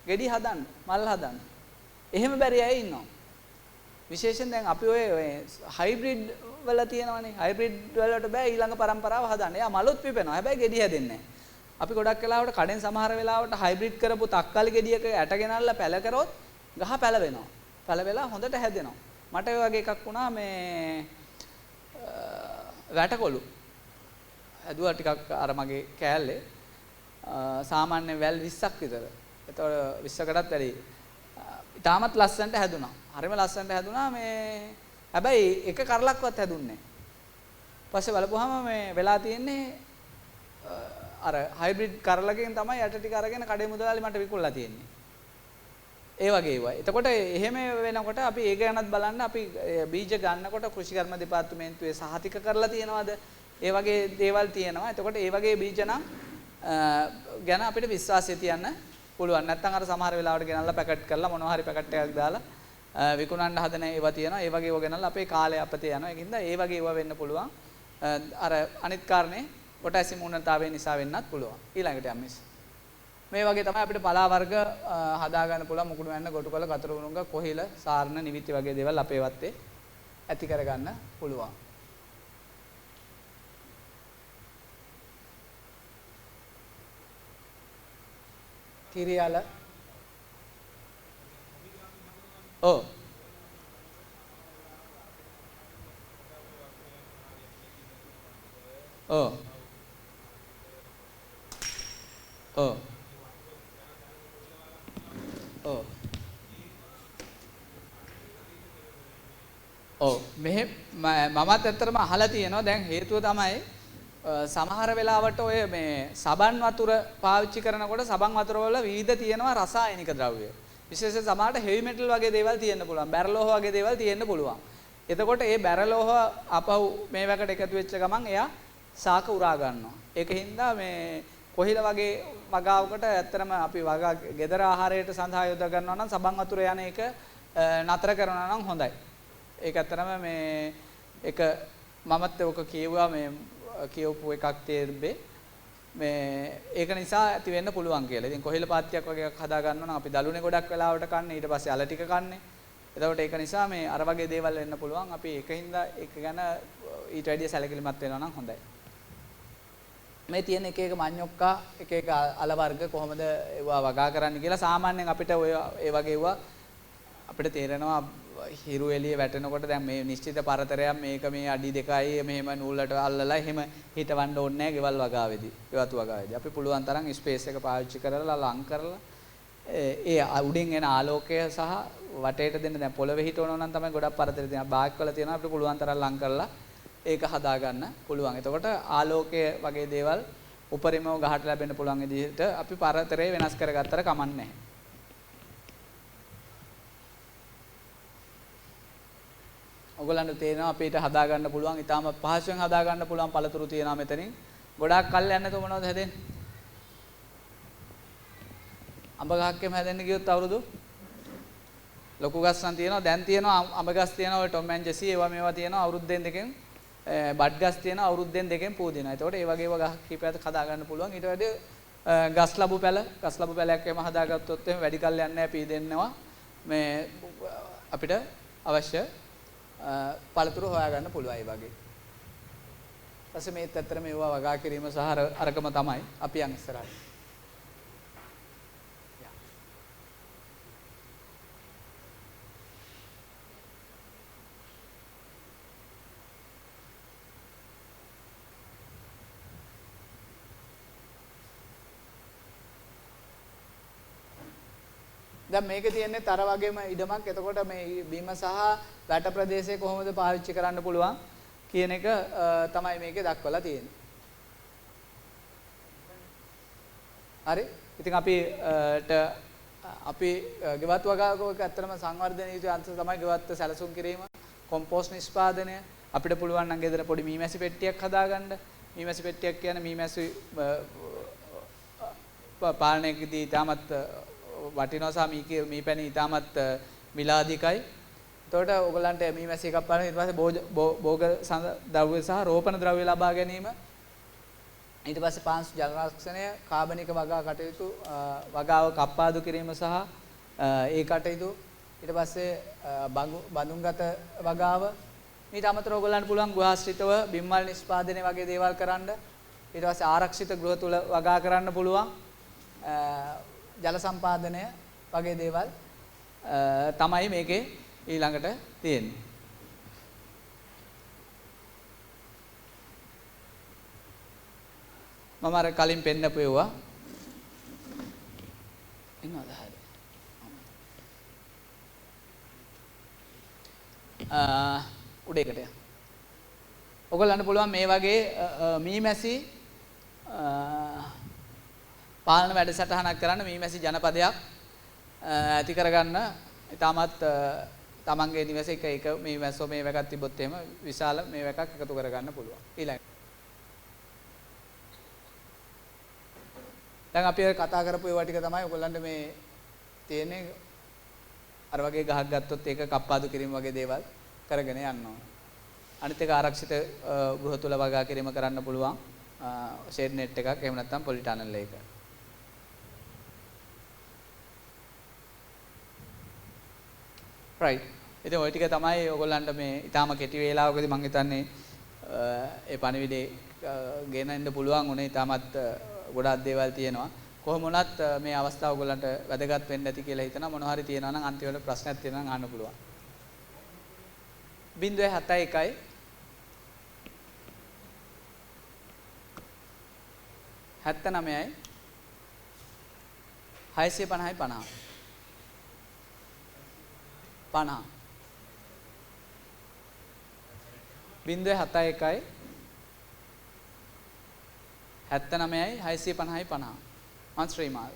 ගෙඩි හදන්න, මල් හදන්න. එහෙම බැරි අය ඉන්නවා. විශේෂයෙන් දැන් අපි ඔය හයිබ්‍රිඩ් වල තියෙනවනේ. හයිබ්‍රිඩ් වලට බෑ ඊළඟ පරම්පරාව හදන්න. එයා මලුත් පිපෙනවා. හැබැයි ගෙඩි හැදෙන්නේ නැහැ. අපි ගොඩක් වෙලාවට කඩෙන් සමහර වෙලාවට හයිබ්‍රිඩ් කරපු තක්කාලි ගෙඩියක ඇට ගෙනල්ලා පැල කරොත් ගහ පැල වෙනවා. පැල වෙලා හොඳට හැදෙනවා. මට ඒ වගේ එකක් වුණා මේ වැටකොළු. හැදුවා ටිකක් අර මගේ කෑල්ලේ සාමාන්‍ය වැල් 20ක් විතර. එතකොට 20කටත් වැඩි. ඊටමත් ලස්සනට හැදුනා. හරිම ලස්සනට හැදුනා මේ හැබැයි එක කරලක්වත් හැදුන්නේ නැහැ. පස්සේ බලපුවාම මේ වෙලා තියෙන්නේ අර හයිබ්‍රිඩ් කරලකින් තමයි යට ටික අරගෙන කඩේ මුදලාලි මට විකුණලා තියෙන්නේ. ඒ වගේ ඒවා. එතකොට එහෙම වෙනකොට අපි ඒක ගැනත් බලන්න අපි බීජ ගන්නකොට කෘෂිකර්ම දෙපාර්තමේන්තුවේ සහතික කරලා තියෙනවද? ඒ වගේ දේවල් තියෙනවා. එතකොට ඒ වගේ බීජ නම් ගැන අපිට විශ්වාසය තියන්න පුළුවන්. නැත්නම් අර සමහර වෙලාවට ගෙනල්ලා පැකට් කරලා මොනවා හරි පැකට් එකක් දාලා විකුණන්න හදන ඒවා තියෙනවා. ඒ වගේ ඒවා ගෙනල්ලා අපේ කාලය අපතේ යනවා. ඒකින්ද ඒ වගේ ඒවා වෙන්න පුළුවන්. අර අනිත් කාරණේ පොටෑසියම් ඌනතාවය නිසා වෙන්නත් පුළුවන්. ඊළඟට යම්මිස්. මේ වගේ තමයි අපිට පලා වර්ග හදා ගන්න පුළුවන්. මුකුණු වෙන්න, ගොටුකොළ, කතරගුණුංග, කොහිල, සාරණ, නිවිති වගේ දේවල් අපේ වත්තේ ඇති කර ගන්න පුළුවන්. කිරියාල ඔව් ඔව් ඔව් ඔව් ඔව් මෙහෙ මමත් ඇත්තටම අහලා තියෙනවා. දැන් හේතුව තමයි සමහර වෙලාවට ඔය මේ සබන් වතුර පාවිච්චි කරනකොට සබන් වතුර වල විවිධ තියෙනවා රසායනික ද්‍රව්‍ය. විශේෂයෙන් සමහරට හෙවි මෙටල් වගේ දේවල් තියෙන්න පුළුවන්. බැරලෝහ වගේ දේවල් තියෙන්න පුළුවන්. එතකොට ඒ බැරලෝහ අපහු මේ වකට එකතු වෙච්ච ගමන් එයා ශාක උරා ගන්නවා. ඒකින්ද මේ කොහිල වගේ වගාවකට ඇත්තටම අපි වගා ගෙදර ආහාරයට සඳහා යොදා ගන්නවා නම් සබන් වතුර යන එක නතර කරනවා නම් හොඳයි. ඒක ඇත්තටම මේ එක මමත් ඔක කියුවා මේ කියවපු එකක් තේරෙන්නේ මේ ඒක නිසා ඇති වෙන්න පුළුවන් කියලා. ඉතින් කොහිල පාත්‍යක් වගේ එකක් හදා ගන්නවා නම් අපි දලුනේ ගොඩක් වෙලාවට කන්නේ ඊට පස්සේ අල ටික කන්නේ. එතකොට ඒක නිසා මේ අර වගේ දේවල් වෙන්න පුළුවන්. අපි ඒකින්ද ඒක ගැන ඊට වැඩිය සැලකිලිමත් වෙනවා නම් හොඳයි. මේ තියෙන එක එක මඤ්ඤොක්කා එක එක අල වර්ග කොහොමද ඒවා වගා කරන්න කියලා සාමාන්‍යයෙන් අපිට ඔය ඒ වගේ ඒවා අපිට තේරෙනවා හිරු එළිය වැටෙනකොට දැන් මේ නිශ්චිත පරතරයක් මේක මේ අඩි දෙකයි මෙහෙම නූලට අල්ලලා එහෙම හිටවන්න ඕනේ නැහැ ගෙවල් වගාවේදී ගෙවතු වගාවේදී අපි පුළුවන් තරම් ස්පේස් එක පාවිච්චි කරලා ලං කරලා ඒ උඩින් එන ආලෝකය සහ වටේට දෙන්න දැන් පොළවේ හිටවනවා නම් තමයි ගොඩක් පරතර තියෙනවා බාක් වල තියෙනවා අපිට පුළුවන් තරම් ලං කරලා ඒක හදා ගන්න පුළුවන්. එතකොට ආලෝකය වගේ දේවල් උපරිමව ගහට ලැබෙන්න පුළුවන් විදිහට අපි පරතරය වෙනස් කරගත්තට කමක් නැහැ. ඔයගොල්ලන්ට තේරෙනවා අපිට හදා ගන්න පුළුවන් ඊටාම පහසුවෙන් හදා ගන්න පුළුවන් පළතුරු තියෙනවා මෙතනින්. ගොඩාක් කල් යන්නේ නැතුව මොනවද හැදෙන්නේ? අඹ ගහක්ෙම හැදෙන්න ගියොත් අවුරුදු ලොකු ගස් නම් තියෙනවා. දැන් තියෙනවා අඹ ගස් තියෙනවා ඔය ටොම් ඇන්ඩ් ජෙසි මේවා තියෙනවා අවුරුද්දෙන් දෙකෙන් බඩ් ගස් තියෙනවා අවුරුද්දෙන් දෙකෙන් පූදිනවා. ඒතකොට ඒ වගේ ගහ කීපයක් හදා ගන්න පුළුවන්. ඊට වැඩි ගස් ලැබු පැලයක් එම හදාගත්තොත් එහෙම වැඩි කල් යන්නේ නැහැ පීදෙන්නවා. මේ අපිට අවශ්‍ය පළතුරු හොයාගන්න පුළුවන් ඒ වගේ. ඊපස්සේ මේත් ඇත්තට මේවා වගා කිරීම සහ අරකම තමයි අපි යන් ඉස්සරහට. දැන් මේකේ තියෙන්නේ තර වගේම ඉඩමක්. එතකොට මේ බිම සහ වැට ප්‍රදේශය කොහොමද පාවිච්චි කරන්න පුළුවන් කියන එක තමයි මේකේ දක්වලා තියෙන්නේ. හරි. ඉතින් අපි ගෙවත් වගාවක ඇත්තටම සංවර්ධන යුතු අංශ තමයි ගෙවත්ත සැලසුම් කිරීම, කොම්පෝස්ට් නිෂ්පාදනය. අපිට පුළුවන් නම් ගෙදර පොඩි මීමැසි පෙට්ටියක් හදාගන්න. මීමැසි පෙට්ටියක් කියන්නේ මීමැසි පාලනයකදී තාමත් වටිනවා සහ මේ පැණි ඉතාමත් මිලාදිකයි. එතකොට ඔයගලන්ට මීමැසි එකක් පාන ඊට පස්සේ භෝග ද්‍රව්‍ය සහ රෝපණ ද්‍රව්‍ය ලබා ගැනීම. ඊට පස්සේ පාංශු ජල රක්ෂණය, කාබනික වගා කටයුතු, වගාව කප්පාදු කිරීම සහ ඒ කටයුතු. ඊට පස්සේ බඳුන්ගත වගාව. ඊට අමතරව ඔයගලන්ට පුළුවන් ගෘහාශ්‍රිතව බිම්මල් නිෂ්පාදනය වගේ දේවල් කරන්න. ඊට පස්සේ ආරක්ෂිත ගෘහ තුල වගා කරන්න පුළුවන්. ජල සම්පාදනය වගේ දේවල් තමයි මේකේ ඊළඟට තියෙන්නේ. මම අර කලින් පෙන්නපු ඒවා ඉන්නවද හරි? උඩේකට යන්න. ඔයගොල්ලන්ට පුළුවන් මේ වගේ මීමැසි පාලන වැඩසටහනක් කරන්න මීමැසි ජනපදයක් ඇති කරගන්න. ඊටමත් තමන්ගේ නිවසේ එක මීමැස්සෝ මේ එකක් තිබ්බොත් එහෙම විශාල මේ එකක් එකතු කරගන්න පුළුවන්. ඊළඟ දැන් අපි කතා කරපු ඒවා ටික තමයි ඔයගොල්ලන්ට මේ තියෙන්නේ. අර වගේ ගහක් ගත්තොත් ඒක කප්පාදු කිරීම වගේ දේවල් කරගෙන යන්න ඕන. අනිත් එක ආරක්ෂිත ගෘහ තුල වගා කිරීම කරන්න පුළුවන්. ෂේඩ් net එකක් එහෙම නැත්නම් පොලි ටනල් එකක්. right. ඉතින් ওই ටික තමයි ඔයගොල්ලන්ට මේ ඊටාම කෙටි වේලාවකදී මම හිතන්නේ ඒ පණිවිඩේ ගෙනින්න පුළුවන් උනේ. ඊටමත් ගොඩාක් දේවල් තියෙනවා. කොහොම වුණත් මේ අවස්ථාව ඔයගොල්ලන්ට වැදගත් වෙන්න ඇති කියලා හිතනවා. මොනවා හරි තියෙනවා නම් අන්තිමට ප්‍රශ්නයක් තියෙනවා නම් අහන්න පුළුවන්. 071 79යි 650යි 50 50 071යි 79යි 650යි 50 මන් ශ්‍රීමාල්